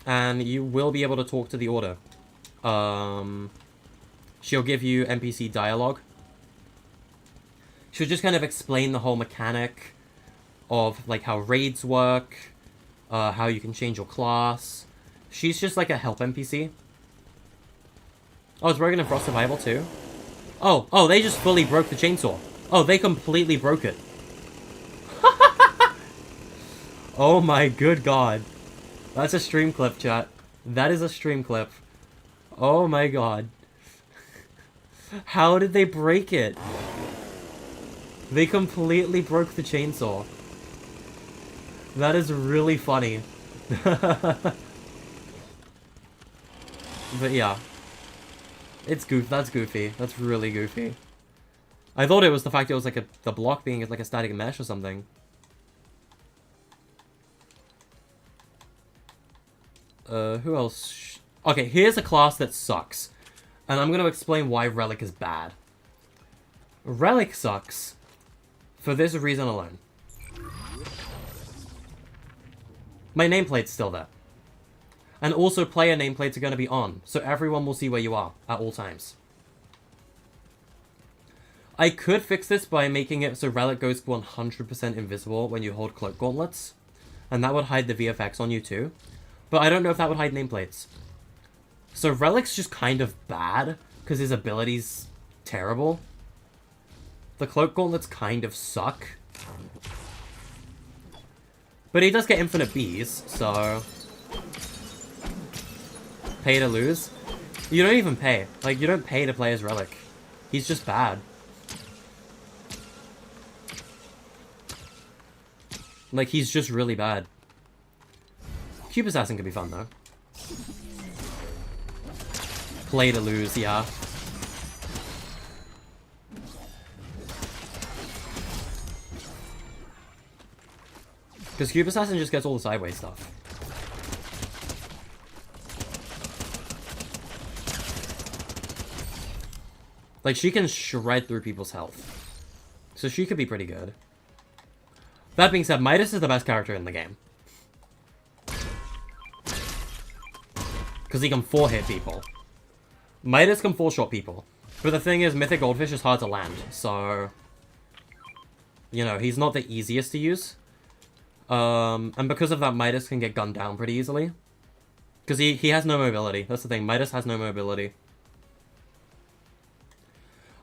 And you will be able to talk to the order. She'll give you NPC dialogue. She'll just kind of explain the whole mechanic of, like, how raids work, how you can change your class. She's just like a help NPC. Oh, it's Rogan and Frost Survival too? Oh, they just fully broke the chainsaw. Oh, they completely broke it. Oh my good god. That's a stream clip, chat. That is a stream clip. Oh my god. How did they break it? They completely broke the chainsaw. That is really funny. But yeah. It's that's goofy. That's really goofy. I thought it was the fact it was like the block being like a static mesh or something. Who else? Okay, here's a class that sucks. And I'm going to explain why Relic is bad. Relic sucks for this reason alone. My nameplate's still there. And also player nameplates are going to be on, so everyone will see where you are at all times. I could fix this by making it so Relic goes 100% invisible when you hold Cloak Gauntlets. And that would hide the VFX on you too. But I don't know if that would hide nameplates. So Relic's just kind of bad, because his ability's terrible. The Cloak Gauntlets kind of suck. But he does get infinite bees, so... Pay to lose? You don't even pay. Like, you don't pay to play as Relic. He's just bad. Like, he's just really bad. Cube Assassin could be fun, though. Play to lose, yeah. Because Cube Assassin just gets all the sideways stuff. Like, she can shred through people's health. So she could be pretty good. That being said, Midas is the best character in the game. Because he can 4-hit people. Midas can 4-shot people. But the thing is, Mythic Goldfish is hard to land, so... You know, he's not the easiest to use. And because of that, Midas can get gunned down pretty easily. Because he has no mobility. That's the thing, Midas has no mobility.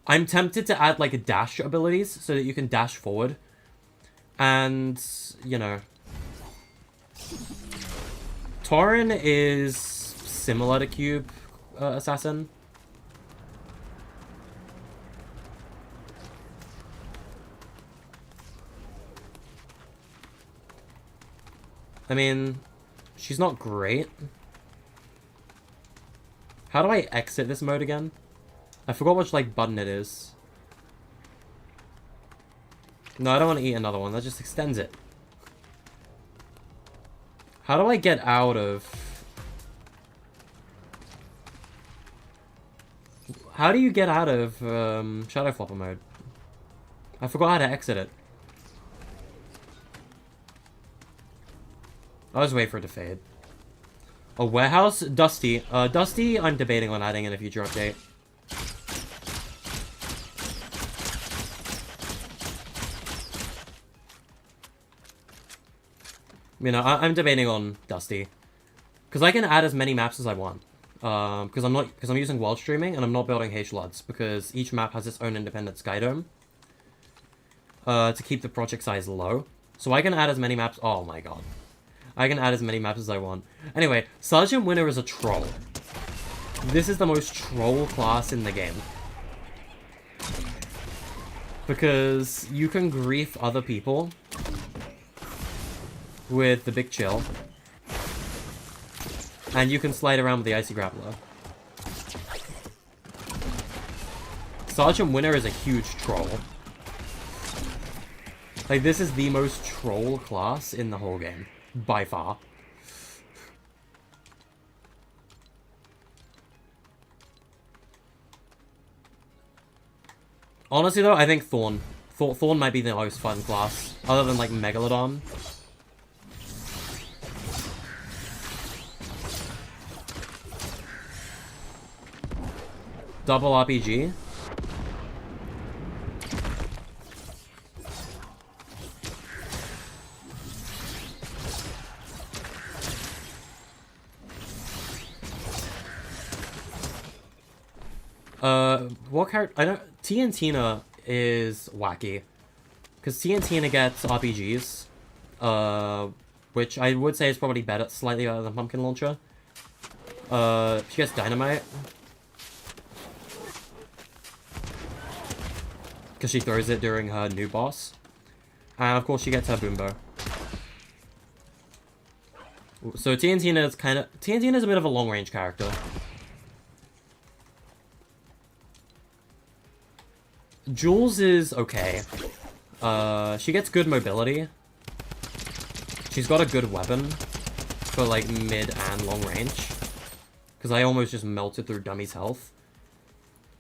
I'm tempted to add, like, dash abilities, so that you can dash forward. And, you know... Tauren is similar to Cube Assassin. I mean, she's not great. How do I exit this mode again? I forgot which, like, button it is. No, I don't want to eat another one. That just extends it. How do I get out of... How do you get out of Shadow Flopper mode? I forgot how to exit it. I'll just wait for it to fade. A warehouse? Dusty. Dusty, I'm debating on adding in a future update. You know, I'm debating on Dusty. Because I can add as many maps as I want. Because I'm using world streaming and I'm not building H-LUDs because each map has its own independent skydome. To keep the project size low. So I can add as many maps. Oh my god. I can add as many maps as I want. Anyway, Sergeant Winner is a troll. This is the most troll class in the game. Because you can grief other people with the big chill. And you can slide around with the icy grappler. Sergeant Winner is a huge troll. Like, this is the most troll class in the whole game. By far. Honestly, though, I think Thorn. Thorn might be the most fun class. Other than, like, Megalodon. Double RPG. What character? I don't. TNTina is wacky. Because TNTina gets RPGs. Which I would say is probably better, slightly better than Pumpkin Launcher. She gets Dynamite. Because she throws it during her new boss. And of course she gets her Boombo. So TNTina is TNTina is a bit of a long-range character. Jules is okay. She gets good mobility. She's got a good weapon for like mid and long range. Because I almost just melted through Dummy's health.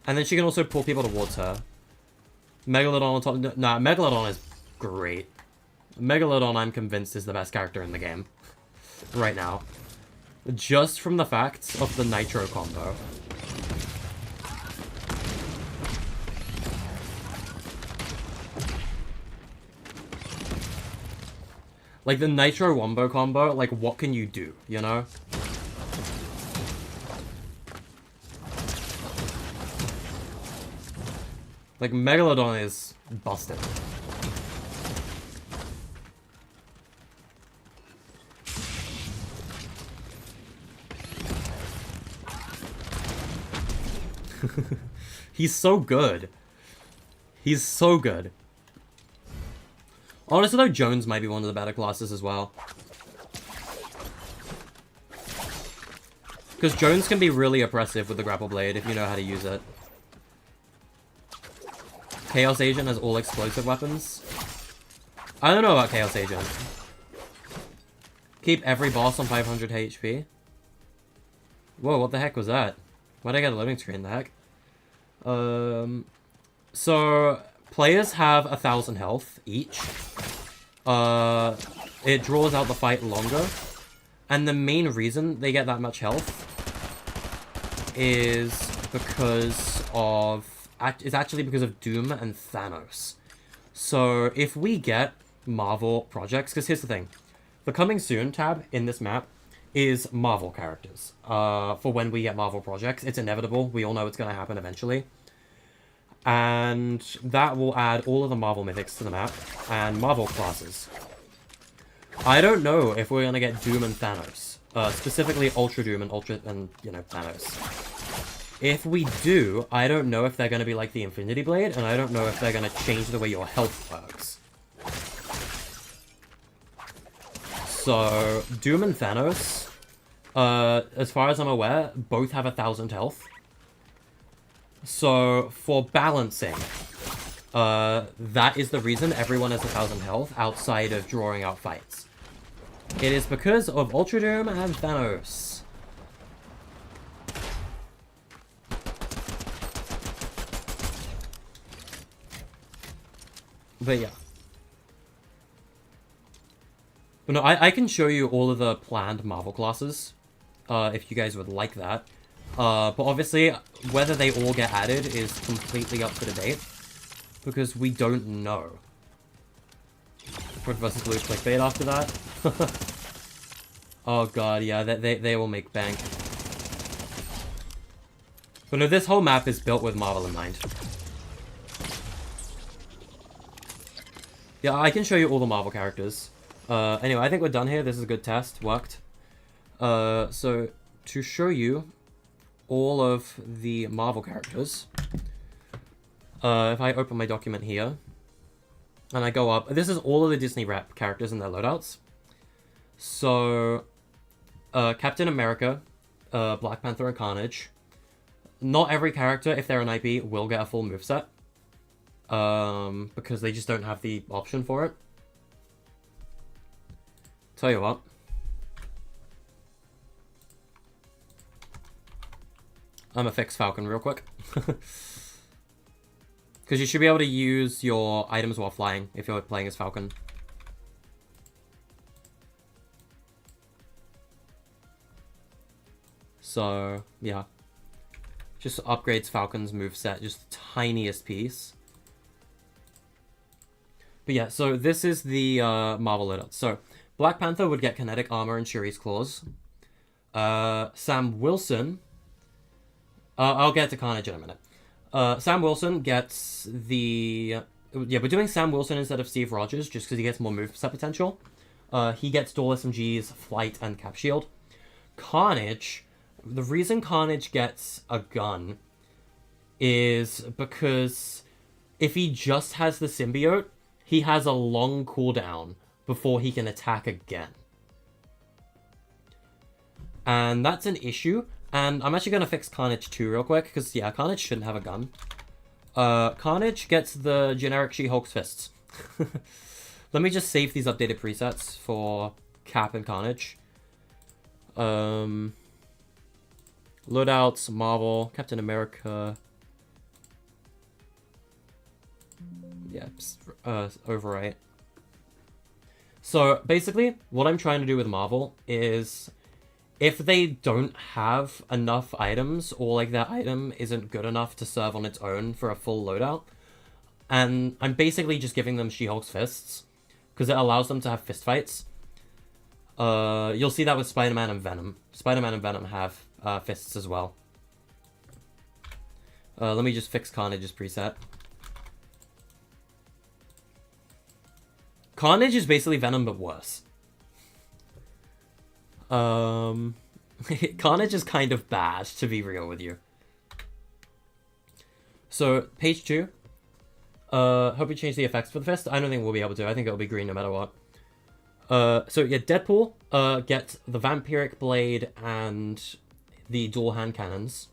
And then she can also pull people towards her. Megalodon on top. Nah, Megalodon is great. Megalodon, I'm convinced, is the best character in the game. Right now. Just from the fact of the Nitro combo. Like, the Nitro Wombo combo, like, what can you do, you know? Like, Megalodon is busted. He's so good. He's so good. Honestly, though, Jones might be one of the better classes as well. Because Jones can be really oppressive with the grapple blade if you know how to use it. Chaos Agent has all explosive weapons. I don't know about Chaos Agent. Keep every boss on 500 HP. Whoa, what the heck was that? Why'd I get a loading screen, the heck? So, players have 1,000 health each. It draws out the fight longer. And the main reason they get that much health is because of... It's actually because of Doom and Thanos. So, if we get Marvel projects... Because here's the thing. The Coming Soon tab in this map is Marvel characters. For when we get Marvel projects. It's inevitable. We all know it's going to happen eventually. And that will add all of the Marvel mythics to the map. And Marvel classes. I don't know if we're going to get Doom and Thanos. Specifically Ultra Doom and Thanos. If we do, I don't know if they're going to be like the Infinity Blade. And I don't know if they're going to change the way your health works. So, Doom and Thanos, as far as I'm aware, both have 1,000 health. So, for balancing, that is the reason everyone has 1,000 health outside of drawing out fights. It is because of Ultra Doom and Thanos. But yeah. But no, I can show you all of the planned Marvel classes, if you guys would like that. But obviously, whether they all get added is completely up for debate, because we don't know. Red vs. Blue clickbait after that. Oh god, yeah, they will make bank. But no, this whole map is built with Marvel in mind. Yeah, I can show you all the Marvel characters. Anyway, I think we're done here. This is a good test. Worked. So, to show you all of the Marvel characters, if I open my document here, and I go up, this is all of the Disney rep characters and their loadouts. So, Captain America, Black Panther, and Carnage. Not every character, if they're an IP, will get a full moveset. Because they just don't have the option for it. Tell you what. I'm gonna fix Falcon real quick. Because you should be able to use your items while flying if you're playing as Falcon. So, yeah. Just upgrades Falcon's moveset, just the tiniest piece. But yeah, so this is the Marvel loadout. So, Black Panther would get kinetic armor and Shuri's claws. Sam Wilson... I'll get to Carnage in a minute. Sam Wilson gets the... Yeah, we're doing Sam Wilson instead of Steve Rogers, just because he gets more moveset potential. He gets dual SMGs, flight, and cap shield. Carnage... The reason Carnage gets a gun is because if he just has the symbiote, he has a long cooldown before he can attack again. And that's an issue. And I'm actually going to fix Carnage too real quick, because yeah, Carnage shouldn't have a gun. Carnage gets the generic She-Hulk's fists. Let me just save these updated presets for Cap and Carnage. Loadouts, Marvel, Captain America. Yeah, overwrite. So basically, what I'm trying to do with Marvel is, if they don't have enough items, or like their item isn't good enough to serve on its own for a full loadout, and I'm basically just giving them She-Hulk's fists, because it allows them to have fist fights. You'll see that with Spider-Man and Venom. Spider-Man and Venom have fists as well. Let me just fix Carnage's preset. Carnage is basically Venom, but worse. Carnage is kind of bad, to be real with you. So, page 2. Hope we change the effects for the fist. I don't think we'll be able to. I think it'll be green no matter what. So yeah, Deadpool gets the Vampiric Blade and the dual hand cannons.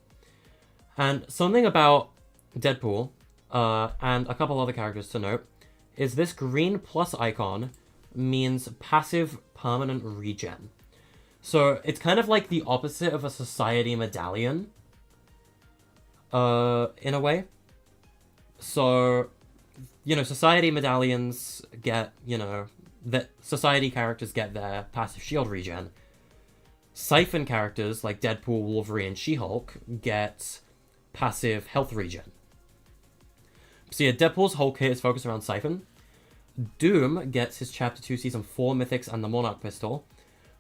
And something about Deadpool, and a couple other characters to note, is this green plus icon means passive permanent regen. So it's kind of like the opposite of a society medallion, in a way. So, you know, society medallions get, you know, that society characters get their passive shield regen. Siphon characters like Deadpool, Wolverine, and She-Hulk get passive health regen. So yeah, Deadpool's whole kit is focused around Siphon. Doom gets his Chapter 2 Season 4 mythics and the Monarch pistol.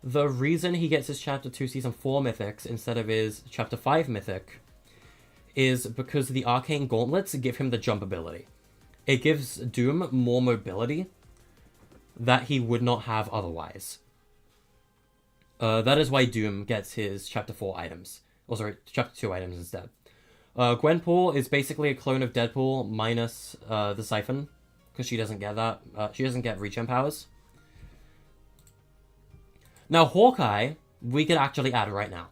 The reason he gets his Chapter 2 Season 4 mythics instead of his Chapter 5 mythic is because the Arcane Gauntlets give him the jump ability. It gives Doom more mobility that he would not have otherwise. That is why Doom gets his Chapter 4 items. Or sorry, Chapter 2 items instead. Gwenpool is basically a clone of Deadpool minus the Siphon, because she doesn't get that. She doesn't get regen powers. Now, Hawkeye, we could actually add right now.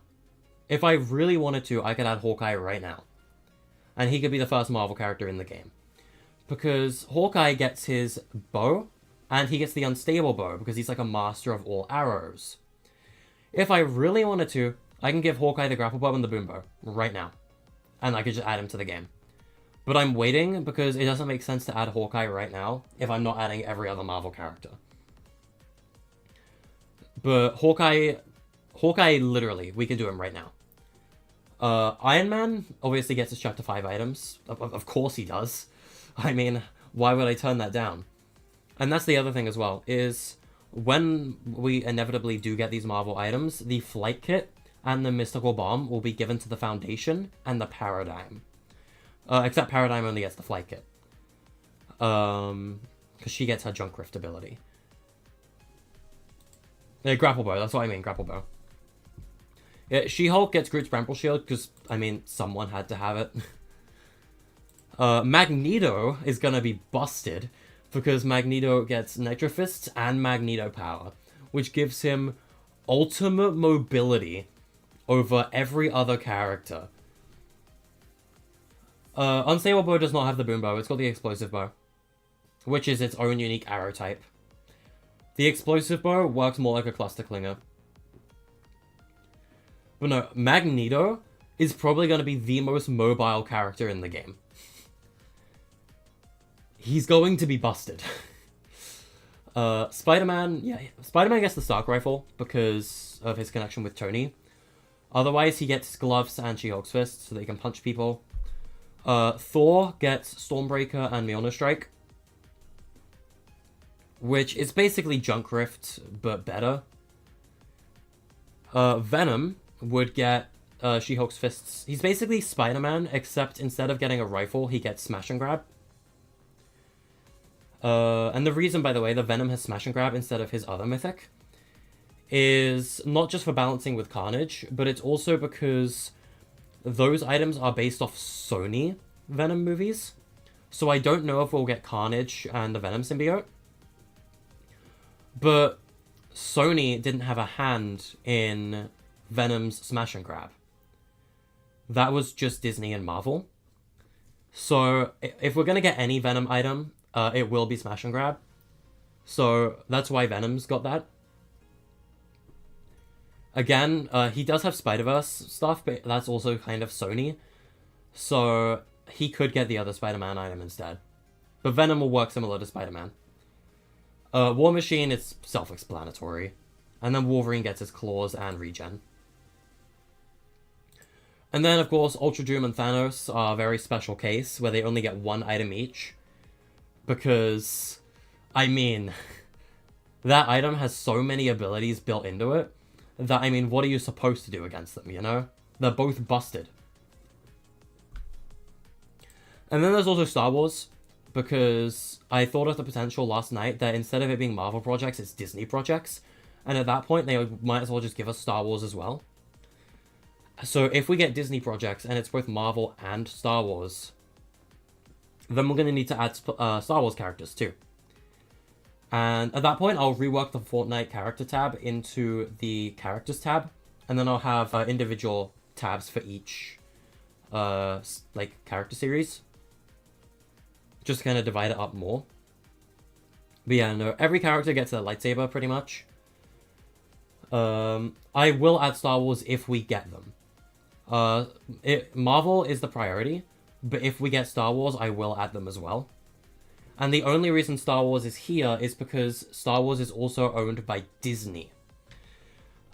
If I really wanted to, I could add Hawkeye right now. And he could be the first Marvel character in the game. Because Hawkeye gets his bow, and he gets the unstable bow, because he's like a master of all arrows. If I really wanted to, I can give Hawkeye the grapple bow and the boom bow right now. And I could just add him to the game. But I'm waiting because it doesn't make sense to add Hawkeye right now if I'm not adding every other Marvel character. But Hawkeye literally, we can do him right now. Iron Man obviously gets his Chapter 5 items. Of course he does. I mean, why would I turn that down? And that's the other thing as well, is when we inevitably do get these Marvel items, the Flight Kit and the Mystical Bomb will be given to the Foundation and the Paradigm. Except Paradigm only gets the Flight Kit. Because she gets her Junk Rift ability. Grapple Bow, that's what I mean, Grapple Bow. Yeah, She-Hulk gets Groot's Bramble Shield, because, I mean, someone had to have it. Magneto is gonna be busted, because Magneto gets Nitro Fists and Magneto Power, which gives him ultimate mobility over every other character. Unstable Bow does not have the Boom Bow, it's got the Explosive Bow, which is its own unique arrow type. The Explosive Bow works more like a Cluster Clinger. But no, Magneto is probably going to be the most mobile character in the game. He's going to be busted. Spider-Man, yeah, Spider-Man gets the Stark Rifle because of his connection with Tony. Otherwise, he gets gloves and She-Hulk's fists so that he can punch people. Thor gets Stormbreaker and Mjolnir Strike, which is basically Junk Rift, but better. Venom would get She-Hulk's fists. He's basically Spider-Man, except instead of getting a rifle, he gets Smash and Grab. And the reason, by the way, the Venom has Smash and Grab instead of his other mythic is not just for balancing with Carnage, but it's also because those items are based off Sony Venom movies. So I don't know if we'll get Carnage and the Venom symbiote. But Sony didn't have a hand in Venom's Smash and Grab. That was just Disney and Marvel. So if we're going to get any Venom item, it will be Smash and Grab. So that's why Venom's got that. Again, he does have Spider-Verse stuff, but that's also kind of Sony. So he could get the other Spider-Man item instead. But Venom will work similar to Spider-Man. War Machine is self-explanatory. And then Wolverine gets his claws and regen. And then, of course, Ultra Doom and Thanos are a very special case, where they only get one item each. Because, I mean, that item has so many abilities built into it, that, I mean, what are you supposed to do against them, you know? They're both busted. And then there's also Star Wars, because I thought of the potential last night that instead of it being Marvel projects, it's Disney projects. And at that point, they might as well just give us Star Wars as well. So if we get Disney projects, and it's both Marvel and Star Wars, then we're going to need to add Star Wars characters too. And at that point, I'll rework the Fortnite character tab into the characters tab, and then I'll have individual tabs for each like character series. Just kind of divide it up more. But yeah, no, every character gets a lightsaber pretty much. I will add Star Wars if we get them. Marvel is the priority, but if we get Star Wars, I will add them as well. And the only reason Star Wars is here is because Star Wars is also owned by Disney.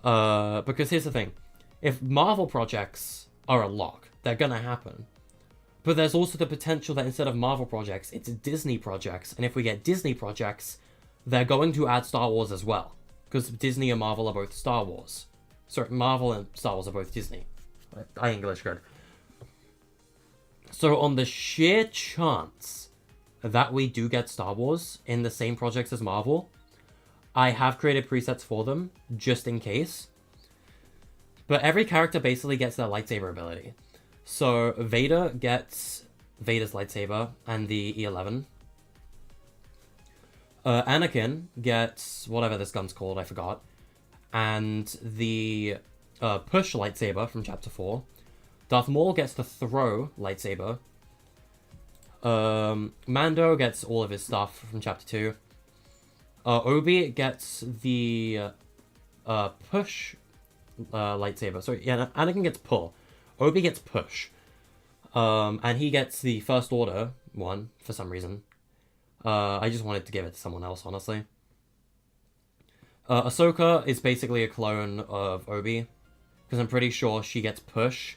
Because here's the thing. If Marvel projects are a lock, they're gonna happen. But there's also the potential that instead of Marvel projects, it's Disney projects. And if we get Disney projects, they're going to add Star Wars as well. Because Disney and Marvel are both Star Wars. Sorry, Marvel and Star Wars are both Disney. I English good. So on the sheer chance that we do get Star Wars in the same projects as Marvel, I have created presets for them, just in case. But every character basically gets their lightsaber ability. So Vader gets Vader's lightsaber and the E11. Anakin gets whatever this gun's called, I forgot. And the push lightsaber from Chapter 4. Darth Maul gets the throw lightsaber. Mando gets all of his stuff from Chapter 2. Obi gets the push lightsaber. Sorry, yeah, Anakin gets pull. Obi gets push. And he gets the First Order one for some reason. I just wanted to give it to someone else, honestly. Ahsoka is basically a clone of Obi, because I'm pretty sure she gets push.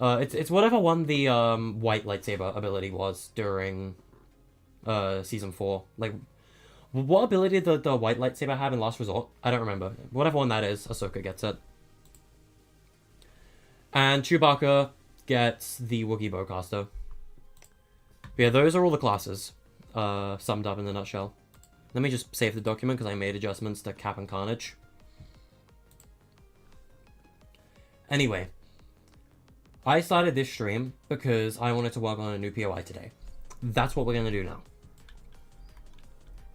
It's whatever one the white lightsaber ability was during season 4. Like, What ability did the white lightsaber have in Last Resort? I don't remember. Whatever one that is, Ahsoka gets it. And Chewbacca gets the Wookiee Bowcaster. But yeah, those are all the classes, summed up in a nutshell. Let me just save the document because I made adjustments to Cap and Carnage. Anyway, I started this stream because I wanted to work on a new POI today. That's what we're going to do now.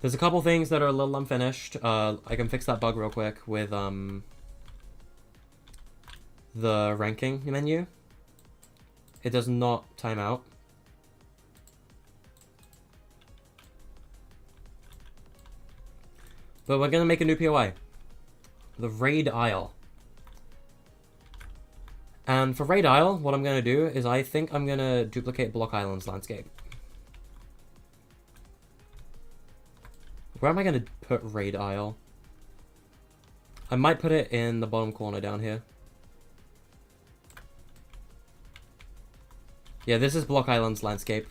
There's a couple things that are a little unfinished. I can fix that bug real quick with the ranking menu. It does not time out. But we're going to make a new POI. The Raid Isle. And for Raid Isle, what I'm going to do is I think I'm going to duplicate Block Island's landscape. Where am I going to put Raid Isle? I might put it in the bottom corner down here. Yeah, this is Block Island's landscape.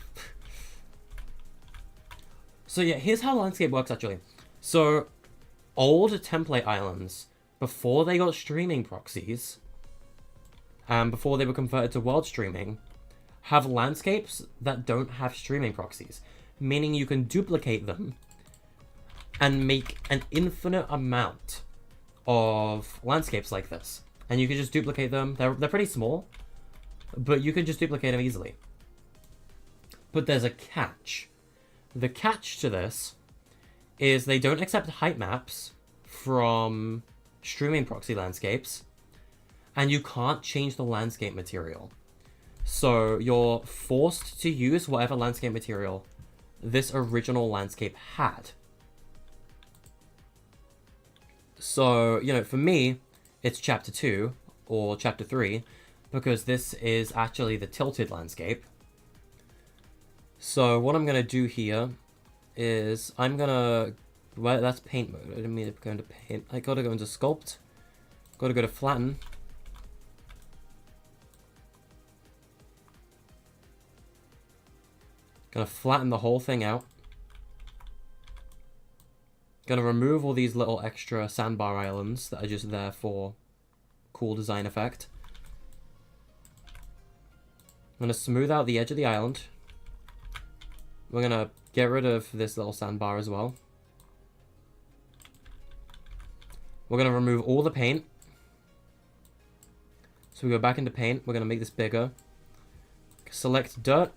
So yeah, here's how landscape works actually. So, old template islands, before they got streaming proxies, and before they were converted to world streaming, have landscapes that don't have streaming proxies. Meaning you can duplicate them and make an infinite amount of landscapes like this. And you can just duplicate them. They're pretty small, but you can just duplicate them easily. But there's a catch. The catch to this is they don't accept height maps from streaming proxy landscapes, and you can't change the landscape material. So you're forced to use whatever landscape material this original landscape had. So, you know, for me, it's Chapter 2 or Chapter 3, because this is actually the tilted landscape. So what I'm going to do here is I'm going to... Well, that's paint mode. I didn't mean to go into paint. I got to go into sculpt. Got to go to flatten. Gonna flatten the whole thing out. Gonna remove all these little extra sandbar islands that are just there for cool design effect. I'm gonna smooth out the edge of the island. We're gonna get rid of this little sandbar as well. We're gonna remove all the paint. So we go back into paint. We're gonna make this bigger. Select dirt.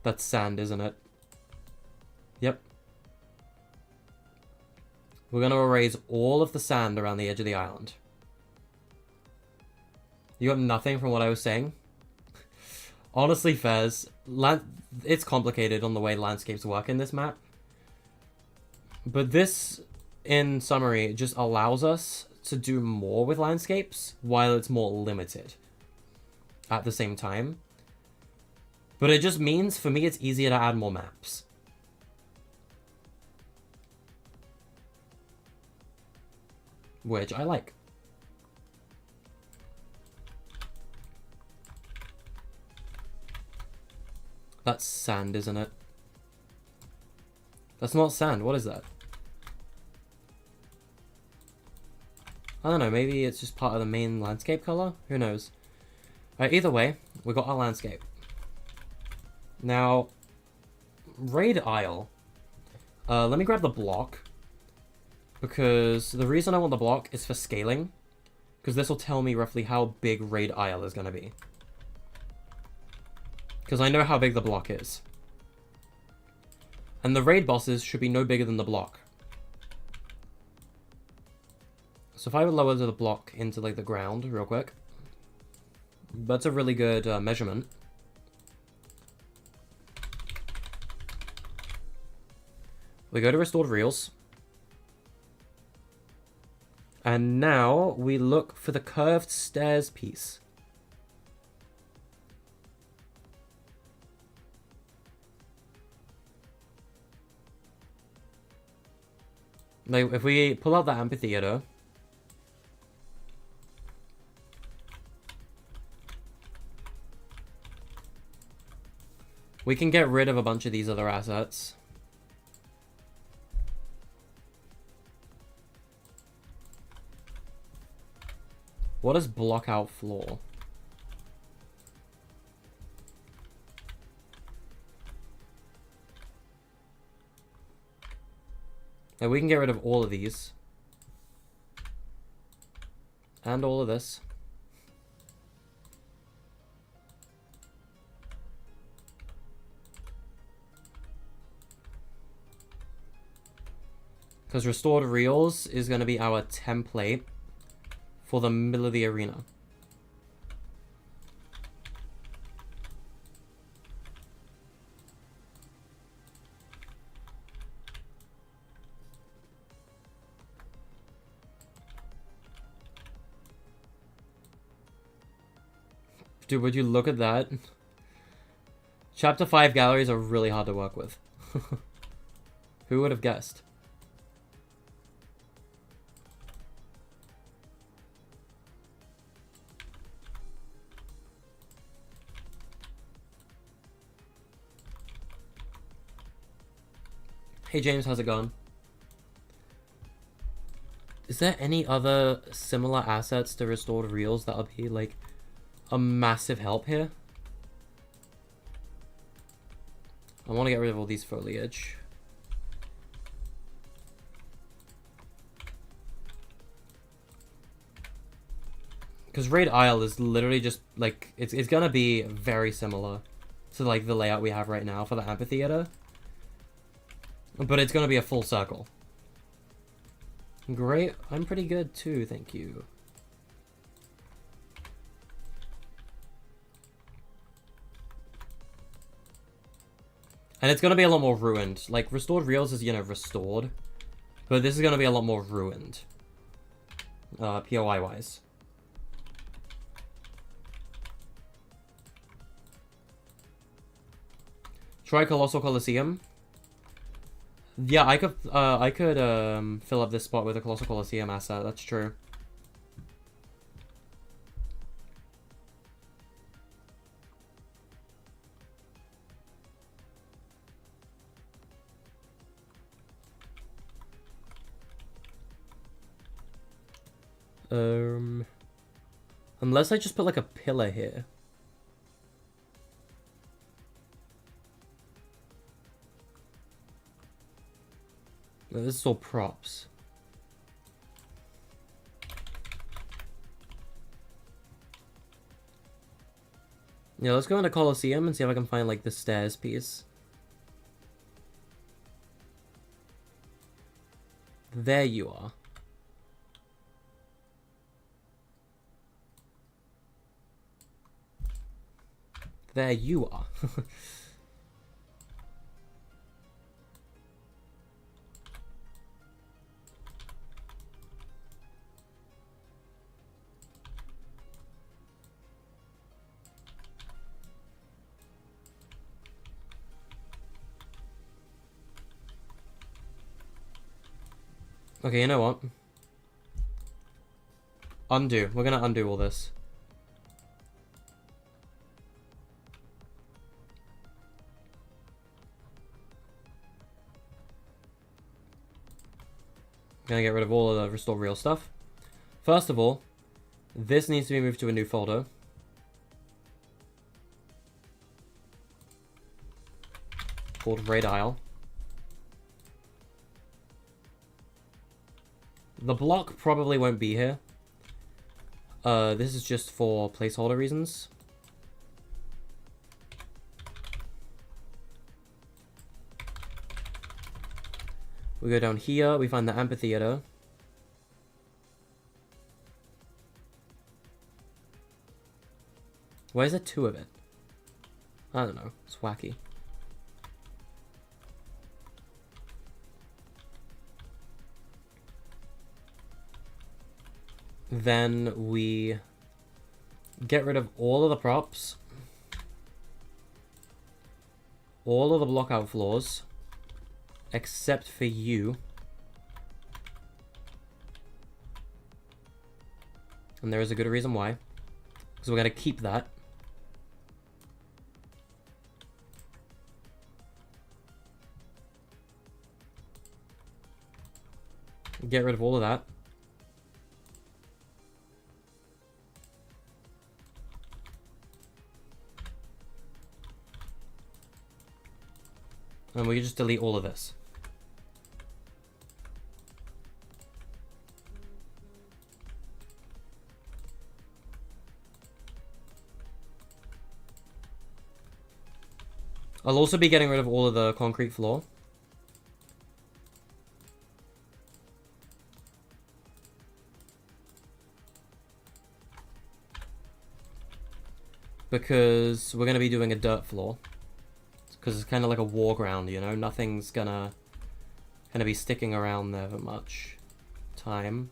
That's sand, isn't it? Yep. We're going to erase all of the sand around the edge of the island. You got nothing from what I was saying? Honestly, Fez, it's complicated on the way landscapes work in this map. But this, in summary, just allows us to do more with landscapes while it's more limited at the same time. But it just means, for me, it's easier to add more maps. Which I like. That's sand, isn't it? That's not sand. What is that? I don't know. Maybe it's just part of the main landscape color? Who knows? Alright, either way, we got our landscape. Now, Raid Isle. Let me grab the block. Because the reason I want the block is for scaling. Because this will tell me roughly how big Raid Isle is going to be. Because I know how big the block is. And the raid bosses should be no bigger than the block. So if I would lower the block into like the ground real quick. That's a really good measurement. We go to restored reels. And now we look for the curved stairs piece. Like if we pull out the amphitheater, We can get rid of a bunch of these other assets. What is block out floor? Now we can get rid of all of these. And all of this. Because restored reels is going to be our template for the middle of the arena. Dude, would you look at that? Chapter 5 galleries are really hard to work with. Who would have guessed? Hey James, how's it going? Is there any other similar assets to restored reels that would be like a massive help here? I want to get rid of all these foliage. Because Raid Isle is literally just like it's gonna be very similar to like the layout we have right now for the amphitheater. But it's gonna be a full circle. Great, I'm pretty good too, thank you. And it's gonna be a lot more ruined. Like, restored reels is, you know, restored. But this is gonna be a lot more ruined. POI wise. Try Colossal Coliseum. Yeah, I could fill up this spot with a Colossal Coliseum asset, that's true. Unless I just put like a pillar here. No, this is all props. Yeah, let's go into Coliseum and see if I can find like the stairs piece. There you are. There you are. Okay, you know what? Undo. We're gonna undo all this. Gonna get rid of all of the restore real stuff. First of all, this needs to be moved to a new folder. Called Raid Isle. The block probably won't be here. This is just for placeholder reasons. We go down here, we find the amphitheater. Why is there two of it? I don't know, it's wacky. Then we get rid of all of the props. All of the block out floors. Except for you. And there is a good reason why. Because we're going to keep that. Get rid of all of that. And we can just delete all of this. I'll also be getting rid of all of the concrete floor. Because we're going to be doing a dirt floor. Because it's kind of like a war ground, you know? Nothing's gonna be sticking around there for much time.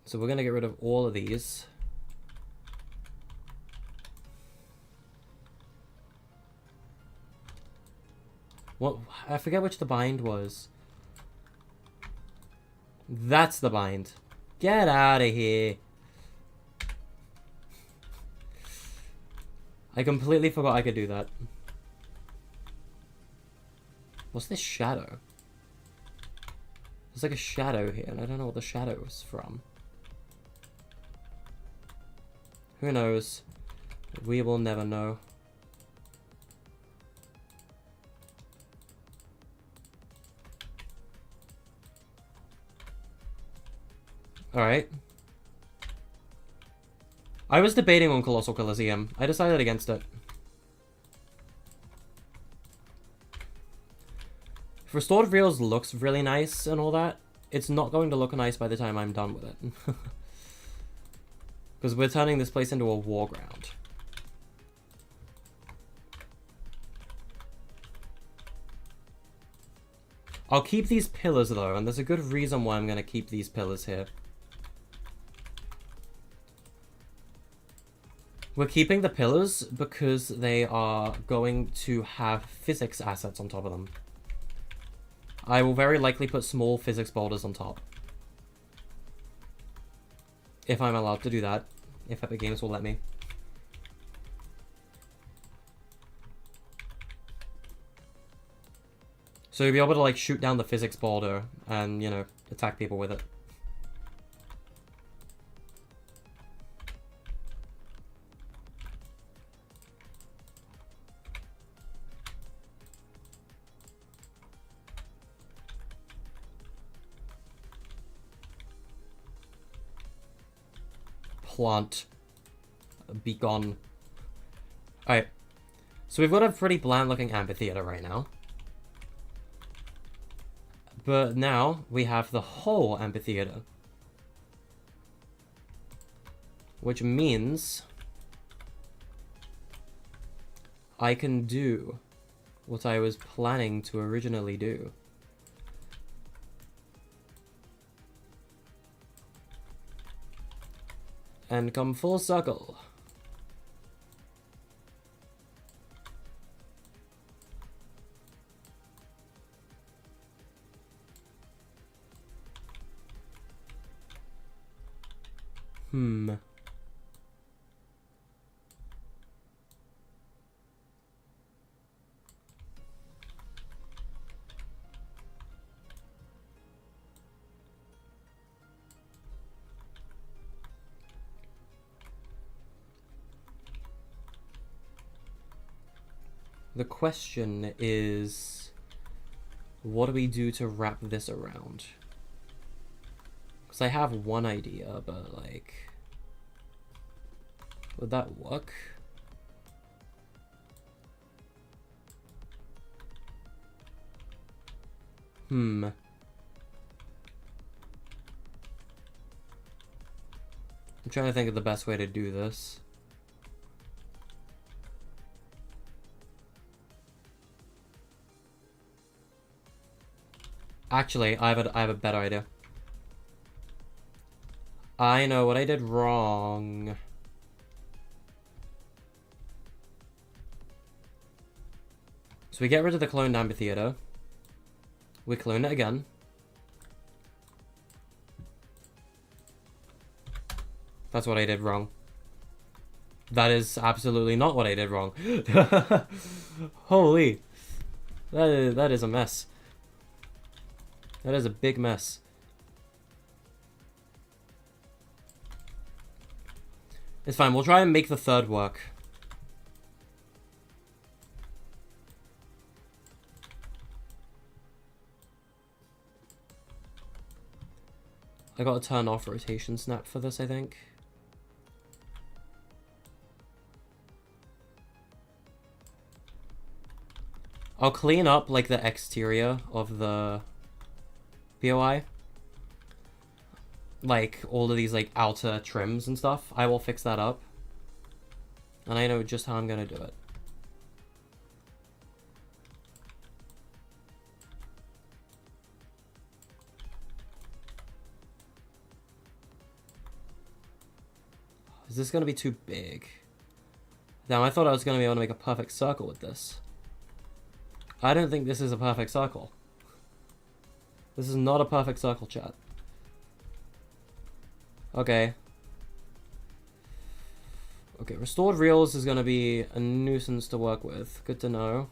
So we're going to get rid of all of these. What? I forget which the bind was. That's the bind. Get out of here. I completely forgot I could do that. What's this shadow? There's like a shadow here, and I don't know what the shadow is from. Who knows? We will never know. Alright. I was debating on Colossal Coliseum. I decided against it. If Restored Reels looks really nice and all that, it's not going to look nice by the time I'm done with it. Because we're turning this place into a war ground. I'll keep these pillars though, and there's a good reason why I'm going to keep these pillars here. We're keeping the pillars because they are going to have physics assets on top of them. I will very likely put small physics boulders on top. If I'm allowed to do that. If Epic Games will let me. So you'll be able to like shoot down the physics boulder and, you know, attack people with it. Plant. Be gone. Alright. So we've got a pretty bland looking amphitheater right now. But now we have the whole amphitheater. Which means I can do what I was planning to originally do. And come full circle. The question is, what do we do to wrap this around? Because I have one idea, but like, would that work? I'm trying to think of the best way to do this. Actually, I have a better idea. I know what I did wrong. So we get rid of the cloned amphitheater. We clone it again. That's what I did wrong. That is absolutely not what I did wrong. Holy. That is a mess. That is a big mess. It's fine, we'll try and make the third work. I gotta turn off rotation snap for this, I think. I'll clean up, like, the exterior of the POI. Like, all of these, like, outer trims and stuff. I will fix that up. And I know just how I'm gonna do it. Is this gonna be too big? Damn, I thought I was gonna be able to make a perfect circle with this. I don't think this is a perfect circle. This is not a perfect circle, chat. Okay. Okay, restored reals is gonna be a nuisance to work with. Good to know.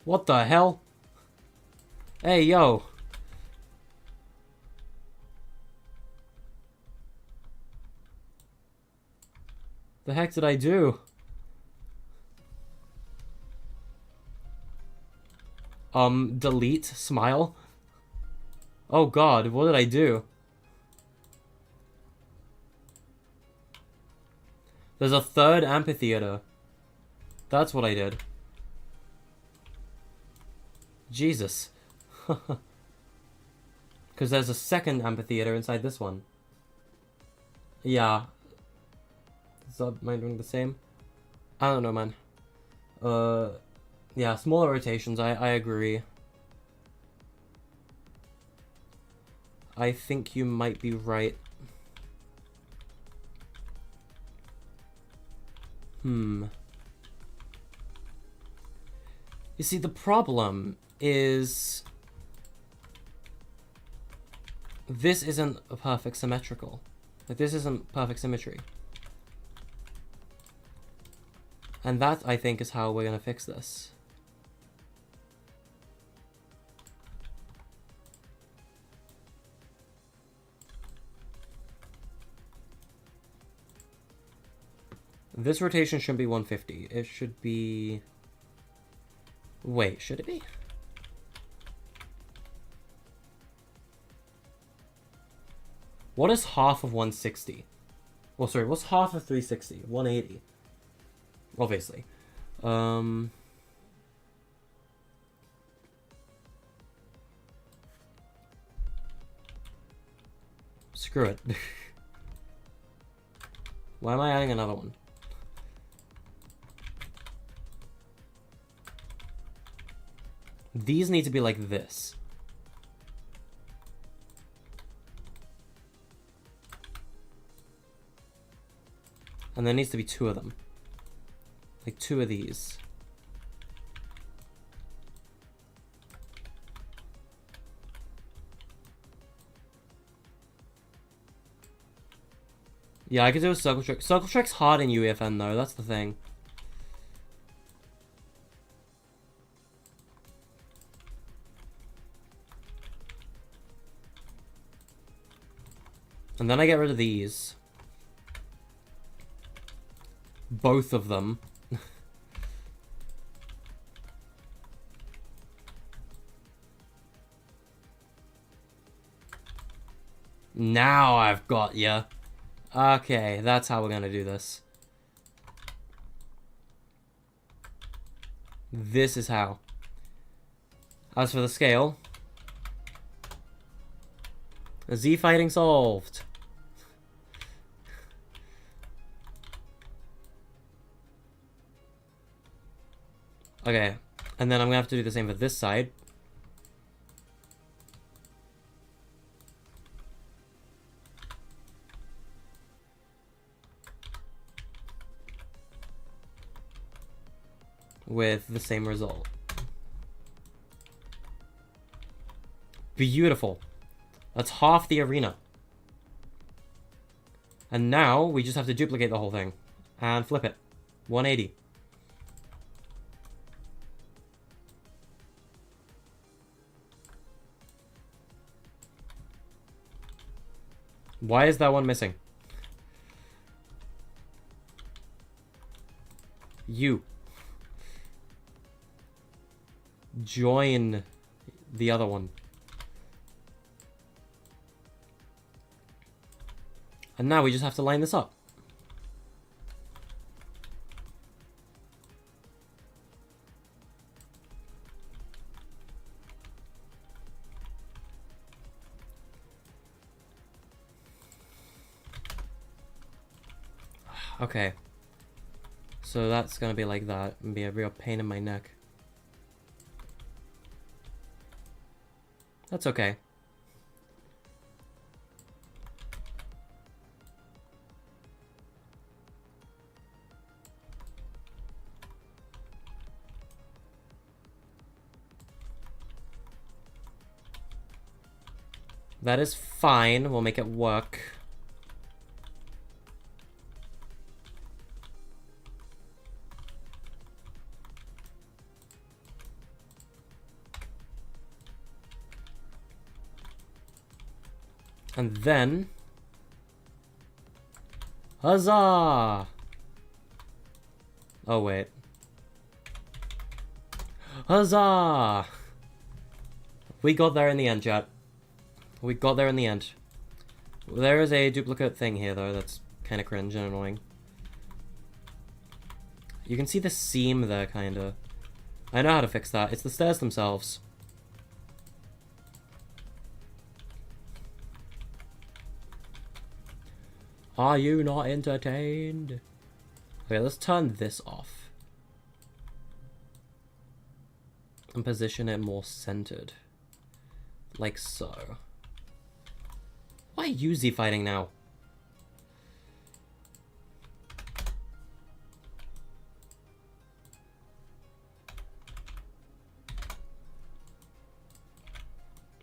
What the hell? Hey, yo. The heck did I do? Delete, smile. Oh god, what did I do? There's a third amphitheater. That's what I did. Jesus. Because there's a second amphitheater inside this one. Yeah. Am I doing the same? I don't know, man. Yeah, smaller rotations, I agree. I think you might be right. You see, the problem is this isn't a perfect symmetrical. Like, this isn't perfect symmetry. And that, I think, is how we're gonna fix this. This rotation shouldn't be 150. It should be... Wait, should it be? What is half of 160? Well, sorry, what's half of 360? 180. Obviously. Screw it. Why am I adding another one? These need to be like this. And there needs to be two of them. Like two of these. Yeah, I could do a circle trick. Circle trick's hard in UEFN though, that's the thing. And then I get rid of these. Both of them. Now I've got ya. Okay, that's how we're gonna do this. This is how. As for the scale, Z fighting solved. Okay, and then I'm gonna have to do the same for this side. With the same result. Beautiful. That's half the arena. And now we just have to duplicate the whole thing and flip it. 180. Why is that one missing? You. Join the other one. And now we just have to line this up. Okay. So that's gonna be like that and be a real pain in my neck. That's okay. That is fine. We'll make it work. And then... Huzzah! Oh, wait. Huzzah! We got there in the end, chat. We got there in the end. There is a duplicate thing here, though, that's kind of cringe and annoying. You can see the seam there, kind of. I know how to fix that. It's the stairs themselves. Are you not entertained? Okay, let's turn this off. And position it more centered. Like so. Why are you Z-fighting now?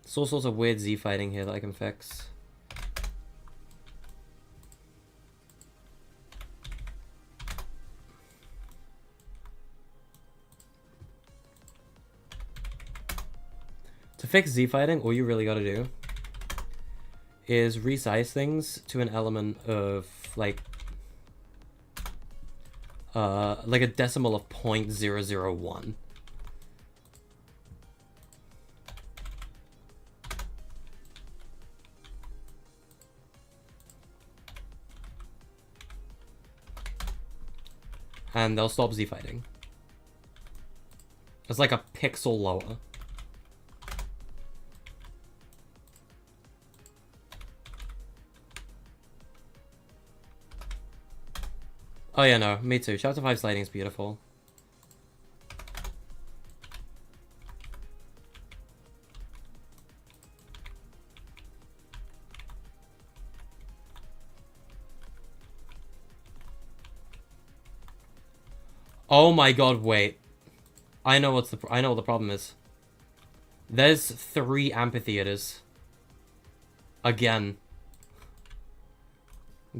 There's all sorts of weird Z-fighting here that I can fix. To fix Z-fighting, all you really gotta do is resize things to an element of like a decimal of 0.001. And they'll stop Z-fighting. It's like a pixel lower. Oh yeah, no, me too. Chapter 5 sliding is beautiful. Oh my god, wait. I know what the problem is. There's 3 amphitheaters. Again.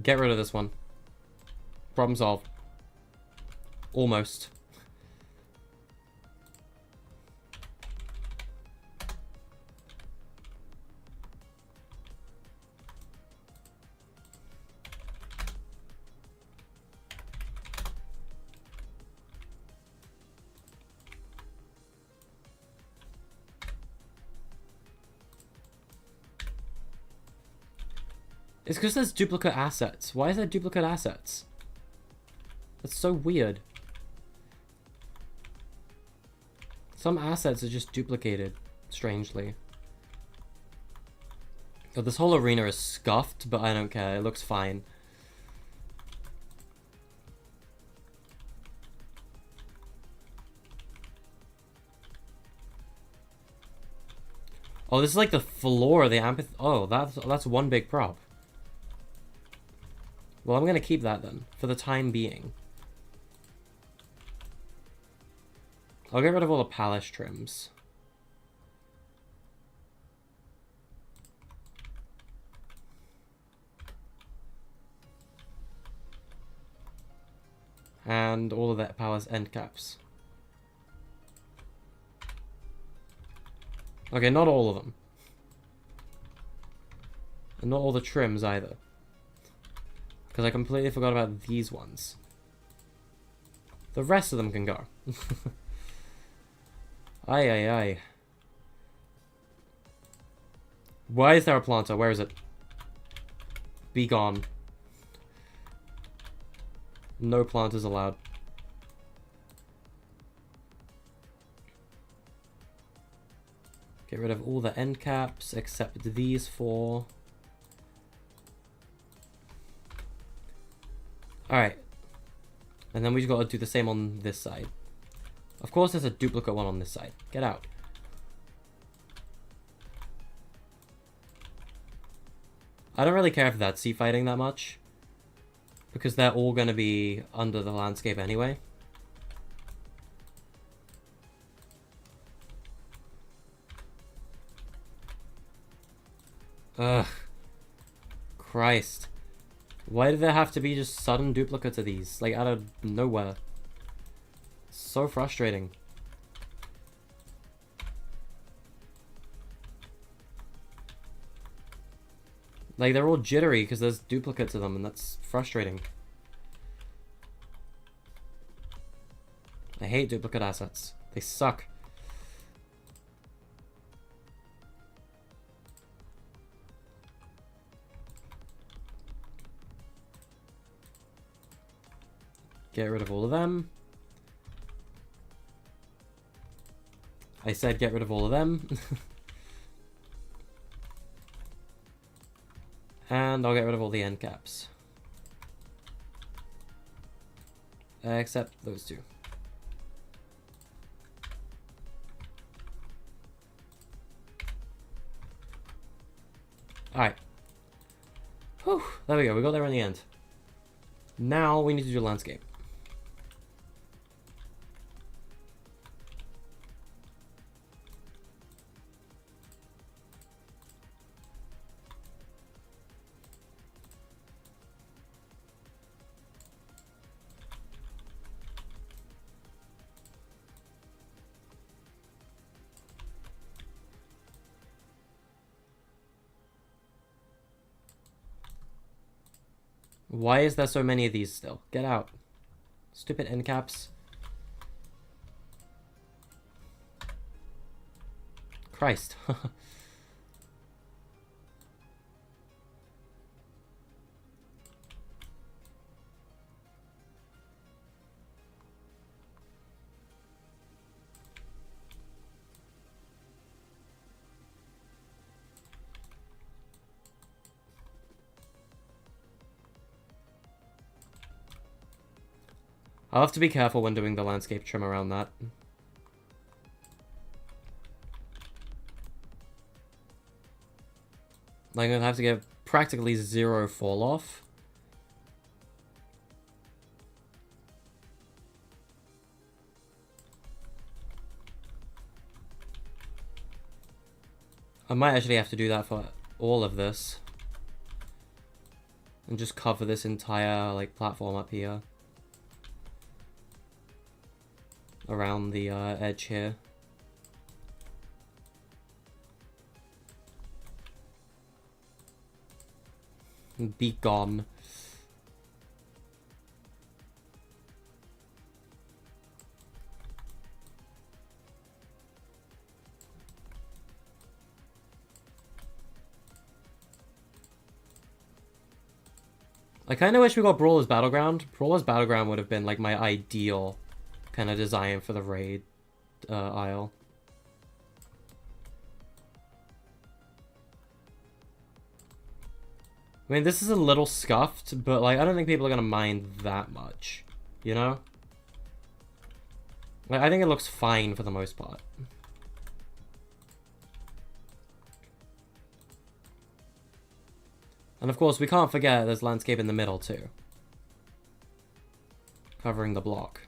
Get rid of this one. Problem solved. Almost. It's because there's duplicate assets. Why is there duplicate assets? That's so weird. Some assets are just duplicated, strangely. Oh, this whole arena is scuffed, but I don't care. It looks fine. Oh, this is like the floor of the amphitheater. Oh, that's one big prop. Well, I'm gonna keep that then, for the time being. I'll get rid of all the palace trims. and all of that palace end caps. Okay, not all of them. And not all the trims either. Because I completely forgot about these ones. The rest of them can go. Aye, aye, aye. Why is there a planter? Where is it? Be gone. No planters allowed. Get rid of all the end caps except these four. Alright. And then we just gotta do the same on this side. Of course there's a duplicate one on this side. Get out. I don't really care if that's sea fighting that much. Because they're all gonna be under the landscape anyway. Ugh. Christ. Why do there have to be just sudden duplicates of these? Like, out of nowhere. So frustrating. Like, they're all jittery because there's duplicates of them, and that's frustrating. I hate duplicate assets. They suck. Get rid of all of them. I said get rid of all of them. And I'll get rid of all the end caps. Except those two. Alright. Whew, there we go, we got there in the end. Now we need to do landscape. Why is there so many of these still? Get out. Stupid end caps. Christ. I'll have to be careful when doing the landscape trim around that. Like, I'm gonna have to get practically zero fall off. I might actually have to do that for all of this. And just cover this entire, like, platform up here. Around the edge here. Be gone. I kind of wish we got Brawler's Battleground. Brawler's Battleground would have been like my ideal kind of design for the raid aisle. I mean, this is a little scuffed, but like I don't think people are gonna mind that much, you know? Like, I think it looks fine for the most part. And of course, we can't forget there's landscape in the middle too, covering the block.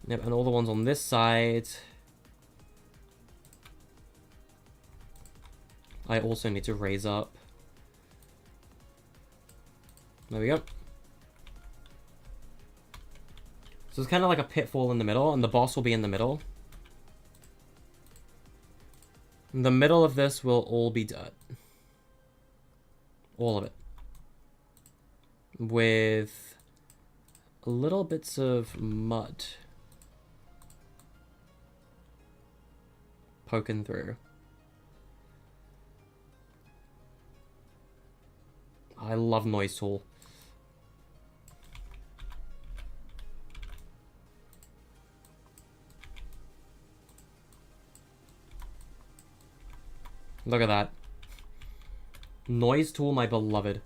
Yep, and all the ones on this side, I also need to raise up. There we go. So it's kind of like a pitfall in the middle, and the boss will be in the middle. In the middle of this will all be dirt. All of it. With little bits of mud poking through. I love Noise Tool. Look at that. Noise Tool, my beloved.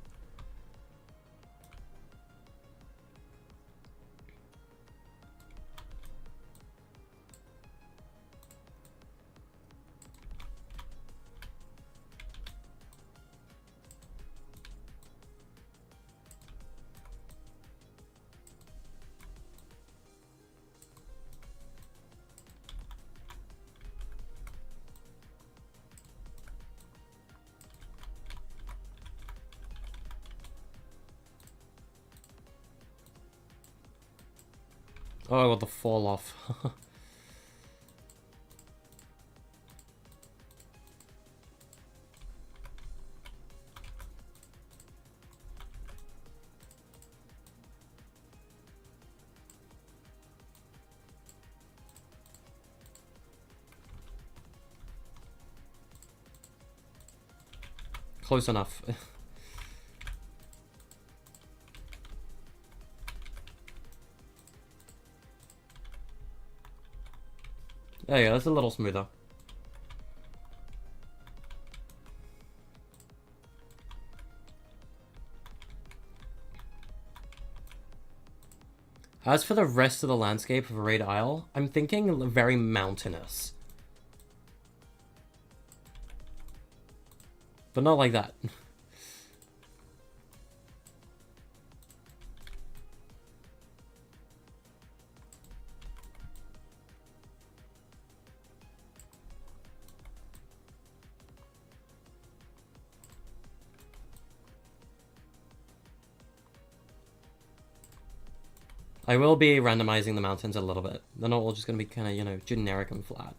Oh, I got the fall off. Close enough. There you go, that's a little smoother. As for the rest of the landscape of Raid Isle, I'm thinking very mountainous. But not like that. I will be randomizing the mountains a little bit. They're not all just going to be kind of, you know, generic and flat.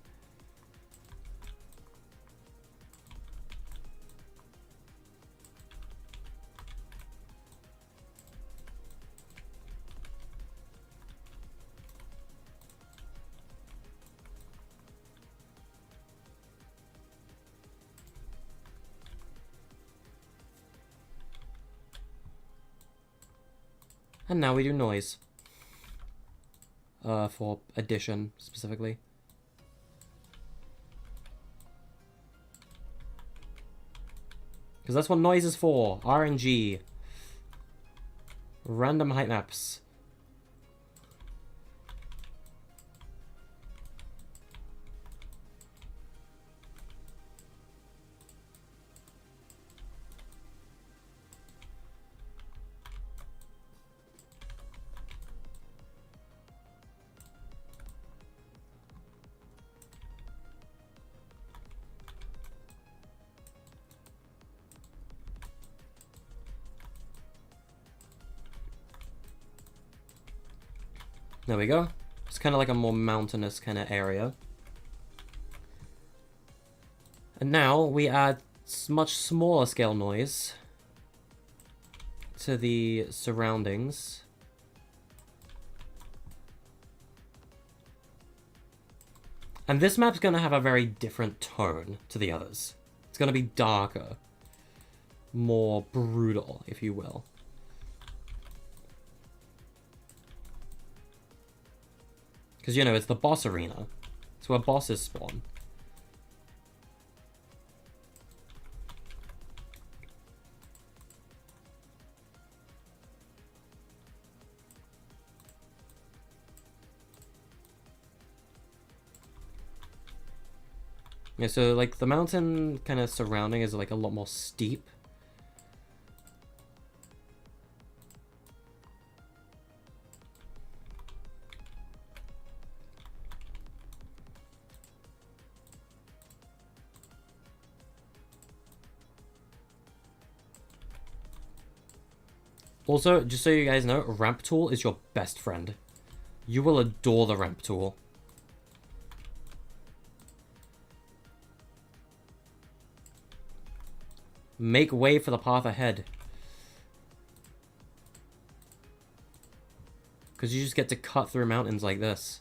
And now we do noise. For addition, specifically. Because that's what noise is for. RNG. Random height maps. There we go. It's kind of like a more mountainous kind of area. And now we add much smaller scale noise to the surroundings. And this map's going to have a very different tone to the others. It's going to be darker, more brutal, if you will. Because, you know, it's the boss arena. It's where bosses spawn. Yeah, so, like, the mountain kind of surrounding is, like, a lot more steep. Also, just so you guys know, ramp tool is your best friend. You will adore the ramp tool. Make way for the path ahead. Because you just get to cut through mountains like this.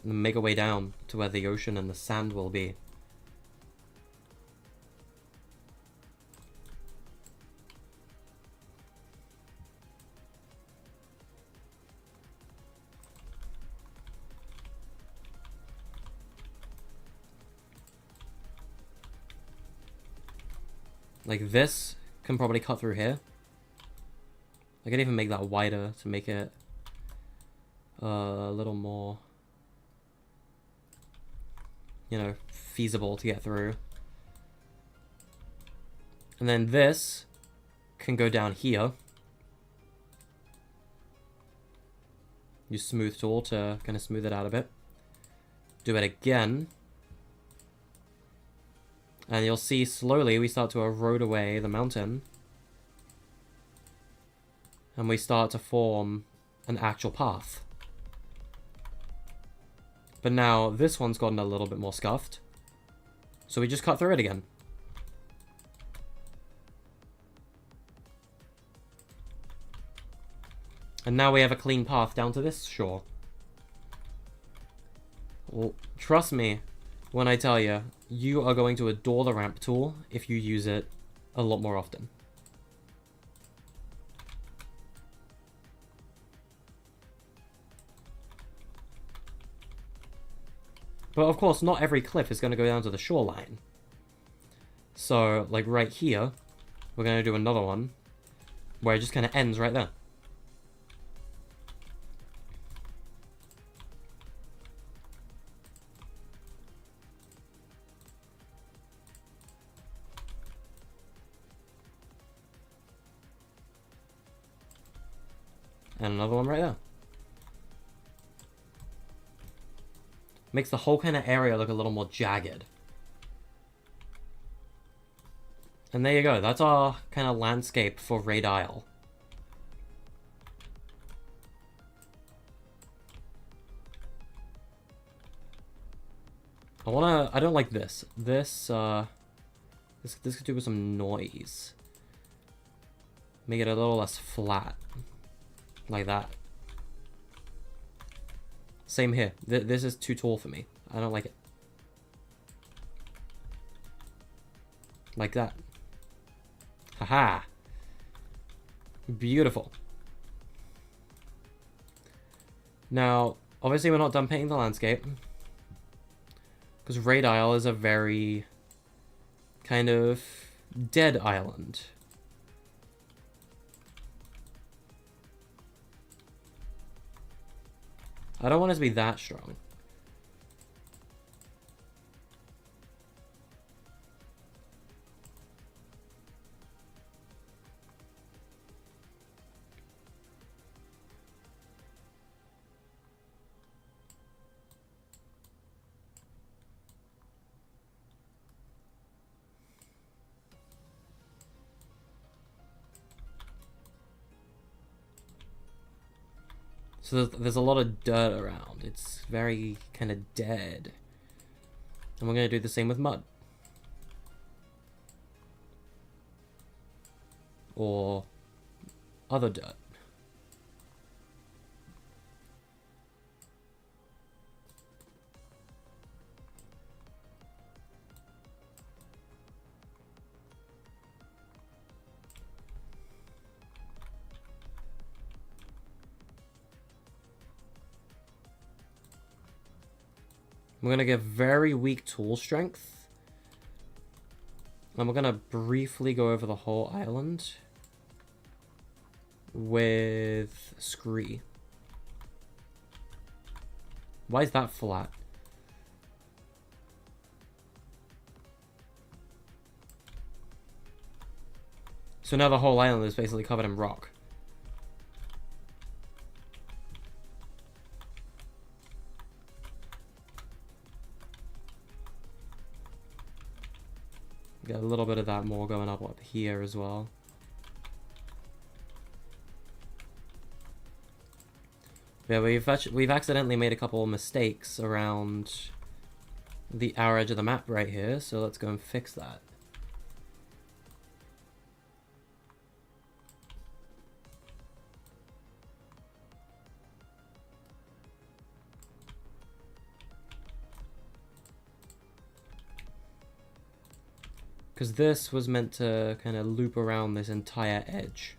And make a way down to where the ocean and the sand will be. Like this can probably cut through here. I could even make that wider to make it a little more, you know, feasible to get through. And then this can go down here. Use smooth tool to kind of smooth it out a bit. Do it again. And you'll see slowly we start to erode away the mountain. And we start to form an actual path. But now this one's gotten a little bit more scuffed. So we just cut through it again. And now we have a clean path down to this shore. Well, trust me when I tell you, you are going to adore the ramp tool if you use it a lot more often. But of course, not every cliff is going to go down to the shoreline. So, like right here, we're going to do another one where it just kind of ends right there. And another one right there. Makes the whole kind of area look a little more jagged. And there you go. That's our kind of landscape for Raid Isle. I don't like this. This could do with some noise. Make it a little less flat. Like that. Same here. This is too tall for me. I don't like it. Like that. Haha. Beautiful. Now, obviously we're not done painting the landscape. Because Raid Isle is a very kind of dead island. I don't want it to be that strong. So there's a lot of dirt around. It's very kind of dead. And we're going to do the same with mud. Or other dirt. We're going to get very weak tool strength. And we're going to briefly go over the whole island with scree. Why is that flat? So now the whole island is basically covered in rock. Get a little bit of that more going up here as well. Yeah, we've accidentally made a couple of mistakes around the outer edge of the map right here, so let's go and fix that. Because this was meant to kind of loop around this entire edge.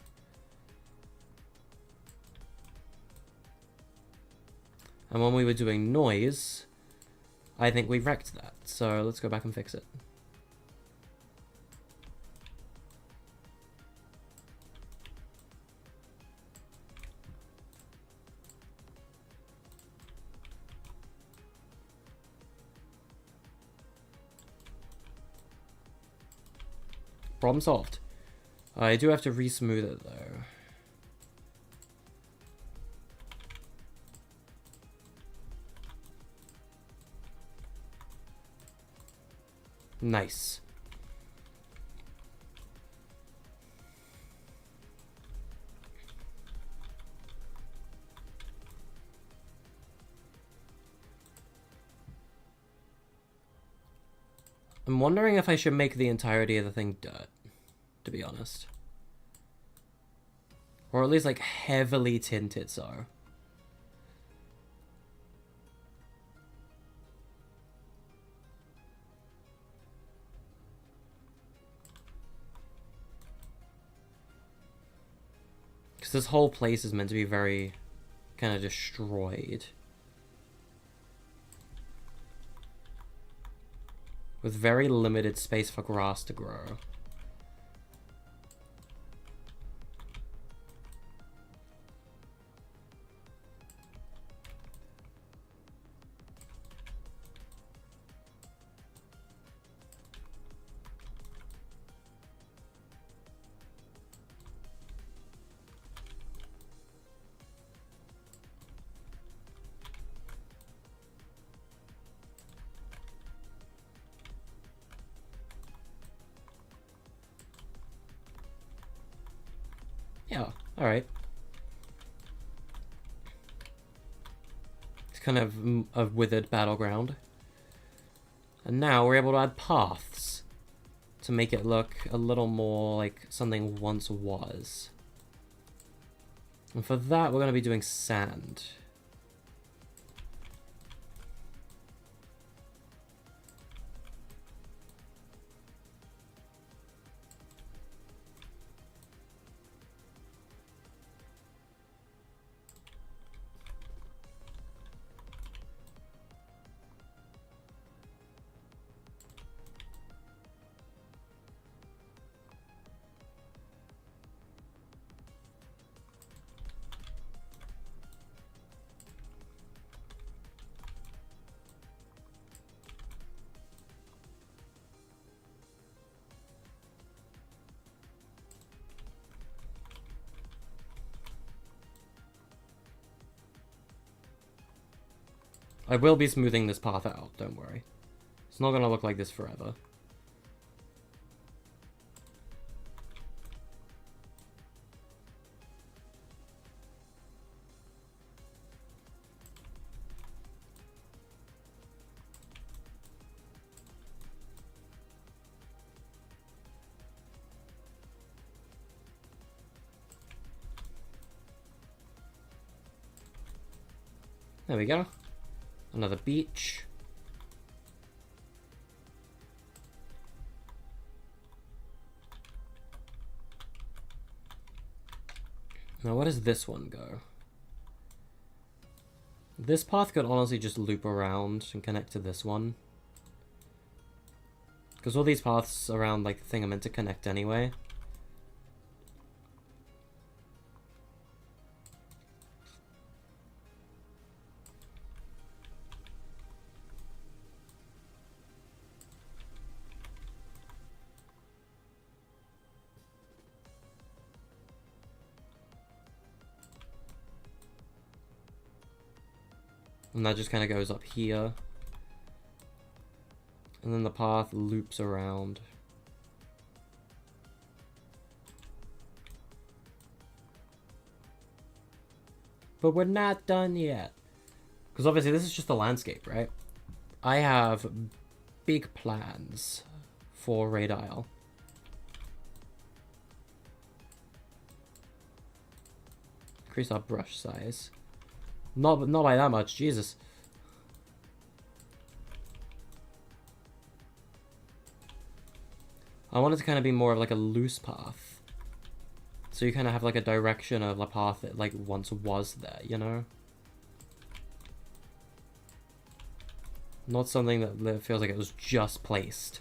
And when we were doing noise, I think we wrecked that. So let's go back and fix it. Problem solved. I do have to re-smooth it though. Nice. I'm wondering if I should make the entirety of the thing dirt, to be honest. Or at least like heavily tint it so. Because this whole place is meant to be very kind of destroyed. With very limited space for grass to grow. Yeah, alright. It's kind of a withered battleground. And now we're able to add paths to make it look a little more like something once was. And for that, we're going to be doing sand. I will be smoothing this path out, don't worry. It's not going to look like this forever. There we go. Another beach. Now, where does this one go? This path could honestly just loop around and connect to this one. Because all these paths around like the thing are meant to connect anyway. And that just kind of goes up here. And then the path loops around. But we're not done yet. Because obviously this is just the landscape, right? I have big plans for Raid Isle. Increase our brush size. Not by that much, Jesus. I want it to kind of be more of like a loose path. So you kind of have like a direction of the path that like once was there, you know? Not something that feels like it was just placed.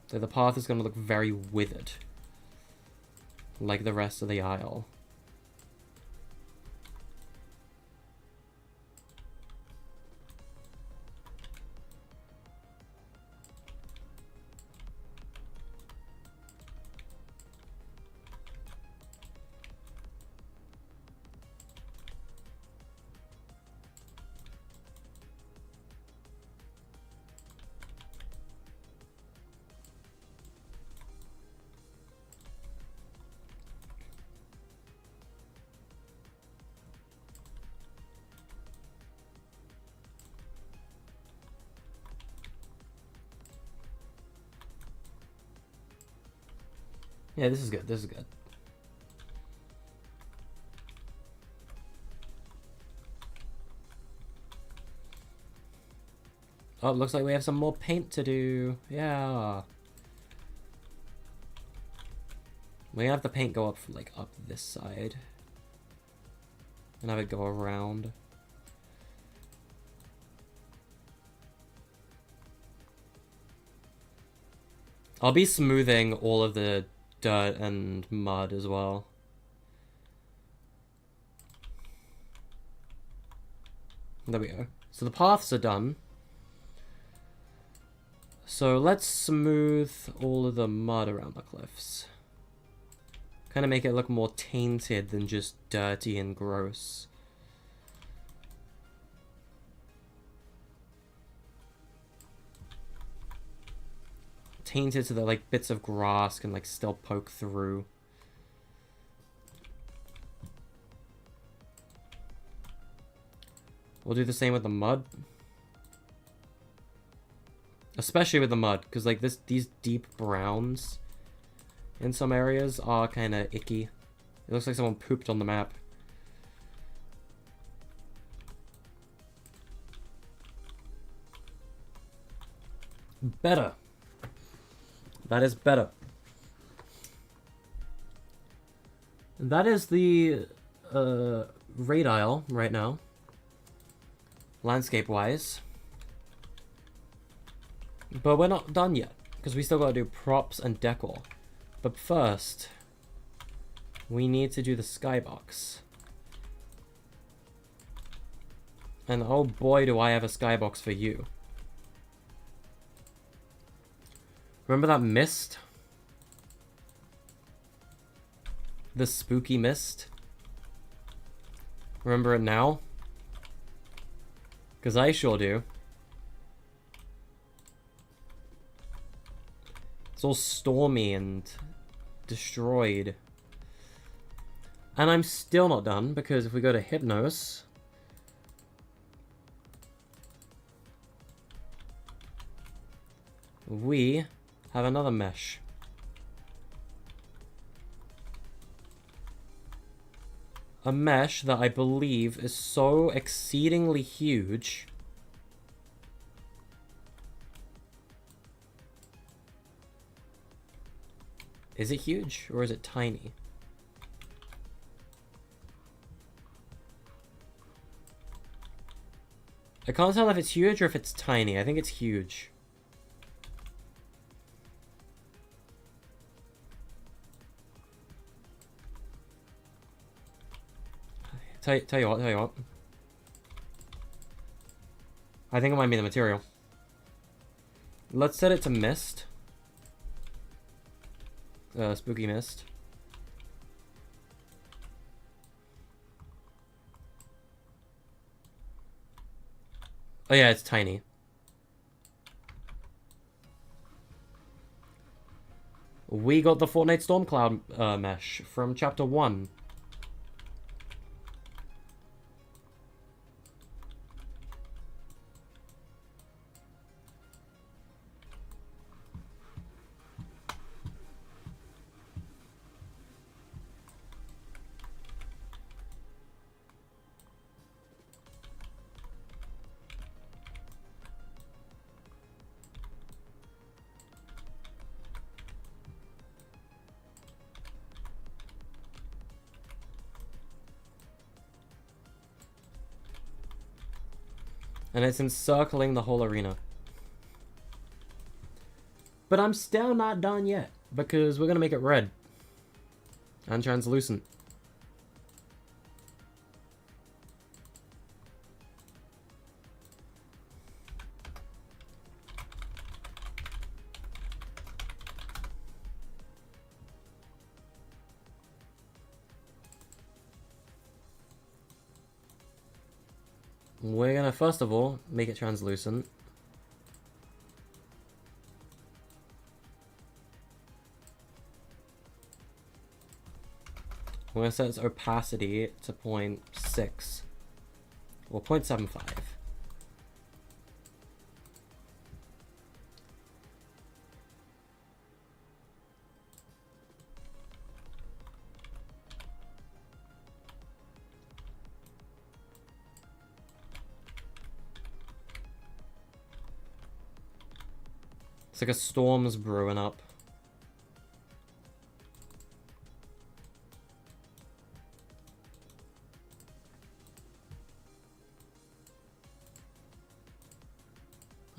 So the path is going to look very withered. Like the rest of the isle. Yeah, this is good. This is good. Oh, looks like we have some more paint to do. Yeah. We have the paint go up, like, up this side. And have it go around. I'll be smoothing all of the dirt and mud as well. There we go. So the paths are done. So let's smooth all of the mud around the cliffs. Kind of make it look more tainted than just dirty and gross. Tainted so that like bits of grass can like still poke through. We'll do the same with the mud. Especially with the mud, because like these deep browns in some areas are kind of icky. It looks like someone pooped on the map. Better. That is better. And that is the raid isle right now. Landscape-wise. But we're not done yet, because we still gotta do props and decor. But first, we need to do the skybox. And oh boy, do I have a skybox for you. Remember that mist? The spooky mist? Remember it now? Because I sure do. It's all stormy and destroyed. And I'm still not done, because if we go to Hypnos... we have another mesh. A mesh that I believe is so exceedingly huge. Is it huge or is it tiny? I can't tell if it's huge or if it's tiny. I think it's huge. Tell you what. I think it might be the material. Let's set it to mist. Spooky mist. Oh yeah, it's tiny. We got the Fortnite Storm Cloud mesh from chapter 1. And it's encircling the whole arena. But I'm still not done yet, because we're going to make it red. And translucent. We're gonna, first of all, make it translucent. We're gonna set its opacity to 0.6 or 0.75. It's like a storm's brewing up.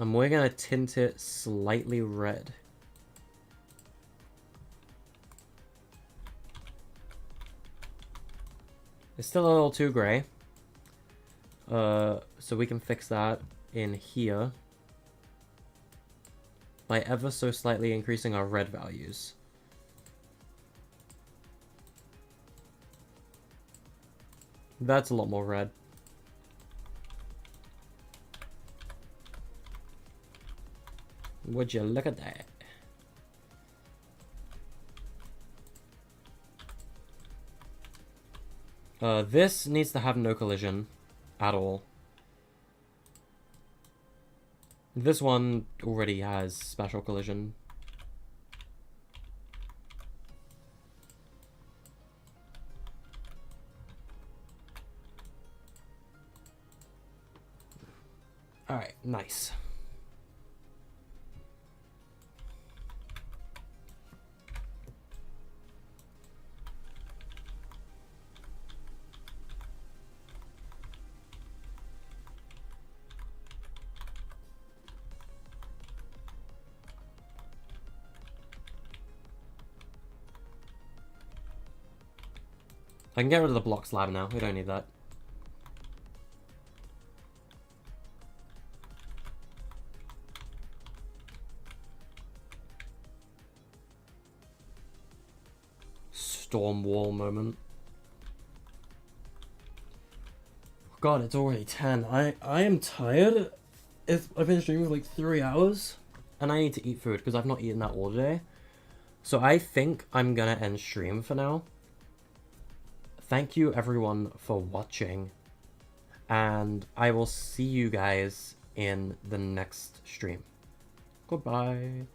And we're gonna tint it slightly red. It's still a little too gray. So we can fix that in here by ever so slightly increasing our red values. That's a lot more red. Would you look at that? This needs to have no collision at all. This one already has special collision. Alright, nice. I can get rid of the block slab now. We don't need that. Storm wall moment. God, it's already 10. I am tired. I've been streaming for like 3 hours. And I need to eat food because I've not eaten that all day. So I think I'm gonna end stream for now. Thank you everyone for watching, and I will see you guys in the next stream. Goodbye.